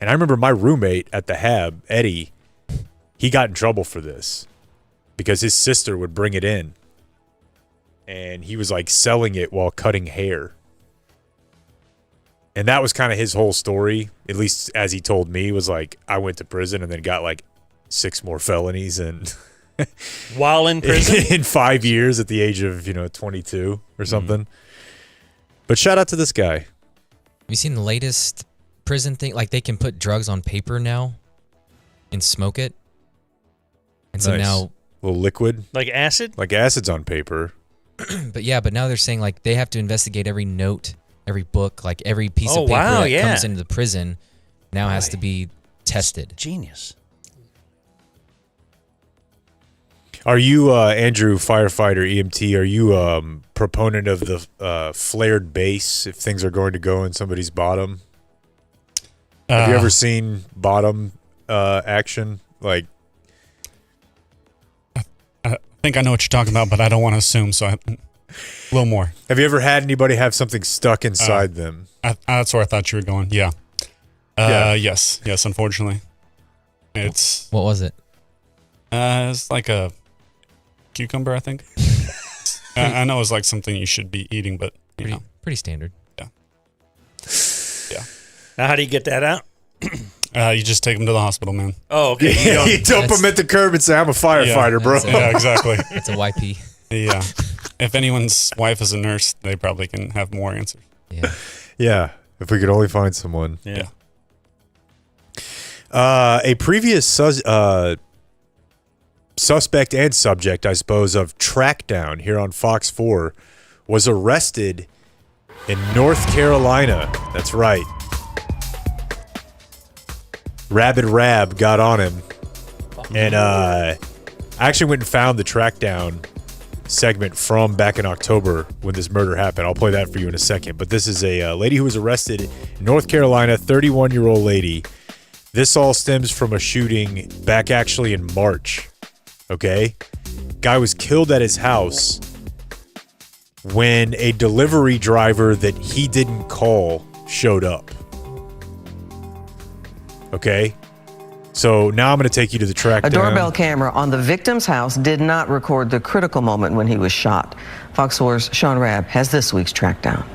And I remember my roommate at the Hab, Eddie, he got in trouble for this because his sister would bring it in. And he was like selling it while cutting hair. And that was kind of his whole story, at least as he told me, was like, I went to prison and then got like 6 more felonies and while in prison in 5 years at the age of 22 or something. But shout out to this guy. Have you seen the latest prison thing? Like, they can put drugs on paper now and smoke it. And so now, a little liquid, like acid, like acid's on paper. But now they're saying like they have to investigate every note, every book, like every piece of paper that comes into the prison now has to be tested. Genius. Are you, Andrew, firefighter, EMT, are you proponent of the flared base if things are going to go in somebody's bottom? Have you ever seen bottom action? Like, I think I know what you're talking about, but I don't want to assume, so a little more. Have you ever had anybody have something stuck inside them? That's where I thought you were going, yeah. Yes, unfortunately. What was it? It's like cucumber, I think. I know it's like something you should be eating, but you know. Pretty standard. Yeah. Now, how do you get that out? You just take them to the hospital, man. Oh, okay. You dump them at the curb and say, I'm a firefighter, bro. Yeah, exactly. It's a YP. Yeah. If anyone's wife is a nurse, they probably can have more answers. Yeah. Yeah. If we could only find someone. Yeah. A previous suspect and subject, I suppose, of Trackdown here on Fox 4 was arrested in North Carolina. That's right. Rabid Rab got on him. And I actually went and found the Trackdown segment from back in October when this murder happened. I'll play that for you in a second. But this is a lady who was arrested in North Carolina, 31-year-old lady. This all stems from a shooting back actually in March. Okay? Guy was killed at his house when a delivery driver that he didn't call showed up. Okay? So now I'm going to take you to the track. A doorbell camera on the victim's house did not record the critical moment when he was shot. Fox 4's Sean Rabb has this week's track down.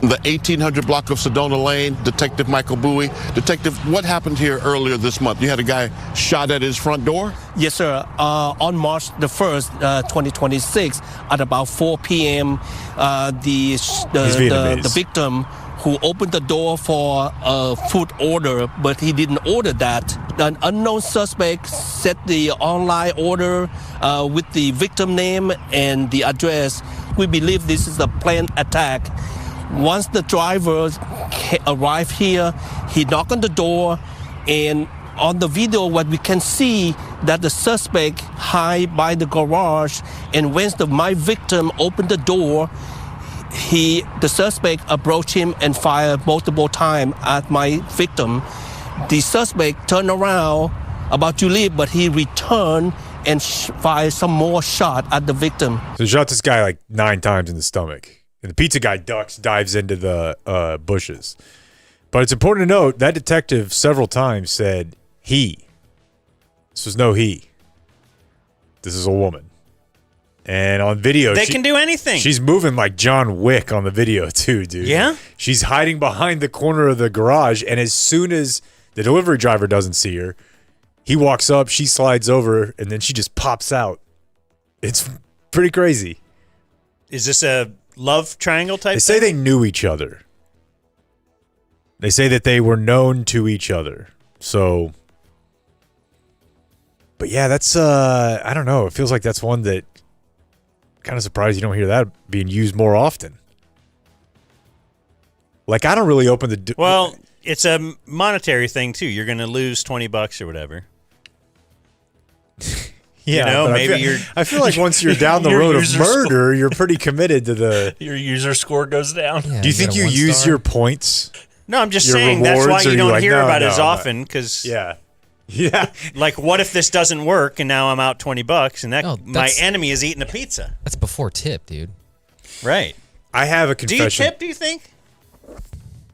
The 1800 block of Sedona Lane, Detective Michael Bowie. Detective, what happened here earlier this month? You had a guy shot at his front door? Yes, sir. On March the 1st, 2026, at about 4 p.m., the victim who opened the door for a food order, but he didn't order that. An unknown suspect set the online order with the victim name and the address. We believe this is a planned attack. Once the driver arrived here, he knocked on the door, and on the video what we can see that the suspect hide by the garage, and when my victim opened the door, the suspect approached him and fired multiple times at my victim. The suspect turned around about to leave, but he returned and fired some more shot at the victim. So he shot this guy like 9 times in the stomach. And the pizza guy dives into the bushes. But it's important to note that detective several times said he. This was no he. This is a woman. And on video, they can do anything. She's moving like John Wick on the video too, dude. Yeah? She's hiding behind the corner of the garage, and as soon as the delivery driver doesn't see her, he walks up, she slides over, and then she just pops out. It's pretty crazy. Is this a love triangle type? They say they knew each other. They say that they were known to each other. So, but yeah, that's I don't know. It feels like that's one that kind of surprised you don't hear that being used more often. Like, I don't really open the well, it's a monetary thing too. You're going to lose $20 or whatever. Yeah, you know, maybe I feel like once you're down the road of murder, you're pretty committed to the. Your user score goes down. Yeah, do you think you use your points? No, I'm just saying that's why you don't hear about it as often. Because yeah, like, what if this doesn't work and now I'm out $20 and that my enemy is eating a pizza? That's before tip, dude. Right. I have a confession. Do you tip? Do you think?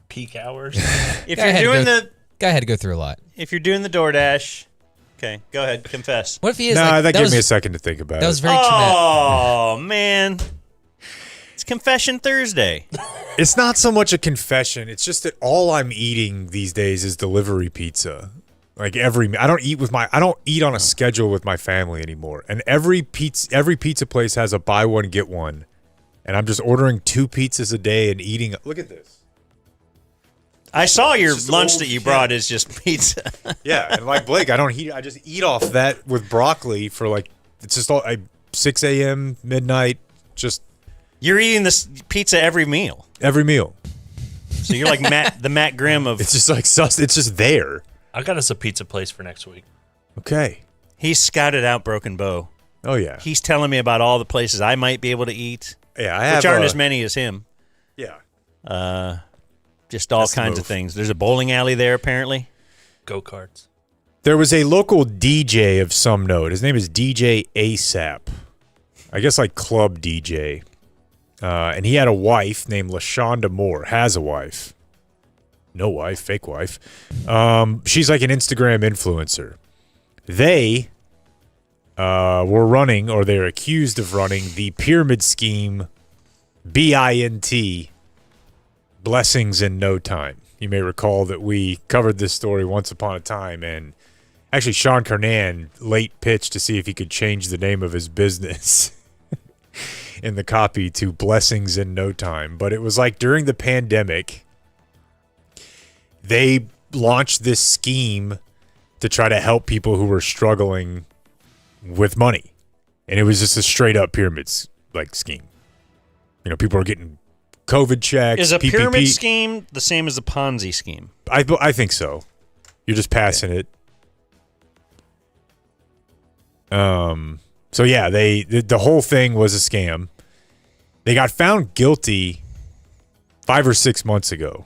Peak hours. If you're doing the guy had to go through a lot. If you're doing the DoorDash. Okay, go ahead. Confess. What if he is? Nah, that gave me a second to think about it. That was very traumatic. Oh, man. It's Confession Thursday. It's not so much a confession. It's just that all I'm eating these days is delivery pizza. Like I don't eat on a schedule with my family anymore. And every pizza place has a buy one get one. And I'm just ordering 2 pizzas a day and eating. Look at this. I saw your lunch that you brought is just pizza. Yeah, and like Blake, I just eat off that with broccoli for like, it's just all 6 a.m., midnight, just. You're eating this pizza every meal. Every meal. So you're like the Matt Grimm of. It's just like it's just there. I got us a pizza place for next week. Okay. He's scouted out Broken Bow. Oh yeah. He's telling me about all the places I might be able to eat. Yeah, which aren't as many as him. Yeah. Just all kinds of things. There's a bowling alley there, apparently. Go-karts. There was a local DJ of some note. His name is DJ ASAP. I guess like club DJ. And he had a wife named LaShonda Moore. Has a wife. No wife, fake wife. She's like an Instagram influencer. They were running, or they're accused of running, the pyramid scheme, BINT, Blessings in No Time. You may recall that we covered this story once upon a time, and actually Sean Kernan late pitched to see if he could change the name of his business in the copy to Blessings in No Time. But it was like during the pandemic, they launched this scheme to try to help people who were struggling with money. And it was just a straight up pyramids like scheme. You know, people are getting COVID checks. Is a PPP. pyramid scheme the same as a Ponzi scheme? I think so. You're just passing it. So yeah, the whole thing was a scam. They got found guilty 5 or 6 months ago.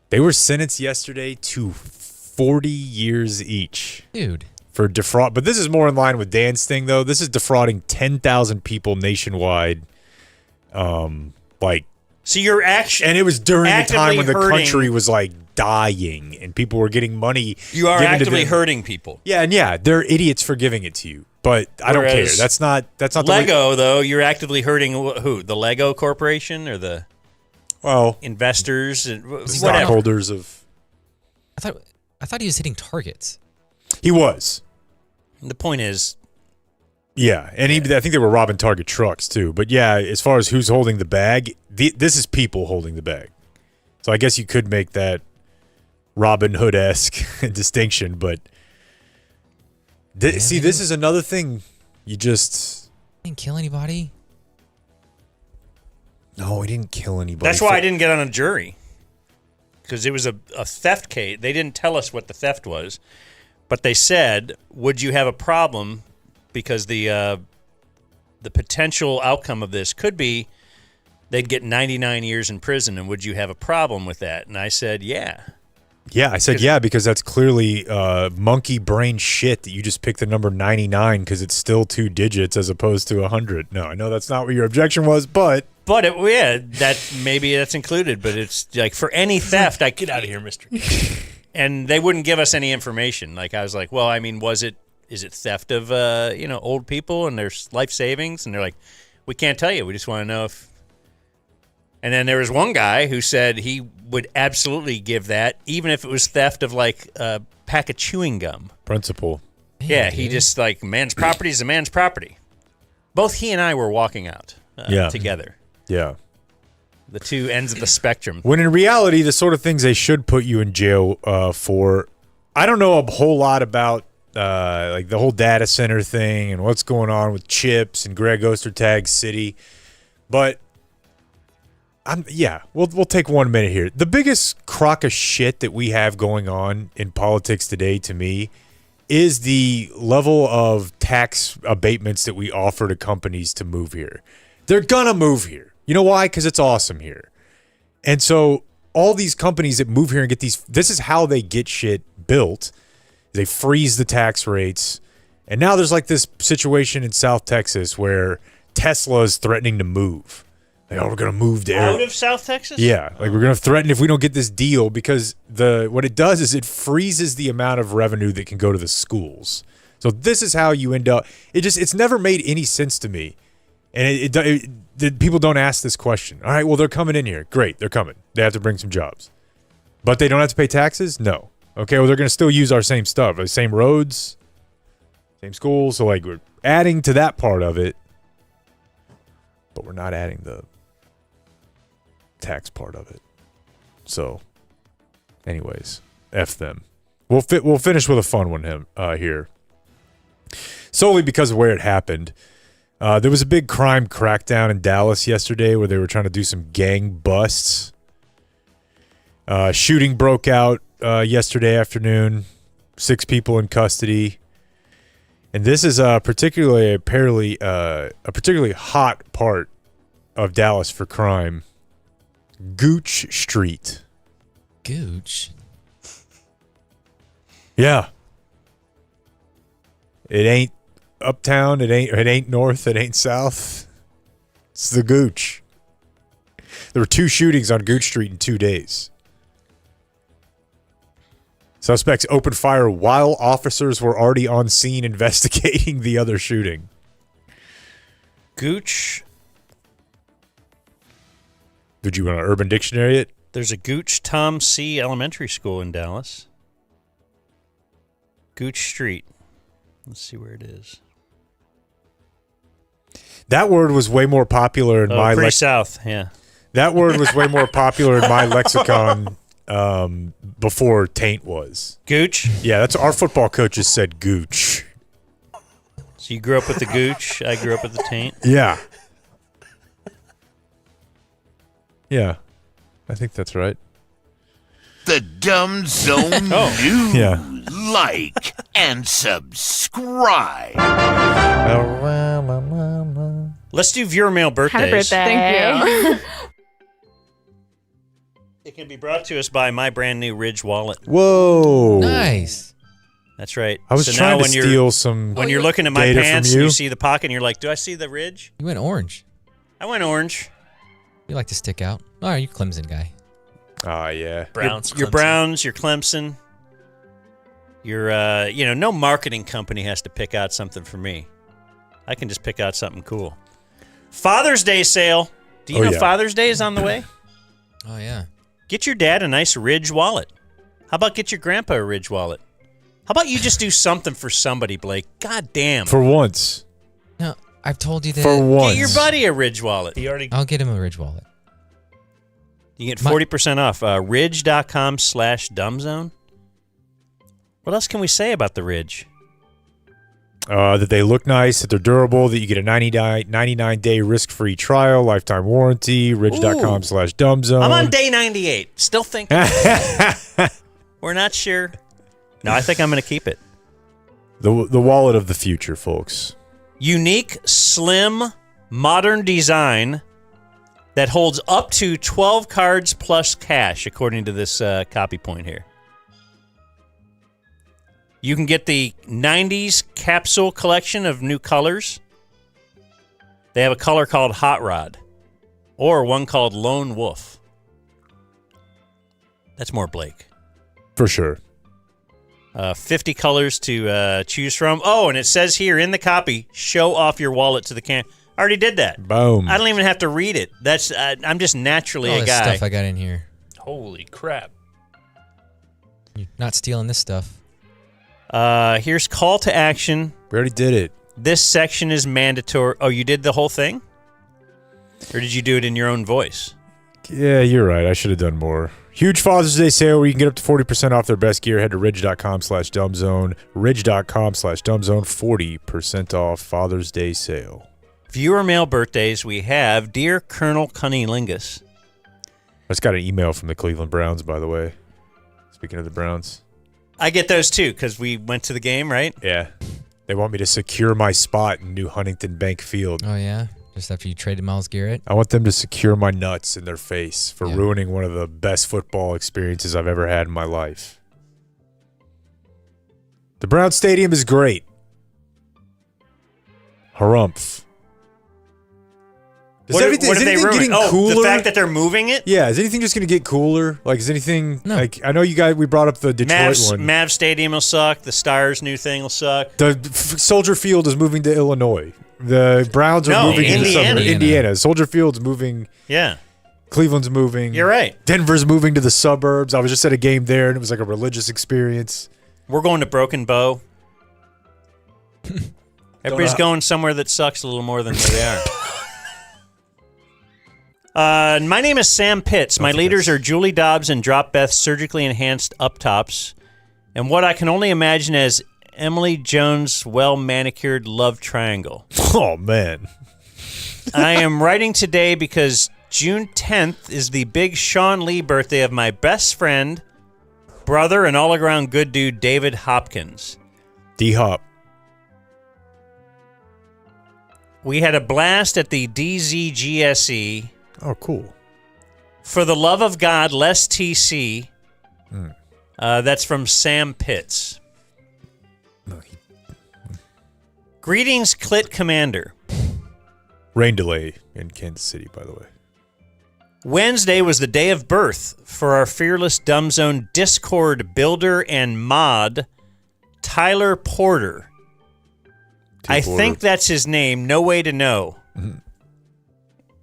They were sentenced yesterday to 40 years each. Dude. For defraud. But this is more in line with Dan's thing, though. This is defrauding 10,000 people nationwide. So you're actually, and it was during the time when the hurting. country was like dying and people were getting money. You are given to actively them. hurting people. Yeah, and yeah, they're idiots for giving it to you. But I don't care. Whereas That's not the Lego, though. You're actively hurting who? The Lego Corporation or the investors and stockholders of. I thought he was hitting targets. He was. The point is, yeah, and I think they were robbing Target trucks too. But yeah, as far as who's holding the bag, this is people holding the bag. So I guess you could make that Robin Hood-esque distinction, but this is another thing. You just didn't kill anybody. No, he didn't kill anybody. that's why I didn't get on a jury, because it was a theft case. They didn't tell us what the theft was, but they said, "Would you have a problem?" Because the potential outcome of this could be they'd get 99 years in prison, and would you have a problem with that? And I said, yeah. Yeah, I said yeah because that's clearly monkey brain shit that you just picked the number 99 because it's still 2 digits as opposed to 100. No, I know that's not what your objection was, but maybe that's included. But it's like for any theft, I get out of here, Mister. And they wouldn't give us any information. Like I was like, well, I mean, is it theft of old people and their life savings? And they're like, we can't tell you. We just want to know if. And then there was one guy who said he would absolutely give that, even if it was theft of like a pack of chewing gum. Principle. Yeah, he just like man's property is a man's property. Both he and I were walking out together. Yeah. The two ends of the spectrum. When in reality, the sort of things they should put you in jail for, I don't know a whole lot about like the whole data center thing and what's going on with chips and Greg Ostertag's city, but we'll take 1 minute here. The biggest crock of shit that we have going on in politics today, to me, is the level of tax abatements that we offer to companies to move here. They're gonna move here. You know why? Because it's awesome here. And so all these companies that move here and get this is how they get shit built. They freeze the tax rates. And now there's like this situation in South Texas where Tesla is threatening to move. Like, we're going to move to out of South Texas? Yeah, like we're going to threaten if we don't get this deal, because what it does is it freezes the amount of revenue that can go to the schools. So this is how you end up. It's never made any sense to me. And people don't ask this question. All right, well, they're coming in here. Great, they're coming. They have to bring some jobs. But they don't have to pay taxes? No. Okay, well, they're going to still use our same stuff, the same roads, same schools. So, like, we're adding to that part of it, but we're not adding the tax part of it. So, anyways, F them. We'll finish with a fun one here. Solely because of where it happened. There was a big crime crackdown in Dallas yesterday where they were trying to do some gang busts. Shooting broke out yesterday afternoon. 6 people in custody. And this is a particularly hot part of Dallas for crime. Gooch Street. Gooch? Yeah. It ain't uptown, it ain't north, it ain't south. It's the Gooch. There were 2 shootings on Gooch Street in 2 days. Suspects opened fire while officers were already on scene investigating the other shooting. Gooch. Did you want to Urban Dictionary it? There's a Gooch Tom C. Elementary School in Dallas. Gooch Street. Let's see where it is. That word was way more popular in my pretty south, yeah. That word was way more popular in my lexicon before taint was. Gooch? Yeah, that's our football coaches said gooch. So you grew up with the gooch, I grew up with the taint? Yeah. Yeah. I think that's right. The Dumb Zone News. Yeah. Like and subscribe. Let's do viewer mail birthdays. Happy birthday. Thank you. It can be brought to us by my brand new Ridge wallet. Whoa. Nice. That's right. I was trying to steal some When you're looking at my data pants from and you. you see the pocket and you're like, do I see the Ridge? You went orange. I went orange. You like to stick out. Oh, you Clemson guy. Oh, yeah. Browns. You're Browns, you're Clemson. You're, no marketing company has to pick out something for me. I can just pick out something cool. Father's Day sale. Do you know Father's Day is on the way? Oh, yeah. Get your dad a nice Ridge wallet. How about get your grandpa a Ridge wallet? How about you just do something for somebody, Blake? God damn. For once. No, I've told you that. For once. Get your buddy a Ridge wallet. I'll get him a Ridge wallet. You get 40% off. Ridge.com/dumbzone. What else can we say about the Ridge? That they look nice, that they're durable, that you get a 99-day risk-free trial, lifetime warranty, ridge.com/dumbzone. I'm on day 98. Still thinking. We're not sure. No, I think I'm going to keep it. The wallet of the future, folks. Unique, slim, modern design that holds up to 12 cards plus cash, according to this copy point here. You can get the 90s capsule collection of new colors. They have a color called Hot Rod, or one called Lone Wolf. That's more Blake. For sure. 50 colors to choose from. Oh, and it says here in the copy, show off your wallet to the camera. I already did that. Boom. I don't even have to read it. That's I'm just naturally All a this guy. stuff I got in here. Holy crap. You're not stealing this stuff. Here's call to action. We already did it. This section is mandatory. Oh, you did the whole thing? Or did you do it in your own voice? Yeah, you're right. I should have done more. Huge Father's Day sale where you can get up to 40% off their best gear. Head to ridge.com/dumbzone. Ridge.com/dumbzone. 40% off Father's Day sale. Viewer mail birthdays, we have Dear Colonel Cunnilingus. I just got an email from the Cleveland Browns, by the way. Speaking of the Browns. I get those too, because we went to the game, right? Yeah. They want me to secure my spot in New Huntington Bank Field. Oh, yeah? Just after you traded Myles Garrett? I want them to secure my nuts in their face for ruining one of the best football experiences I've ever had in my life. The Brown Stadium is great. Harumph. What are they getting ruining? cooler? The fact that they're moving it? Yeah, is anything just going to get cooler? Like, is anything like I know we brought up the Detroit one. Mav Stadium will suck. The Stars' new thing will suck. The Soldier Field is moving to Illinois. The Browns are moving to the suburbs. Indiana. Soldier Field's moving. Yeah. Cleveland's moving. You're right. Denver's moving to the suburbs. I was just at a game there, and it was like a religious experience. We're going to Broken Bow. Everybody's going somewhere that sucks a little more than where they are. My name is Sam Pitts. My leaders are Julie Dobbs and Drop Beth's surgically enhanced up tops, and what I can only imagine as Emily Jones' well-manicured love triangle. Oh, man. I am writing today because June 10th is the big Sean Lee birthday of my best friend, brother, and all-around good dude, David Hopkins. D-Hop. We had a blast at the DZGSE. Oh, cool. For the love of God, less TC. That's from Sam Pitts. Greetings, Clit Commander. Rain delay in Kansas City, by the way. Wednesday was the day of birth for our fearless Dumb Zone Discord builder and mod, Tyler Porter. I think that's his name. No way to know. Mm-hmm.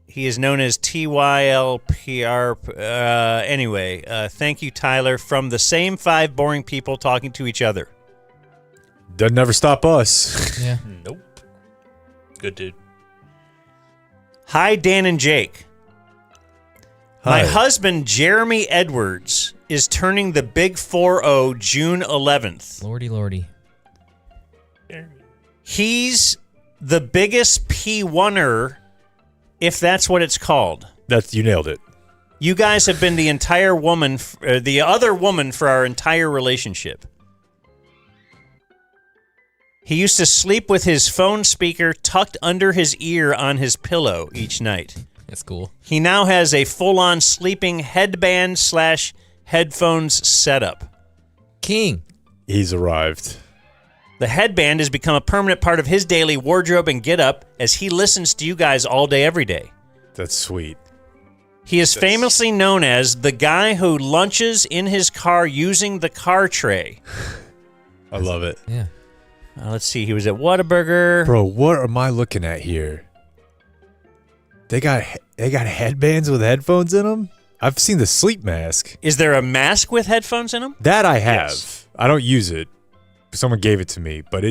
He is known as TYLPR. Anyway, thank you, Tyler, from the same 5 boring people talking to each other. Doesn't never stop us. Yeah. Nope. Good dude. Hi, Dan and Jake. Hi. My husband, Jeremy Edwards, is turning the big 4-0 June 11th. Lordy. He's the biggest P1er, if that's what it's called. You nailed it. You guys have been the other woman for our entire relationship. He used to sleep with his phone speaker tucked under his ear on his pillow each night. That's cool. He now has a full-on sleeping headband/headphones setup. King. He's arrived. The headband has become a permanent part of his daily wardrobe and get-up as he listens to you guys all day, every day. That's sweet. He is famously known as the guy who lunches in his car using the car tray. I love it. Yeah. Let's see. He was at Whataburger. Bro, what am I looking at here? They got headbands with headphones in them? I've seen the sleep mask. Is there a mask with headphones in them? That I have. Yes. I don't use it. Someone gave it to me, but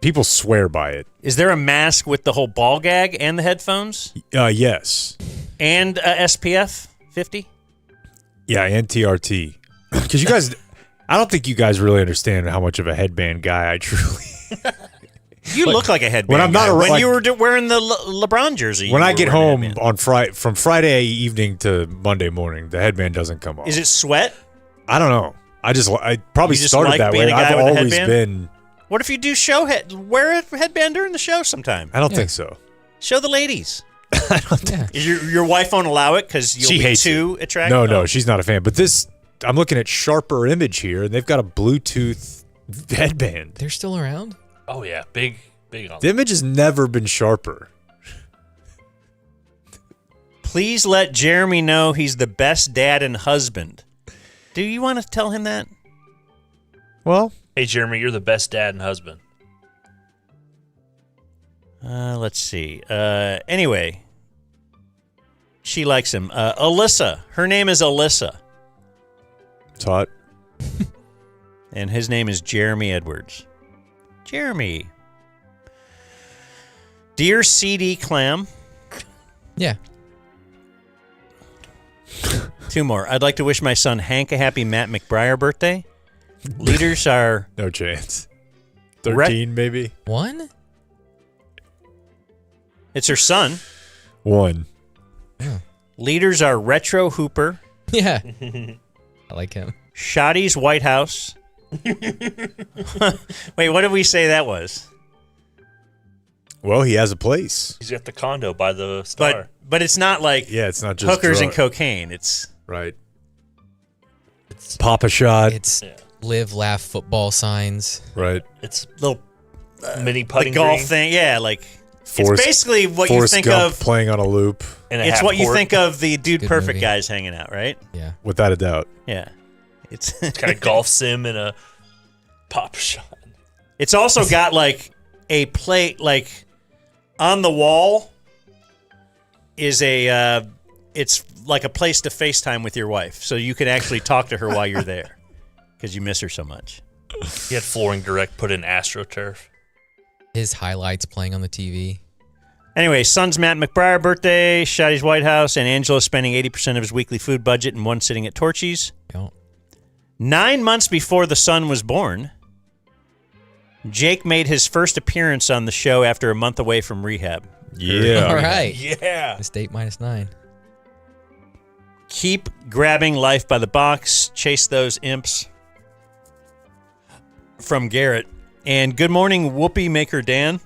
people swear by it. Is there a mask with the whole ball gag and the headphones? Yes. And SPF 50? Yeah, and TRT. Because you guys, I don't think you guys really understand how much of a headband guy I truly. You look like a headband. When I'm not guy. when you were wearing the LeBron jersey. When I get home on from Friday evening to Monday morning, the headband doesn't come off. Is it sweat? I don't know. I probably You just started like that being way. a guy I've with a always headband? been. What if you do wear a headband during the show sometime? I don't think so. Show the ladies. Your wife won't allow it because you'll She be hates too it. attractive? No, she's not a fan. But I'm looking at Sharper Image here, and they've got a Bluetooth headband. They're still around? Oh, yeah. Big on The Image has never been sharper. Please let Jeremy know he's the best dad and husband. Do you want to tell him that? Well, hey, Jeremy, you're the best dad and husband. Let's see. Anyway, she likes him. Alyssa. Her name is Alyssa. It's hot. And his name is Jeremy Edwards. Jeremy. Dear CD Clam. Yeah. 2 more. I'd like to wish my son Hank a happy Matt McBriar birthday. Leaders are... No chance. 13, maybe? 1? It's her son. 1. Yeah. Leaders are Retro Hooper. Yeah. I like him. Shoddy's White House. Wait, what did we say that was? Well, he has a place. He's got the condo by the Star. But it's not like it's not just hookers and cocaine. It's right. It's Papa Shot. It's live, laugh, football signs. Right. It's little mini putting the golf green. thing. Yeah, like Forrest, it's basically what Forrest you think Gump of playing on a loop. It's what you think of the Dude Good Perfect movie. guys hanging out, right? Yeah. Without a doubt. Yeah. It's got a golf sim and a pop shot. It's also got like a plate, like on the wall is it's like a place to FaceTime with your wife, so you can actually talk to her while you're there because you miss her so much. He had Flooring Direct put in AstroTurf. His highlights playing on the TV. Anyway, son's Matt McBriar birthday, Shoddy's White House, and Angela spending 80% of his weekly food budget in one sitting at Torchy's. Yep. 9 months before the son was born, Jake made his first appearance on the show after a month away from rehab. Yeah. All right. Yeah. State -9. Keep grabbing life by the box. Chase those imps. From Garrett. And good morning, Whoopie Maker Dan.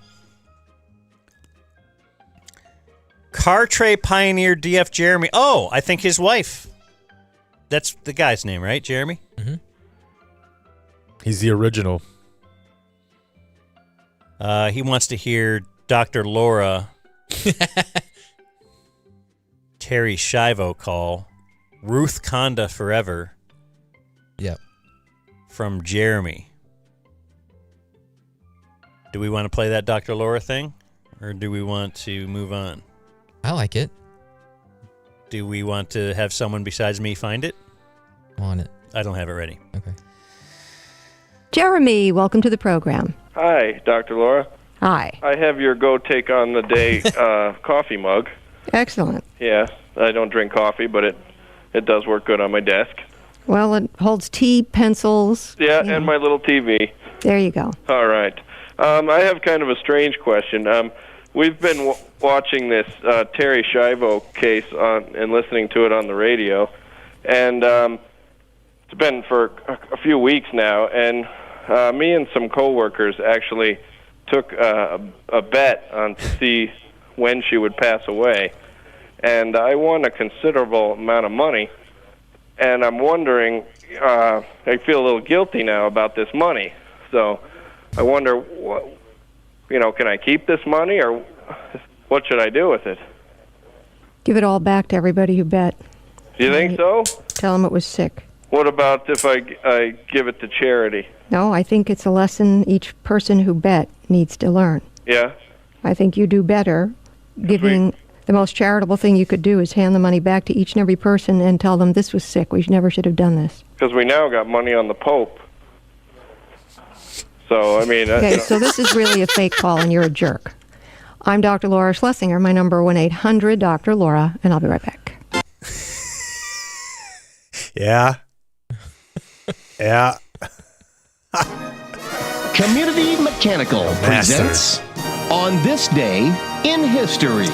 Car tray pioneer DF Jeremy. Oh, I think his wife. That's the guy's name, right? Jeremy? Mm-hmm. He's the original. He wants to hear Dr. Laura Terry Schiavo call. Ruth Conda Forever. Yep. From Jeremy. Do we want to play that Dr. Laura thing? Or do we want to move on? I like it. Do we want to have someone besides me find it? On it. I don't have it ready. Okay. Jeremy, welcome to the program. Hi, Dr. Laura. Hi. I have your Go Take on the Day coffee mug. Excellent. Yeah, I don't drink coffee, but it does work good on my desk. Well, it holds tea, pencils. Yeah, and my little TV. There you go. All right. I have kind of a strange question. We've been watching this Terry Schiavo case and listening to it on the radio, and it's been for a few weeks now, and me and some coworkers actually took a bet on to see when she would pass away, and I won a considerable amount of money, and I'm wondering, I feel a little guilty now about this money, so I wonder, can I keep this money, or what should I do with it? Give it all back to everybody who bet. Do you think so? Tell them it was sick. What about if I give it to charity? No, I think it's a lesson each person who bet needs to learn. Yeah? I think you do better giving. The most charitable thing you could do is hand the money back to each and every person and tell them this was sick. We never should have done this. Because we now got money on the Pope. So, I mean... Okay, so this is really a fake call and you're a jerk. I'm Dr. Laura Schlesinger. My number 1-800-Dr. Laura, and I'll be right back. Yeah. Yeah. Community Mechanical presents On This Day in History.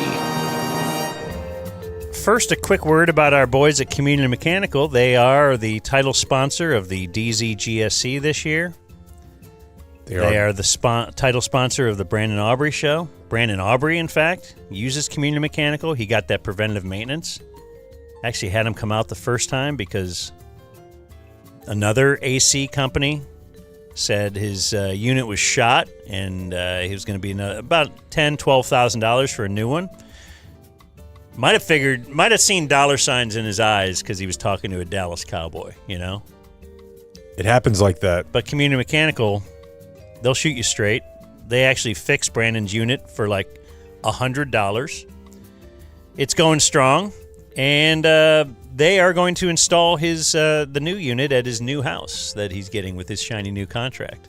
First, a quick word about our boys at Community Mechanical. They are the title sponsor of the DZGSC this year. They are the title sponsor of the Brandon Aubrey Show. Brandon Aubrey, in fact, uses Community Mechanical. He got that preventative maintenance. Actually had him come out the first time because another AC company said his unit was shot and he was going to be about $10,000, $12,000 for a new one. Might have seen dollar signs in his eyes because he was talking to a Dallas Cowboy, It happens like that. But Community Mechanical, they'll shoot you straight. They actually fixed Brandon's unit for like $100. It's going strong, and they are going to install his the new unit at his new house that he's getting with his shiny new contract.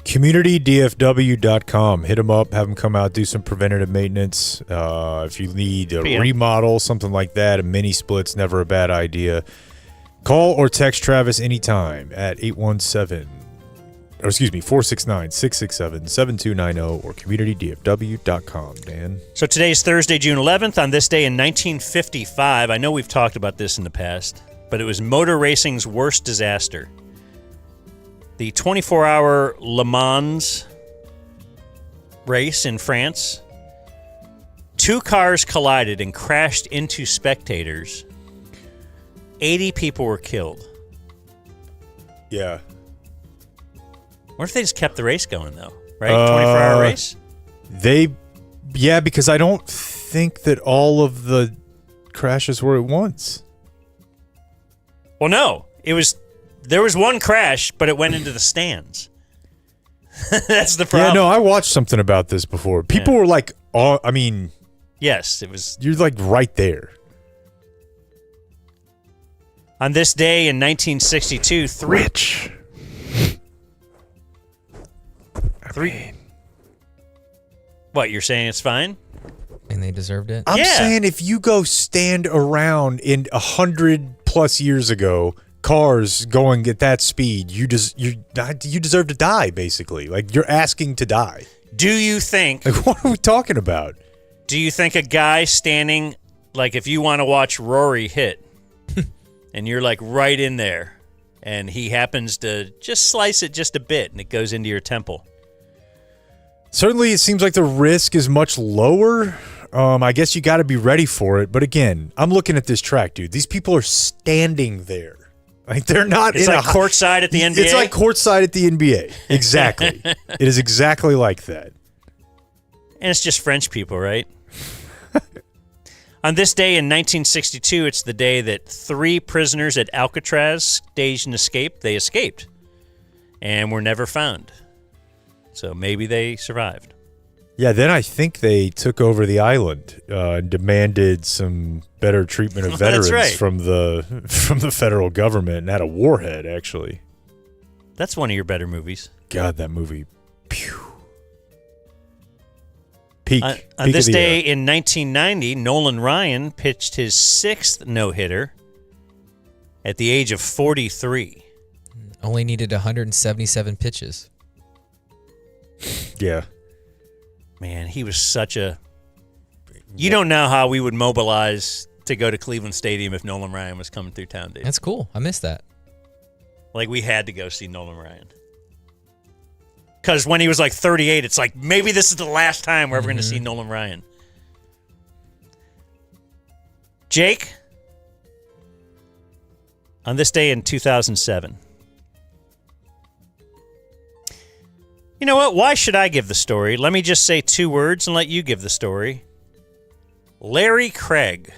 CommunityDFW.com. Hit them up, have them come out, do some preventative maintenance. If you need a remodel, something like that, a mini split's never a bad idea. Call or text Travis anytime at 469-667-7290 or CommunityDFW.com, Dan. So today's Thursday, June 11th. On this day in 1955, I know we've talked about this in the past, but it was motor racing's worst disaster. The 24-hour Le Mans race in France. 2 cars collided and crashed into spectators. 80 people were killed. Yeah. What if they just kept the race going, though? Right? 24-hour race? Yeah, because I don't think that all of the crashes were at once. Well, no. There was one crash, but it went into the stands. That's the problem. Yeah, no, I watched something about this before. People were like, yes, it was. You're like right there. On this day in 1962, Rich. What, you're saying it's fine? And they deserved it? I'm saying if you go stand around in 100+ years ago, cars going at that speed, you deserve to die, basically. Like, you're asking to die. Do you think... Like, what are we talking about? Do you think a guy standing, like if you want to watch Rory hit, and you're like right in there, and he happens to just slice it just a bit, and it goes into your temple? Certainly, it seems like the risk is much lower. I guess you got to be ready for it. But again, I'm looking at this track, dude. These people are standing there. Like, they're not. It's like courtside at the NBA. It's like courtside at the NBA. Exactly. It is exactly like that. And it's just French people, right? On this day in 1962, it's the day that 3 prisoners at Alcatraz staged an escape. They escaped and were never found. So maybe they survived. Yeah, then I think they took over the island and demanded some better treatment of veterans from the federal government and had a warhead, actually. That's one of your better movies. God, that movie. Pew. Peak. On this day in 1990, Nolan Ryan pitched his 6th no-hitter at the age of 43. Only needed 177 pitches. Yeah. Man, he was such a... You don't know how we would mobilize to go to Cleveland Stadium if Nolan Ryan was coming through town, dude. That's cool. I missed that. Like, we had to go see Nolan Ryan. Because when he was like 38, it's like, maybe this is the last time we're ever going to see Nolan Ryan. Jake, on this day in 2007. You know what? Why should I give the story? Let me just say 2 words and let you give the story. Larry Craig.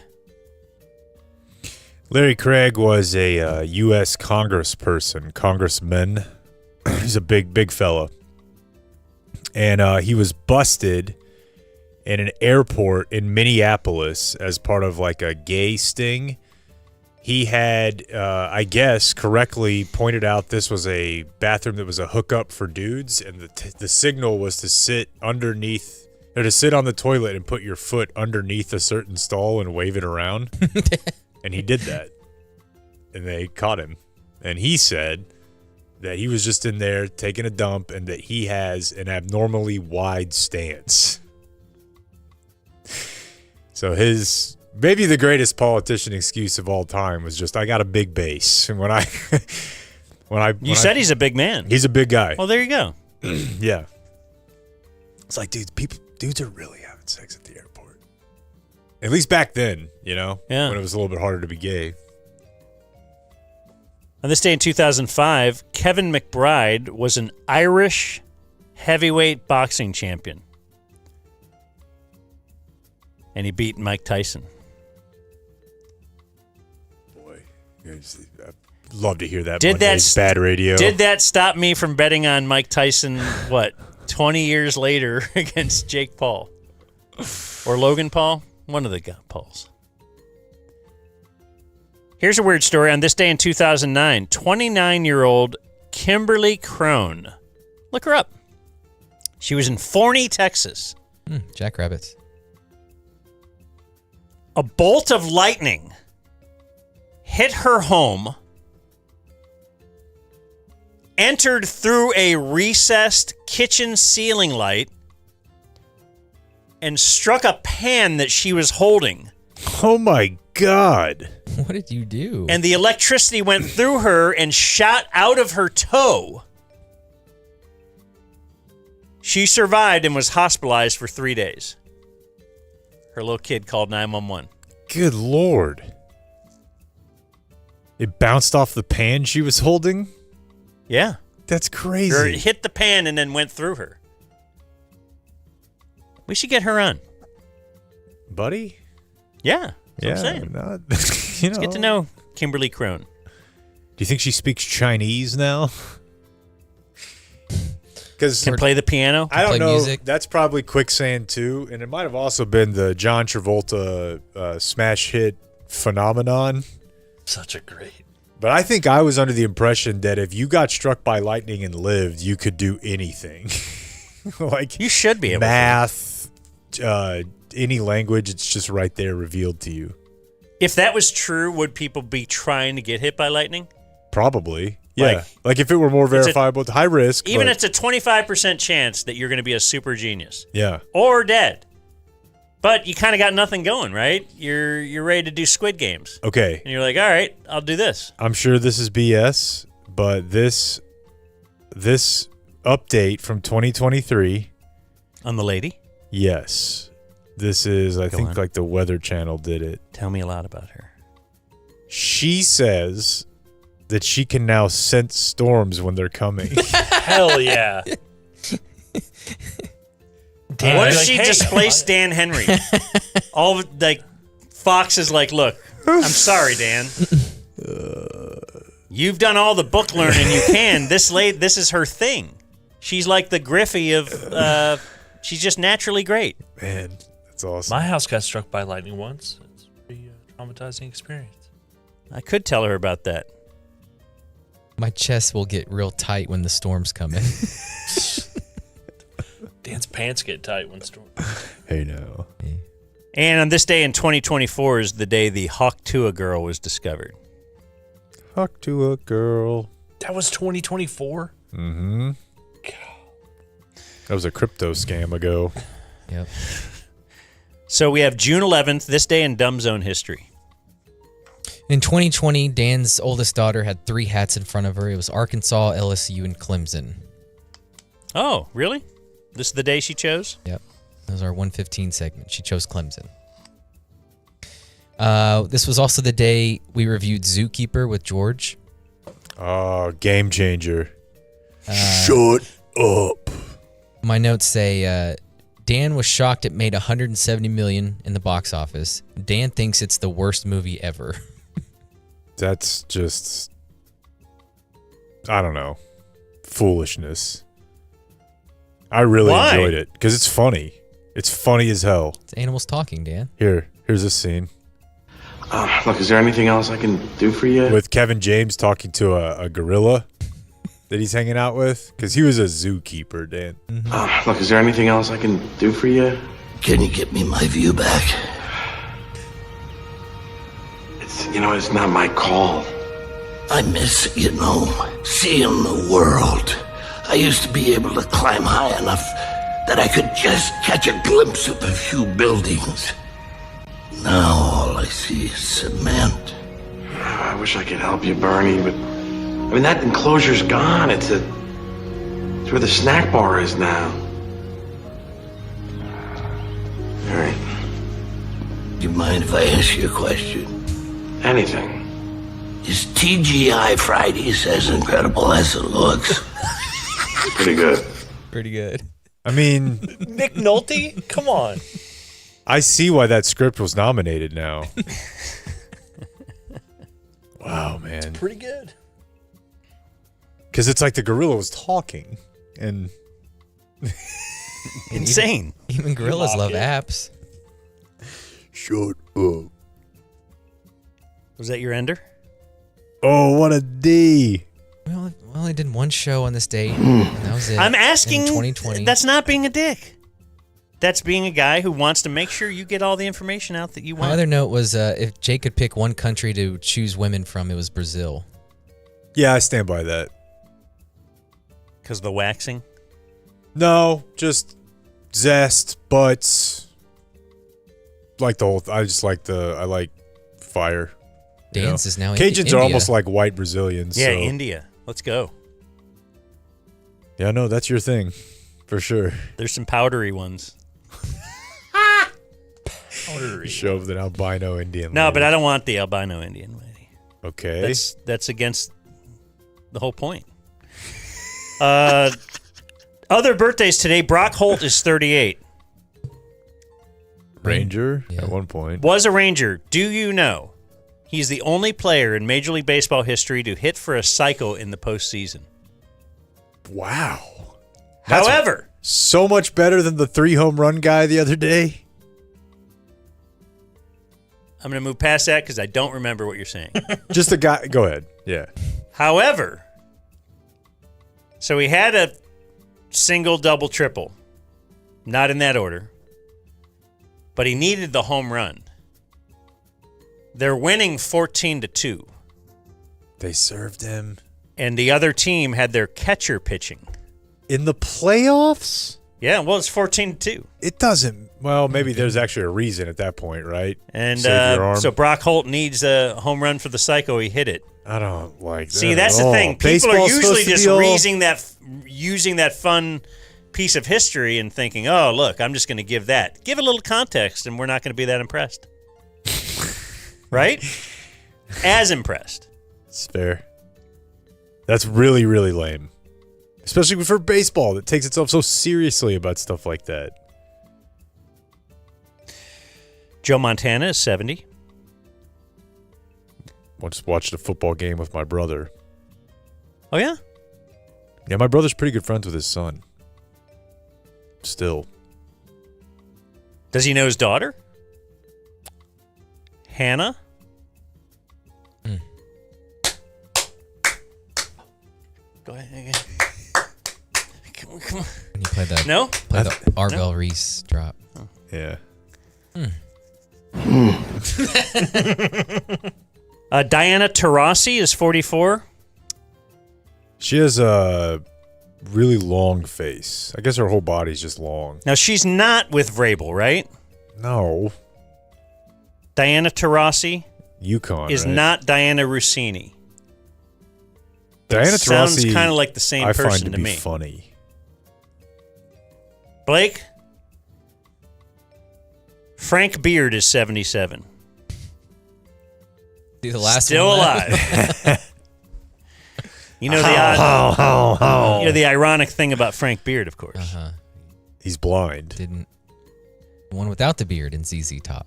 Larry Craig was a U.S. congressman. He's a big fella. And he was busted in an airport in Minneapolis as part of like a gay sting. He had, I guess, correctly pointed out this was a bathroom that was a hookup for dudes, and the signal was to sit underneath, or to sit on the toilet and put your foot underneath a certain stall and wave it around. And he did that. And they caught him. And he said that he was just in there taking a dump and that he has an abnormally wide stance. So his, maybe the greatest politician excuse of all time was just, I got a big base. And You said he's a big man. He's a big guy. Well, there you go. Yeah. It's like, dudes are really having sex at the airport. At least back then, when it was a little bit harder to be gay. On this day in 2005, Kevin McBride was an Irish heavyweight boxing champion. And he beat Mike Tyson. Boy, I'd love to hear that. Bad radio. Did that stop me from betting on Mike Tyson, 20 years later against Jake Paul? Or Logan Paul? One of the Pauls. Here's a weird story. On this day in 2009, 29-year-old Kimberly Crone. Look her up. She was in Forney, Texas. Jackrabbits. A bolt of lightning hit her home, entered through a recessed kitchen ceiling light, and struck a pan that she was holding. Oh, my God. What did you do? And the electricity went through her and shot out of her toe. She survived and was hospitalized for 3 days. Her little kid called 911. Good Lord. It bounced off the pan she was holding? Yeah. That's crazy. Or it hit the pan and then went through her. We should get her on. Buddy? Yeah. That's what I'm saying. Let's get to know Kimberly Crone. Do you think she speaks Chinese now? Can play the piano? I don't play know. Music. That's probably Quicksand too, and it might have also been the John Travolta smash hit Phenomenon. Such a great. But I think I was under the impression that if you got struck by lightning and lived, you could do anything. Like you should be able math, any language. It's just right there revealed to you. If that was true, would people be trying to get hit by lightning? Probably. Yeah. Like if it were more verifiable, it's high risk. Even it's a 25% chance that you're going to be a super genius. Yeah. Or dead. But you kind of got nothing going, right? You're ready to do Squid Games. Okay. And you're like, all right, I'll do this. I'm sure this is BS, but this update from 2023 on the lady? Yes. This is, I think, like the Weather Channel did it. Tell me a lot about her. She says that she can now sense storms when they're coming. Hell yeah. What if she displaced Dan Henry? All Fox is like, look, I'm sorry, Dan. You've done all the book learning you can. This is her thing. She's like the Griffey of, she's just naturally great. Man, that's awesome. My house got struck by lightning once. It's a pretty traumatizing experience. I could tell her about that. My chest will get real tight when the storms come in. Dan's pants get tight when storm. Hey, no. And on this day in 2024 is the day the Hawktua girl was discovered. Hawktua girl. That was 2024? Mm-hmm. That was a crypto scam ago. Yep. So we have June 11th, this day in Dumb Zone history. In 2020, Dan's oldest daughter had 3 hats in front of her. It was Arkansas, LSU, and Clemson. Oh, really? This is the day she chose? Yep. That was our 115 segment. She chose Clemson. This was also the day we reviewed Zookeeper with George. Oh, game changer. Shut up. My notes say Dan was shocked it made $170 million in the box office. Dan thinks it's the worst movie ever. That's just, I don't know, foolishness. I really enjoyed it because it's funny. It's funny as hell. It's animals talking, Dan. Here's a scene. Look, is there anything else I can do for you? With Kevin James talking to a gorilla that he's hanging out with because he was a zookeeper, Dan. Look, is there anything else I can do for you? Can you get me my view back? It's not my call. I miss, seeing the world. I used to be able to climb high enough that I could just catch a glimpse of a few buildings. Now all I see is cement. I wish I could help you, Bernie, but that enclosure's gone. It's where the snack bar is now. All right. Do you mind if I ask you a question? Anything. Is TGI Fridays as incredible as it looks? Pretty good. Pretty good. I mean, Nick Nolte? Come on. I see why that script was nominated now. Wow, man. It's pretty good. Because it's like the gorilla was talking and insane. Even gorillas love apps. Shut up. Was that your ender? Oh, what a D. We only did one show on this date. And that was it. I'm asking. In 2020. That's not being a dick. That's being a guy who wants to make sure you get all the information out that you want. My other note was if Jake could pick one country to choose women from, it was Brazil. Yeah, I stand by that. Because of the waxing? No, just zest, butts. Like the whole. I like fire. Dance is now Cajuns India. are almost like white Brazilians. Yeah, so. India. Let's go. Yeah, no, that's your thing, for sure. There's some powdery ones. Powdery. Shove an albino Indian. No, lady. but I don't want the albino Indian lady. Okay. That's against the whole point. Other birthdays today. Brock Holt is 38. Ranger at one point. Was a Ranger. Do you know? He's the only player in Major League Baseball history to hit for a cycle in the postseason. Wow. However, so much better than the 3 home run guy the other day. I'm going to move past that because I don't remember what you're saying. Just a guy. Go ahead. Yeah. However, so he had a single, double, triple. Not in that order. But he needed the home run. They're winning 14-2. They served him. And the other team had their catcher pitching. In the playoffs? Yeah, well, it's 14-2. It doesn't. Well, maybe there's actually a reason at that point, right? And Save your arm. so Brock Holt needs a home run for the psycho. He hit it. I don't like that. See, that's at the all. thing. People Baseball's are usually supposed to just be using that fun piece of history and thinking, oh, look, I'm just going to give that. Give a little context, and we're not going to be that impressed. Right? As impressed. It's fair. That's really, really lame. Especially for baseball that takes itself so seriously about stuff like that. Joe Montana is 70. Once watched a football game with my brother. Oh, yeah? Yeah, my brother's pretty good friends with his son. Still. Does he know his daughter? Hannah? Go ahead. Come on. When you play that, No? play the Arbel Reese drop. Oh. Yeah. Diana Taurasi is 44. She has a really long face. I guess her whole body's just long. Now, she's not with Vrabel, right? No. Diana Taurasi Yukon, is right? not Diana Rossini. Diana Sounds Taurasi kind of like the same person I find to to be me. funny. Blake? Frank Beard is 77. See the last Still one alive. You know the you know the ironic thing about Frank Beard, of course. Uh-huh. He's blind. Didn't the one without the beard in ZZ Top.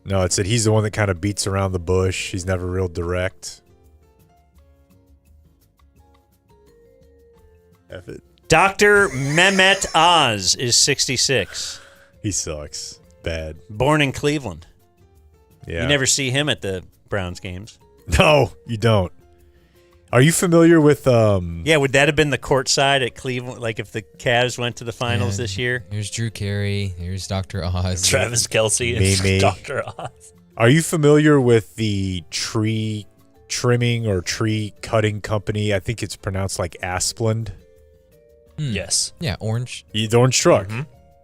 No, it said he's the one that kind of beats around the bush. He's never real direct. F it. Dr. Mehmet Oz is 66. He sucks. Bad. Born in Cleveland. Yeah. You never see him at the Browns games. No, you don't. Are you familiar with Yeah, would that have been the courtside at Cleveland? Like if the Cavs went to the finals this year? Here's Drew Carey. Here's Dr. Oz. Travis Kelce Me. and Dr. Oz. Are you familiar with the tree trimming or tree cutting company? I think it's pronounced like Asplund. Yes. Yeah, orange. The orange truck.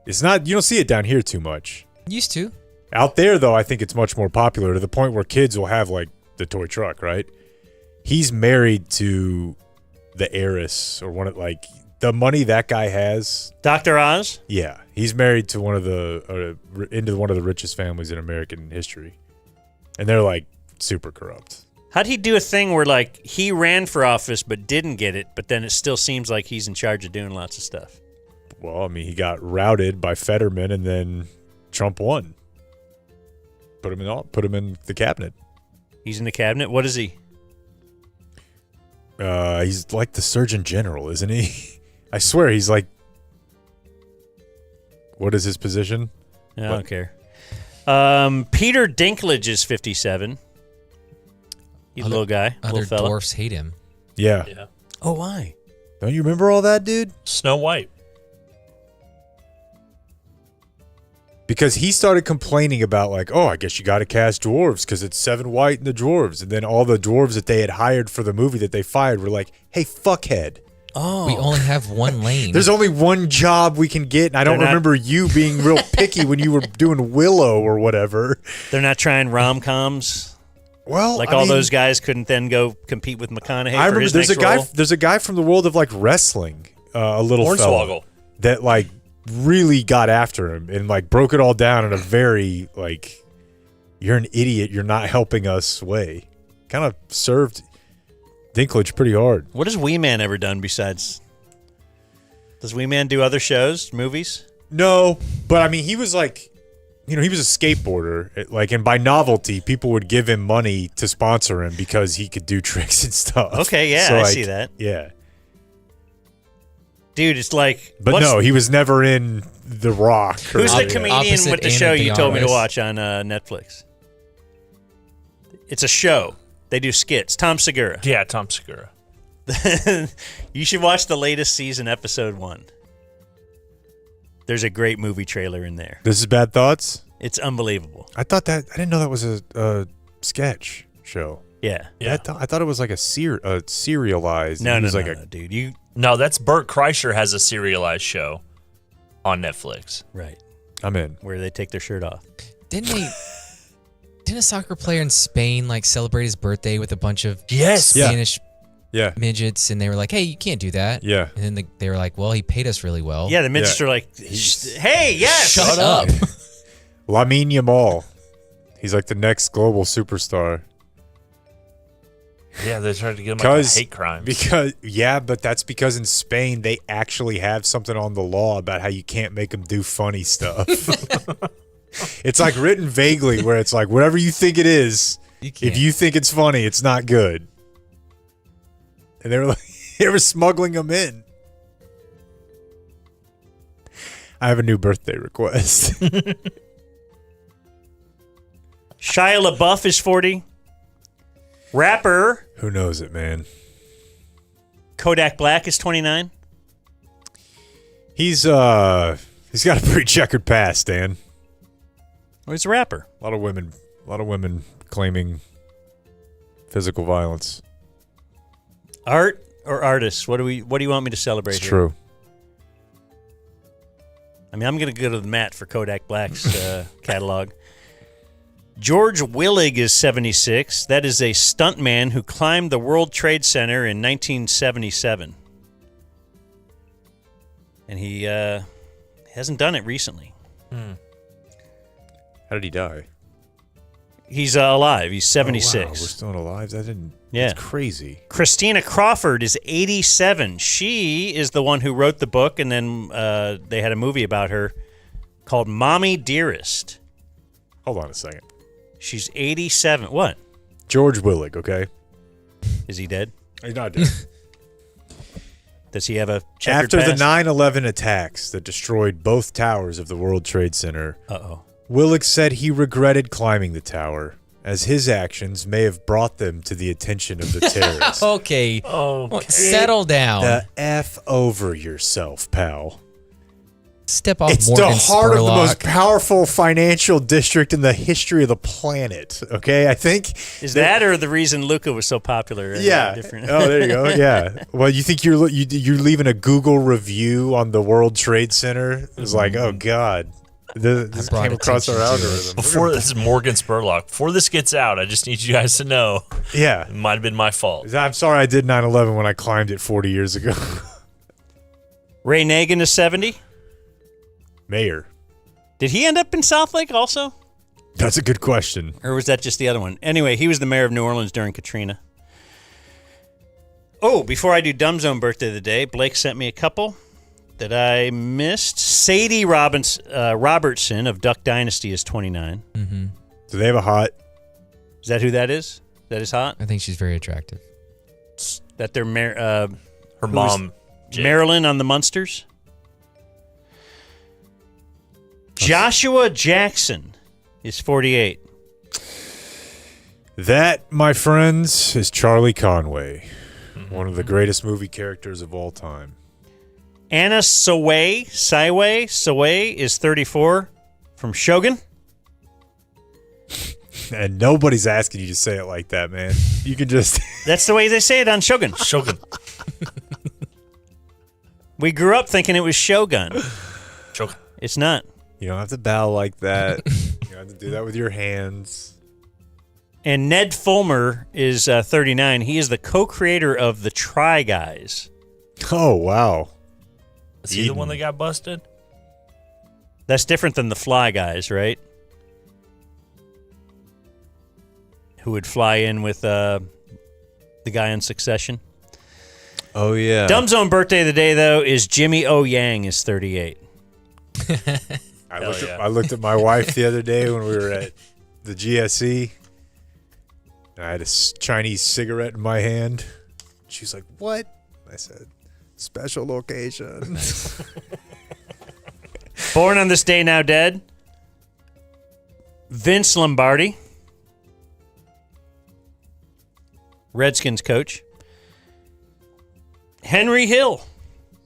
It's not, you don't see it down here too much. Used to. Out there, though, I think it's much more popular to the point where kids will have like the toy truck, right? He's married to the heiress or one of like the money that guy has. Dr. Oz? Yeah, he's married to one of the into one of the richest families in American history, and they're like super corrupt. How'd he do a thing where like he ran for office but didn't get it, but then it still seems like he's in charge of doing lots of stuff? Well, I mean, he got routed by Fetterman, and then Trump won. Put him in the cabinet. He's in the cabinet. What is he? He's like the Surgeon General, isn't he? I swear he's like. What is his position? I don't care. Peter Dinklage is 57. He's a little guy, Other little fella. dwarfs hate him. Yeah. Oh, why? Don't you remember all that, dude? Snow White. Because he started complaining about like, oh, I guess you got to cast dwarves because it's 7 white in the dwarves. And then all the dwarves that they had hired for the movie that they fired were like, hey, fuckhead. Oh. We only have one lane. There's only one job we can get. And I don't remember you being real picky when you were doing Willow or whatever. They're not trying rom-coms? Well, like I all mean, those guys couldn't then go compete with McConaughey I for remember his there's next a guy. role? There's a guy from the world of like wrestling, a little Hornswoggle. fella that like really got after him and like broke it all down in a very like, you're an idiot. You're not helping us way. Kind of served Dinklage pretty hard. What has Wee Man ever done besides? Does Wee Man do other shows, movies? No, but I mean, he was like, you know, he was a skateboarder. Like, and by novelty, people would give him money to sponsor him because he could do tricks and stuff. Okay, yeah, So, I like, see that. Yeah. Dude, it's like. But no, he was never in The Rock. Who's the comedian with the show you told me to watch on Netflix? It's a show. They do skits. Tom Segura. Yeah, Tom Segura. You should watch the latest season, episode 1. There's a great movie trailer in there. This is Bad Thoughts? It's unbelievable. I didn't know that was a sketch show. Yeah. I thought it was like a serialized. No, it was no, like dude. No, that's Bert Kreischer has a serialized show on Netflix. Right. I'm in. Where they take their shirt off. Didn't a soccer player in Spain like celebrate his birthday with a bunch of Spanish midgets, and they were like, "Hey, you can't do that." Yeah. And then they were like, "Well, he paid us really well." Yeah, the midgets are like, "Hey, yes, shut up." Lamine Yamal. He's like the next global superstar. Yeah, they tried to get him like a hate crime. But that's because in Spain they actually have something on the law about how you can't make them do funny stuff. It's like written vaguely where it's like whatever you think it is, If you think it's funny, it's not good. And they were smuggling them in. I have a new birthday request. Shia LaBeouf is 40. Rapper Who knows it, man? Kodak Black is 29. He's got a pretty checkered past, Dan. Well, he's a rapper. A lot of women claiming physical violence. Art or artists? What do you want me to celebrate? It's here? true. I mean, I'm going to go to the mat for Kodak Black's catalog. George Willig is 76. That is a stuntman who climbed the World Trade Center in 1977. And he hasn't done it recently. How did he die? He's alive. He's 76. Oh, wow. We're still alive? That's crazy. Christina Crawford is 87. She is the one who wrote the book, and then they had a movie about her called Mommy Dearest. Hold on a second. She's 87. What? George Willig, okay? Is he dead? He's not dead. Does he have a checkered After the past? 9/11 attacks that destroyed both towers of the World Trade Center, Uh-oh. Willig said he regretted climbing the tower, as his actions may have brought them to the attention of the terrorists. Okay. Settle down. The F over yourself, pal. Step off It's Morgan the heart of the Spurlock. most powerful financial district in the history of the planet, okay? I think... Is that or the reason Luca was so popular? Yeah. Different. Oh, there you go. Yeah. Well, you think you're leaving a Google review on the World Trade Center? It's like, oh, God. This came across our algorithm. Before this is Morgan Spurlock. Before this gets out, I just need you guys to know. Yeah. It might have been my fault. I'm sorry I did 9/11 when I climbed it 40 years ago. Ray Nagin is 70. Mayor. Did he end up in South Lake also? That's a good question. Or was that just the other one? Anyway, he was the mayor of New Orleans during Katrina. Oh, before I do Dumb Zone birthday of the day, Blake sent me a couple that I missed. Sadie Robertson of Duck Dynasty is 29. Mm-hmm. Do they have a hot? Is that who that is? That is hot? I think she's very attractive. That they're her mom, Marilyn on the Munsters. Joshua Jackson is 48. That, my friends, is Charlie Conway, one of the greatest movie characters of all time. Anna Saway is 34 from Shogun. And nobody's asking you to say it like that, man. You can just... That's the way they say it on Shogun. Shogun. We grew up thinking it was Shogun. Shogun. It's not. You don't have to bow like that. You don't have to do that with your hands. And Ned Fulmer is 39. He is the co-creator of the Try Guys. Oh, wow. Is he the one that got busted? That's different than the Fly Guys, right? Who would fly in with the guy in Succession. Oh, yeah. Dumb Zone birthday of the day, though, is Jimmy O. Yang is 38. I looked at my wife the other day when we were at the GSE. I had a Chinese cigarette in my hand. She's like, "What?" I said, "Special location." Born on this day, now dead. Vince Lombardi. Redskins coach. Henry Hill.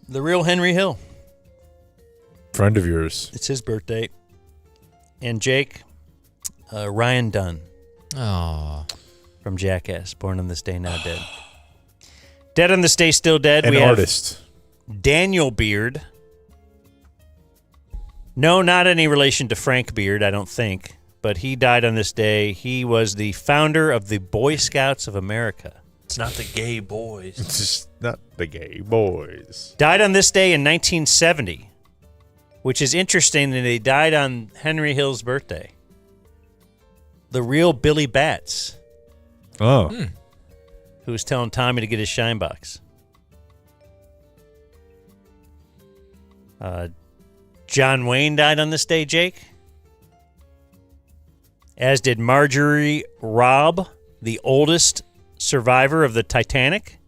The real Henry Hill. Friend of yours. It's his birthday. And Jake, Ryan Dunn. Aww. From Jackass. Born on this day, now dead. Dead on this day, still dead. An artist. Daniel Beard. No, not any relation to Frank Beard, I don't think. But he died on this day. He was the founder of the Boy Scouts of America. It's not the gay boys. It's just not the gay boys. Died on this day in 1970, which is interesting that he died on Henry Hill's birthday. The real Billy Batts. Oh. Who was telling Tommy to get his shine box. John Wayne died on this day, Jake. as did Marjorie Robb, the oldest survivor of the Titanic.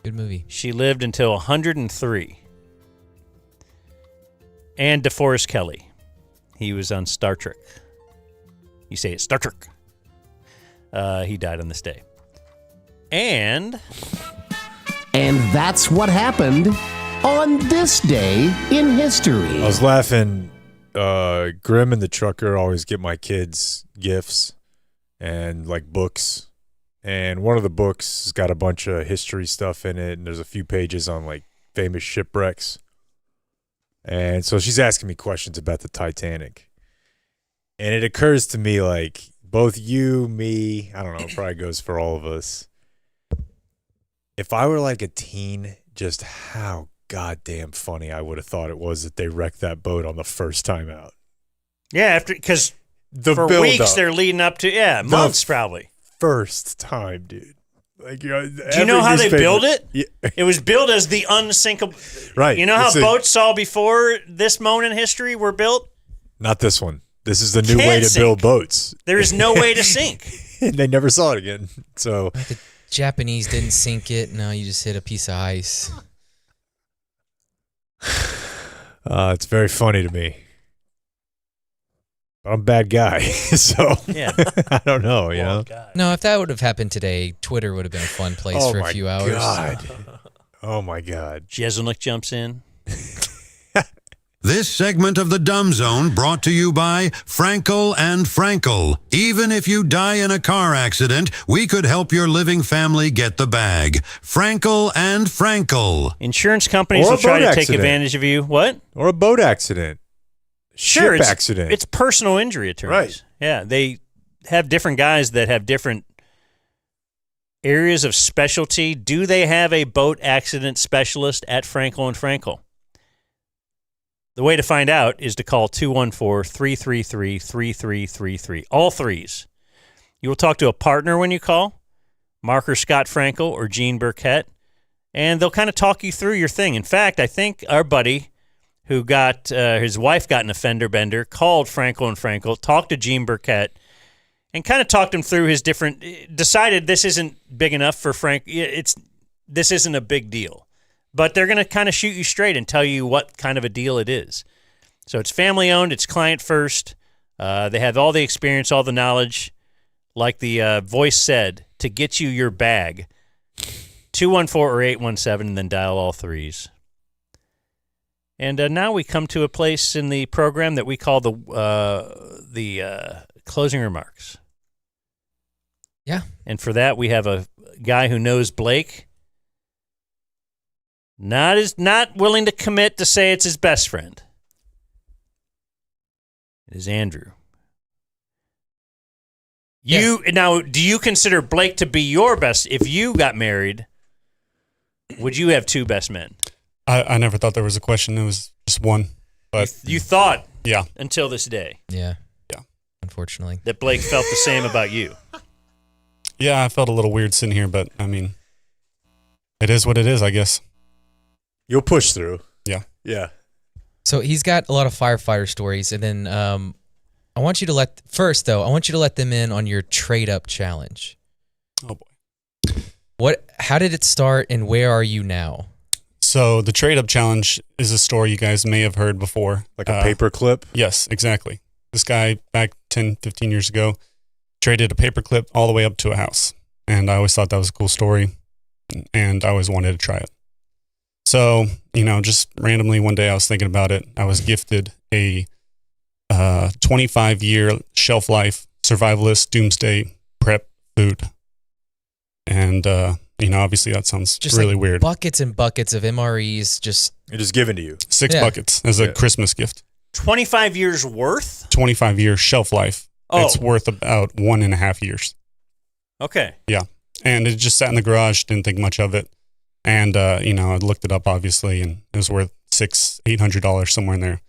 Good movie. She lived until 103. And DeForest Kelley. He was on Star Trek. You say it, Star Trek. He died on this day. And that's what happened on this day in history. I was laughing. Grim and the trucker always get my kids gifts and like books. And one of the books has got a bunch of history stuff in it. And there's a few pages on like famous shipwrecks. And so she's asking me questions about the Titanic. And it occurs to me, like, both you, me, I don't know, probably goes for all of us. If I were like a teen, just how goddamn funny I would have thought it was that they wrecked that boat on the first time out. yeah, because for build weeks up. they're leading up to, months probably. First time, dude. Like, Do you know how they build it? Yeah. It was built as the unsinkable. Right. You know how boats all before this moment in history were built? Not this one. This is the new Can't way to sink. build boats. There is no way to sink. And they never saw it again. So The Japanese didn't sink it. No, you just hit a piece of ice. it's very funny to me. I'm a bad guy, so Yeah. I don't know, you know. No, if that would have happened today, Twitter would have been a fun place for a few hours. Oh my God. Jeselnik jumps in. This segment of the Dumb Zone brought to you by Frankel and Frankel. Even if you die in a car accident, we could help your living family get the bag. Frankel and Frankel. Insurance companies Or a will try boat to take accident. advantage of you. What? Or a boat accident. Sure, Ship accident. It's personal injury attorneys. Right. Yeah, they have different guys that have different areas of specialty. Do they have a boat accident specialist at Frankel and Frankel? The way to find out is to call 214-333-3333. All threes. You will talk to a partner when you call, Mark or Scott Frankel or Gene Burkett, and they'll kind of talk you through your thing. In fact, I think our buddy who got his wife got an offender bender, called Frankel and Frankel, talked to Gene Burkett, and kind of talked him through his different. Decided this isn't big enough for Frank. This isn't a big deal, but they're going to kind of shoot you straight and tell you what kind of a deal it is. So it's family owned. It's client first. They have all the experience, all the knowledge, like the voice said, to get you your bag. 214 or 817, and then dial all threes. And now we come to a place in the program that we call the closing remarks. Yeah. And for that, we have a guy who knows Blake. Not willing to commit to say it's his best friend. It is Andrew. Now, do you consider Blake to be your best? If you got married, would you have two best men? I never thought there was a question. It was just one. But You thought, yeah, until this day, Yeah. Yeah. Unfortunately. that Blake felt the same about you. yeah, I felt a little weird sitting here, but I mean, it is what it is, I guess. You'll push through. Yeah. Yeah. So he's got a lot of firefighter stories, and then I want you to let them in on your trade up challenge. Oh boy. How did it start, and where are you now? So the trade up challenge is a story you guys may have heard before. Like a paper clip? Yes, exactly. This guy back 10, 15 years ago traded a paper clip all the way up to a house. And I always thought that was a cool story. And I always wanted to try it. So, just randomly one day I was thinking about it. I was gifted a 25-year shelf life survivalist doomsday prep food. And, obviously that sounds Just really like weird. buckets and buckets of MREs. It is given to you. 6 buckets as a Christmas gift. 25 years worth? 25-year shelf life. Oh. It's worth about 1.5 years. Okay. Yeah. And it just sat in the garage, didn't think much of it. And, I looked it up, obviously, and it was worth $600-800 somewhere in there.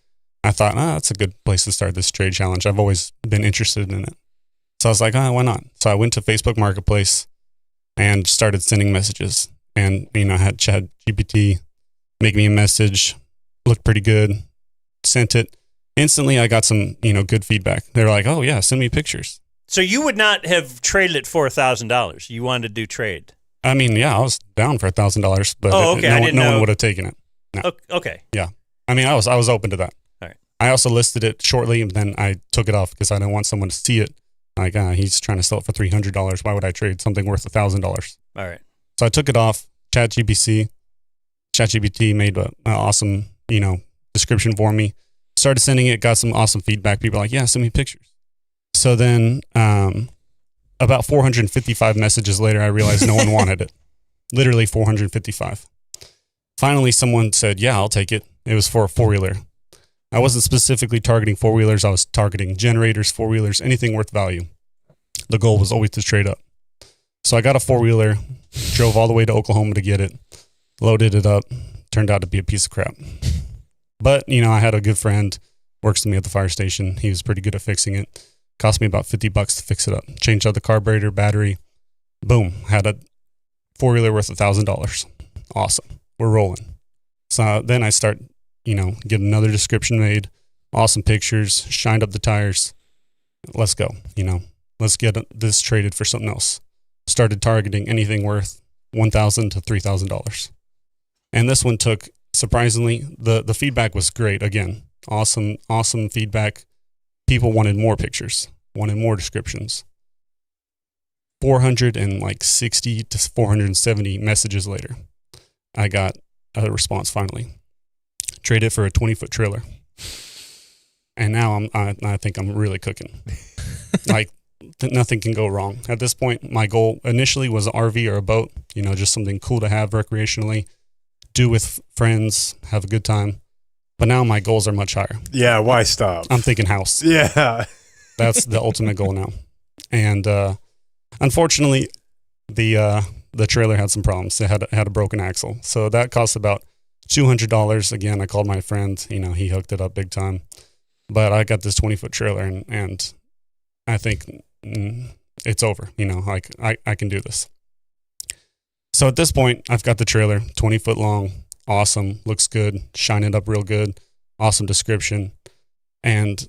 I thought, that's a good place to start this trade challenge. I've always been interested in it. So I was like, why not? So I went to Facebook Marketplace and started sending messages. And, I had ChatGPT make me a message, looked pretty good, sent it. instantly I got some, good feedback. They were like, oh yeah, send me pictures. So you would not have traded it for $1,000. You wanted to do trade. I mean, yeah, I was down for $1,000, but no one would have taken it. No. Okay. Yeah. I mean, I was open to that. All right. I also listed it shortly, and then I took it off because I didn't want someone to see it. Like, he's trying to sell it for $300. Why would I trade something worth $1,000? All right. So I took it off. ChatGPT made an awesome, description for me. Started sending it, got some awesome feedback. People were like, yeah, send me pictures. So then about 455 messages later, I realized no one wanted it. Literally 455. Finally, someone said, yeah, I'll take it. It was for a four-wheeler. I wasn't specifically targeting four-wheelers. I was targeting generators, four-wheelers, anything worth value. The goal was always to trade up. So I got a four-wheeler, drove all the way to Oklahoma to get it, loaded it up, turned out to be a piece of crap. But, I had a good friend, works with me at the fire station. He was pretty good at fixing it. Cost me about $50 to fix it up. Changed out the carburetor, battery. Boom. Had a four-wheeler worth $1,000. Awesome. We're rolling. So then I start, get another description made. Awesome pictures. Shined up the tires. Let's go. Let's get this traded for something else. Started targeting anything worth $1,000 to $3,000. And this one took, surprisingly, the feedback was great. Again, awesome feedback. People wanted more pictures, wanted more descriptions. 460 to 470 messages later, I got a response finally. Traded for a 20-foot trailer. And now I think I'm really cooking. Like, nothing can go wrong. At this point, my goal initially was an RV or a boat, just something cool to have recreationally, do with friends, have a good time. But now my goals are much higher. Yeah, why stop? I'm thinking house. Yeah. That's the ultimate goal now. And unfortunately, the trailer had some problems. It had a broken axle. So that cost about $200. Again, I called my friend. He hooked it up big time. But I got this 20-foot trailer, and I think it's over. I can do this. So at this point, I've got the trailer, 20-foot long, awesome, looks good, shine it up real good, awesome description. And,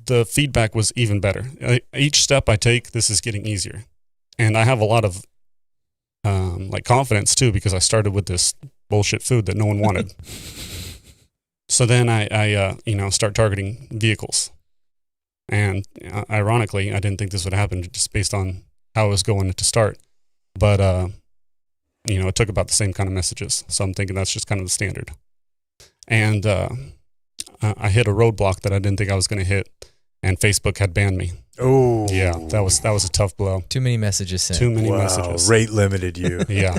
the feedback was even better. Each step I take, this is getting easier. And I have a lot of confidence too, because I started with this bullshit food that no one wanted. So then I start targeting vehicles. And ironically, I didn't think this would happen just based on how it was going to start. But, it took about the same kind of messages. So I'm thinking that's just kind of the standard. And I hit a roadblock that I didn't think I was going to hit. And Facebook had banned me. Oh. Yeah, that was a tough blow. Too many messages sent. Too many messages. Rate limited you. Yeah.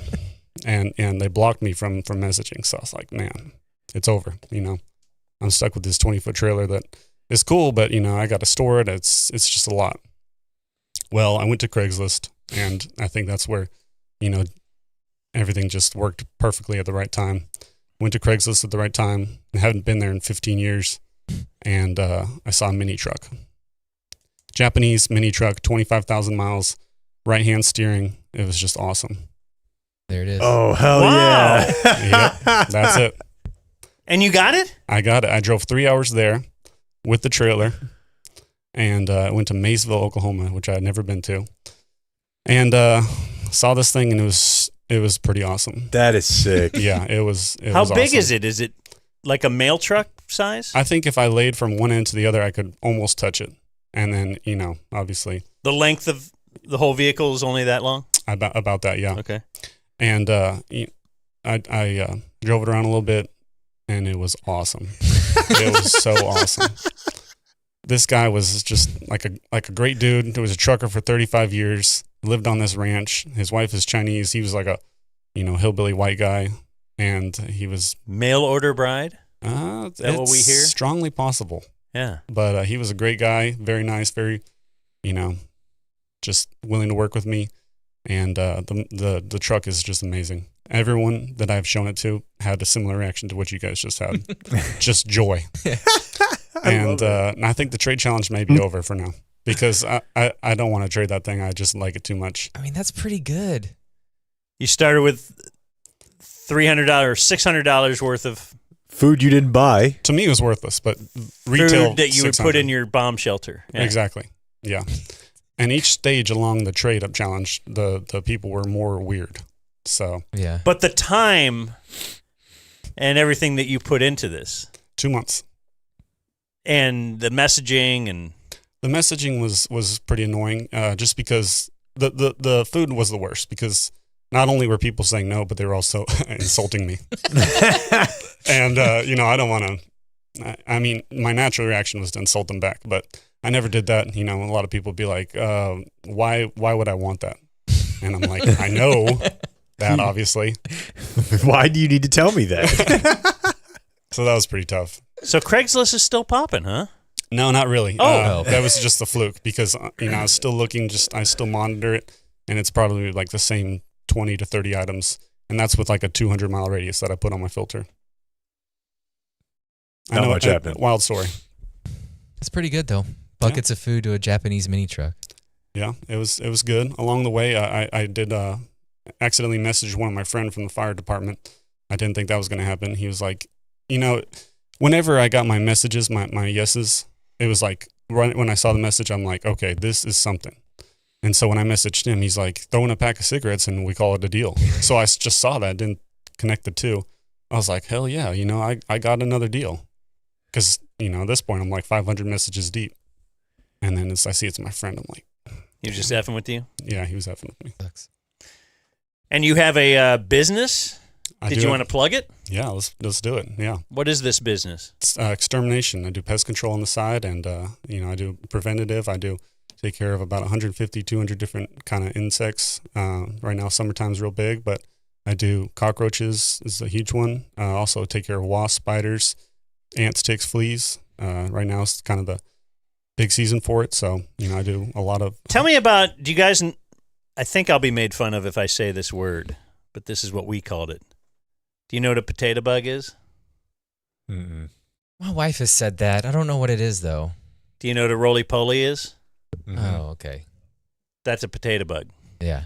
And they blocked me from messaging. So I was like, man, it's over. I'm stuck with this 20-foot trailer that is cool, but I got to store it. It's just a lot. Well, I went to Craigslist, and I think that's where, everything just worked perfectly at the right time. Went to Craigslist at the right time. I haven't been there in 15 years, and I saw a mini truck. Japanese mini truck, 25,000 miles, right-hand steering. It was just awesome. There it is. Oh, hell Wow. yeah. Yep, that's it. And you got it? I got it. I drove 3 hours there with the trailer, and I went to Maysville, Oklahoma, which I had never been to, and saw this thing, and it was pretty awesome. That is sick. Yeah, it was. How big awesome. is it? Is it like a mail truck size? I think if I laid from one end to the other, I could almost touch it, and then obviously The length of the whole vehicle is only that long? about that, yeah. Okay. And I drove it around a little bit, and it was awesome. It was so awesome. This guy was just like a great dude. He was a trucker for 35 years. Lived on this ranch. His wife is Chinese. He was like a, hillbilly white guy, and he was Mail order bride? Is that what we hear? Strongly possible. Yeah. But he was a great guy. Very nice. Very, just willing to work with me. And the truck is just amazing. Everyone that I've shown it to had a similar reaction to what you guys just had. Just joy. And I think the trade challenge may be over for now, because I don't want to trade that thing. I just like it too much. I mean, that's pretty good. You started with $300, $600 worth of Food you didn't buy. To me, it was worthless, but retail Food that you would put in your bomb shelter. Yeah. Exactly. Yeah. And each stage along the trade-up challenge, the people were more weird. So yeah. But the time and everything that you put into this. 2 months. And the messaging and... The messaging was pretty annoying, just because the food was the worst, because not only were people saying no, but they were also insulting me. And, I don't want to... I mean, my natural reaction was to insult them back, but I never did that. A lot of people would be like, why would I want that? And I'm like, I know that, obviously. Why do you need to tell me that? So that was pretty tough. So Craigslist is still popping, huh? No, not really. Oh. That was just the fluke, because, I was still looking, I still monitor it, and it's probably like the same 20 to 30 items. And that's with like a 200-mile radius that I put on my filter. Not much happened. Wild story. It's pretty good, though. Buckets of food to a Japanese mini truck. Yeah, it was good. Along the way, I did accidentally message one of my friends from the fire department. I didn't think that was going to happen. He was like, whenever I got my messages, my yeses, it was like, right when I saw the message, I'm like, okay, this is something. And so when I messaged him, he's like, throw in a pack of cigarettes and we call it a deal. So I just saw that, didn't connect the two. I was like, hell yeah, I got another deal. Because, at this point, I'm like 500 messages deep. And then I see it's my friend, I'm like... He was just effing with you? Yeah, he was effing with me. And you have a business? Did you want to plug it? Yeah, let's do it. Yeah. What is this business? It's extermination. I do pest control on the side, and I do preventative. I do take care of about 150, 200 different kind of insects. Right now, summertime's real big, but I do cockroaches is a huge one. Also take care of wasps, spiders, ants, ticks, fleas. Right now is kind of the big season for it, so I do a lot of. Tell me about. Do you guys? I think I'll be made fun of if I say this word, but this is what we called it. Do you know what a potato bug is? Mm-mm. My wife has said that. I don't know what it is, though. Do you know what a roly-poly is? Mm-hmm. Oh, okay. That's a potato bug. Yeah.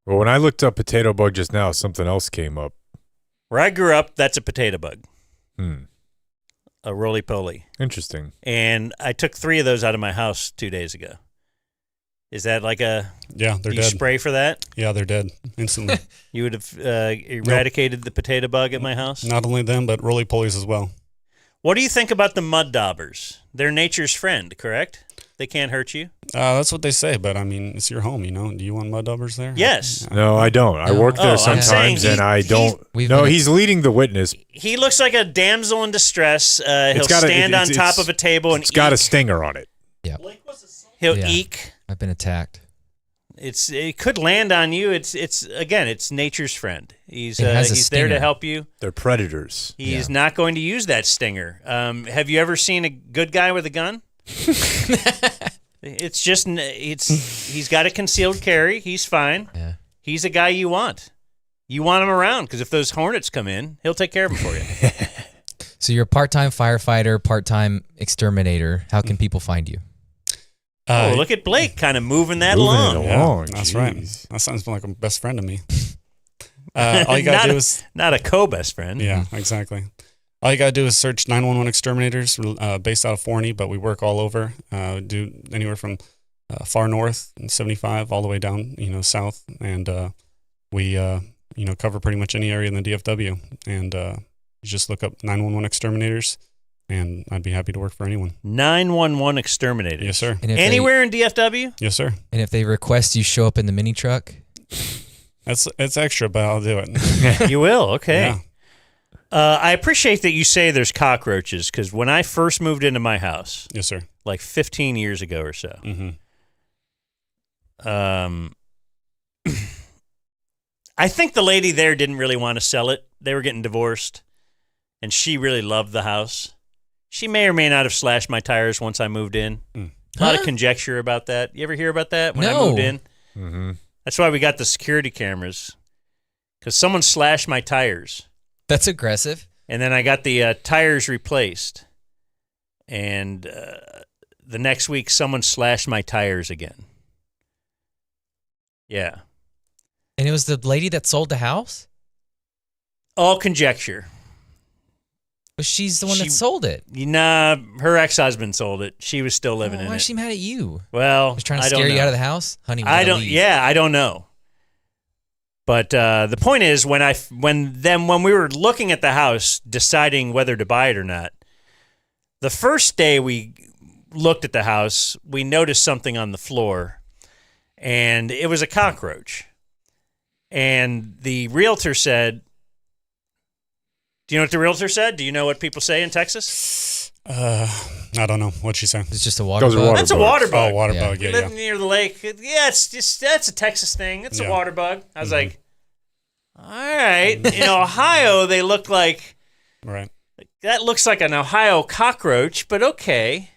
Well, when I looked up potato bug just now, something else came up. Where I grew up, that's a potato bug. Hmm. A roly-poly. Interesting. And I took 3 of those out of my house 2 days ago. Is that like a... Yeah, they're do you dead. spray for that? Yeah, they're dead instantly. You would have eradicated the potato bug at my house? Not only them, but roly-polies as well. What do you think about the mud daubers? They're nature's friend, correct? They can't hurt you? That's what they say, but I mean, it's your home, Do you want mud daubers there? Yes. No, I don't. I work there sometimes, and I don't. He's leading the witness. He looks like a damsel in distress. He'll stand on top of a table and It's got a stinger on it. Yeah. He'll eek. I've been attacked. It could land on you. It's nature's friend. He's It has a he's there to stinger. help you. They're predators. He's not going to use that stinger. Have you ever seen a good guy with a gun? He's got a concealed carry. He's fine. Yeah. He's a guy you want. You want him around because if those hornets come in, he'll take care of them for you. So you're a part-time firefighter, part-time exterminator. How can people find you? Look at Blake kind of moving that along. Yeah, that's right. That sounds like a best friend to me. All you gotta do is not a co-best friend. Yeah, exactly. All you gotta do is search 911 exterminators, based out of Forney, but we work all over. Do anywhere from far north and 75 all the way down, south, and we cover pretty much any area in the DFW. And you just look up 911 exterminators. And I'd be happy to work for anyone. 911 exterminators. Yes, sir. Anywhere in DFW? Yes, sir. And if they request you show up in the mini truck? It's extra, but I'll do it. You will? Okay. Yeah. I appreciate that you say there's cockroaches, because when I first moved into my house, yes, sir, like 15 years ago or so, I think the lady there didn't really want to sell it. They were getting divorced, and she really loved the house. She may or may not have slashed my tires once I moved in. A lot of conjecture about that. You ever hear about that when I moved in? Mm-hmm. That's why we got the security cameras, because someone slashed my tires. That's aggressive. And then I got the tires replaced. And the next week, someone slashed my tires again. Yeah. And it was the lady that sold the house? All conjecture. But she's the one that sold it. Nah, her ex-husband sold it. She was still living in it. Why is she mad at you? Well, She's trying to scare you out of the house? Honey, we I gotta don't. leave. Yeah, I don't know. But the point is, when we were looking at the house, deciding whether to buy it or not, the first day we looked at the house, we noticed something on the floor, and it was a cockroach. And the realtor said, do you know what the realtor said? Do you know what people say in Texas? I don't know. What'd she say? It's just a water bug. That's a water bug. Oh, water bug. Yeah, Living near the lake. Yeah, that's a Texas thing. It's a water bug. I was like, all right. In Ohio, they look like, right. That looks like an Ohio cockroach, but okay.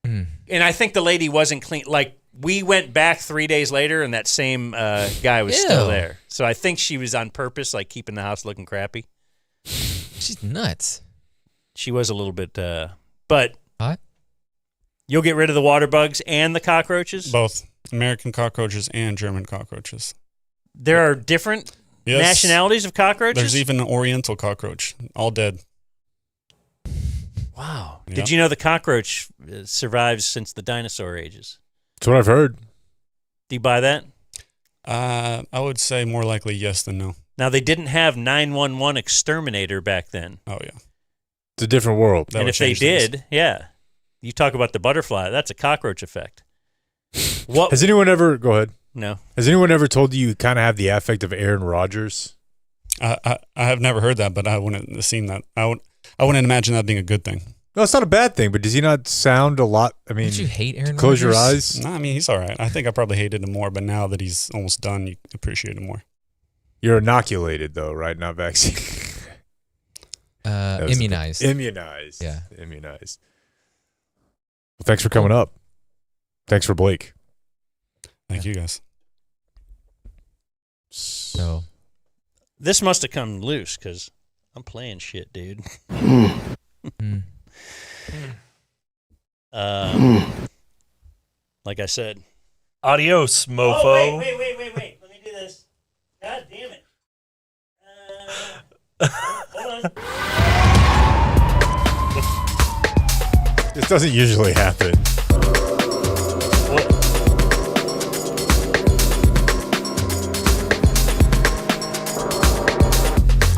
And I think the lady wasn't clean. Like, we went back 3 days later, and that same guy was still there. So I think she was on purpose, like keeping the house looking crappy. She's nuts. She was a little bit, but what? You'll get rid of the water bugs and the cockroaches? Both American cockroaches and German cockroaches. There are different nationalities of cockroaches? There's even an Oriental cockroach, all dead. Wow. Yep. Did you know the cockroach survives since the dinosaur ages? That's what I've heard. Do you buy that? I would say more likely yes than no. Now, they didn't have 911 exterminator back then. Oh, yeah. It's a different world. And if they did, you talk about the butterfly, that's a cockroach effect. What? Has anyone ever, go ahead. No. Has anyone ever told you kind of have the affect of Aaron Rodgers? I have never heard that, but I wouldn't have seen that. I wouldn't imagine that being a good thing. No, it's not a bad thing, but does he not sound a lot? I mean, Did you hate Aaron close your Rodgers? eyes. No, I mean, he's all right. I think I probably hated him more, but now that he's almost done, you appreciate him more. You're inoculated, though, right? Not vaccine. Immunized. Immunized. Yeah. Immunized. Well, thanks for coming up. Thanks for Blake. Thank you, guys. So, this must have come loose because I'm playing shit, dude. Like I said. Adios, mofo. Oh, wait. Let me do this. God damn it. Hold on. This doesn't usually happen.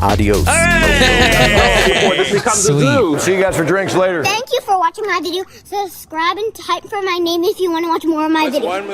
Adios. Hey! This becomes a zoo. See you guys for drinks later. Thank you for watching my video. Subscribe and type for my name if you want to watch more of my videos.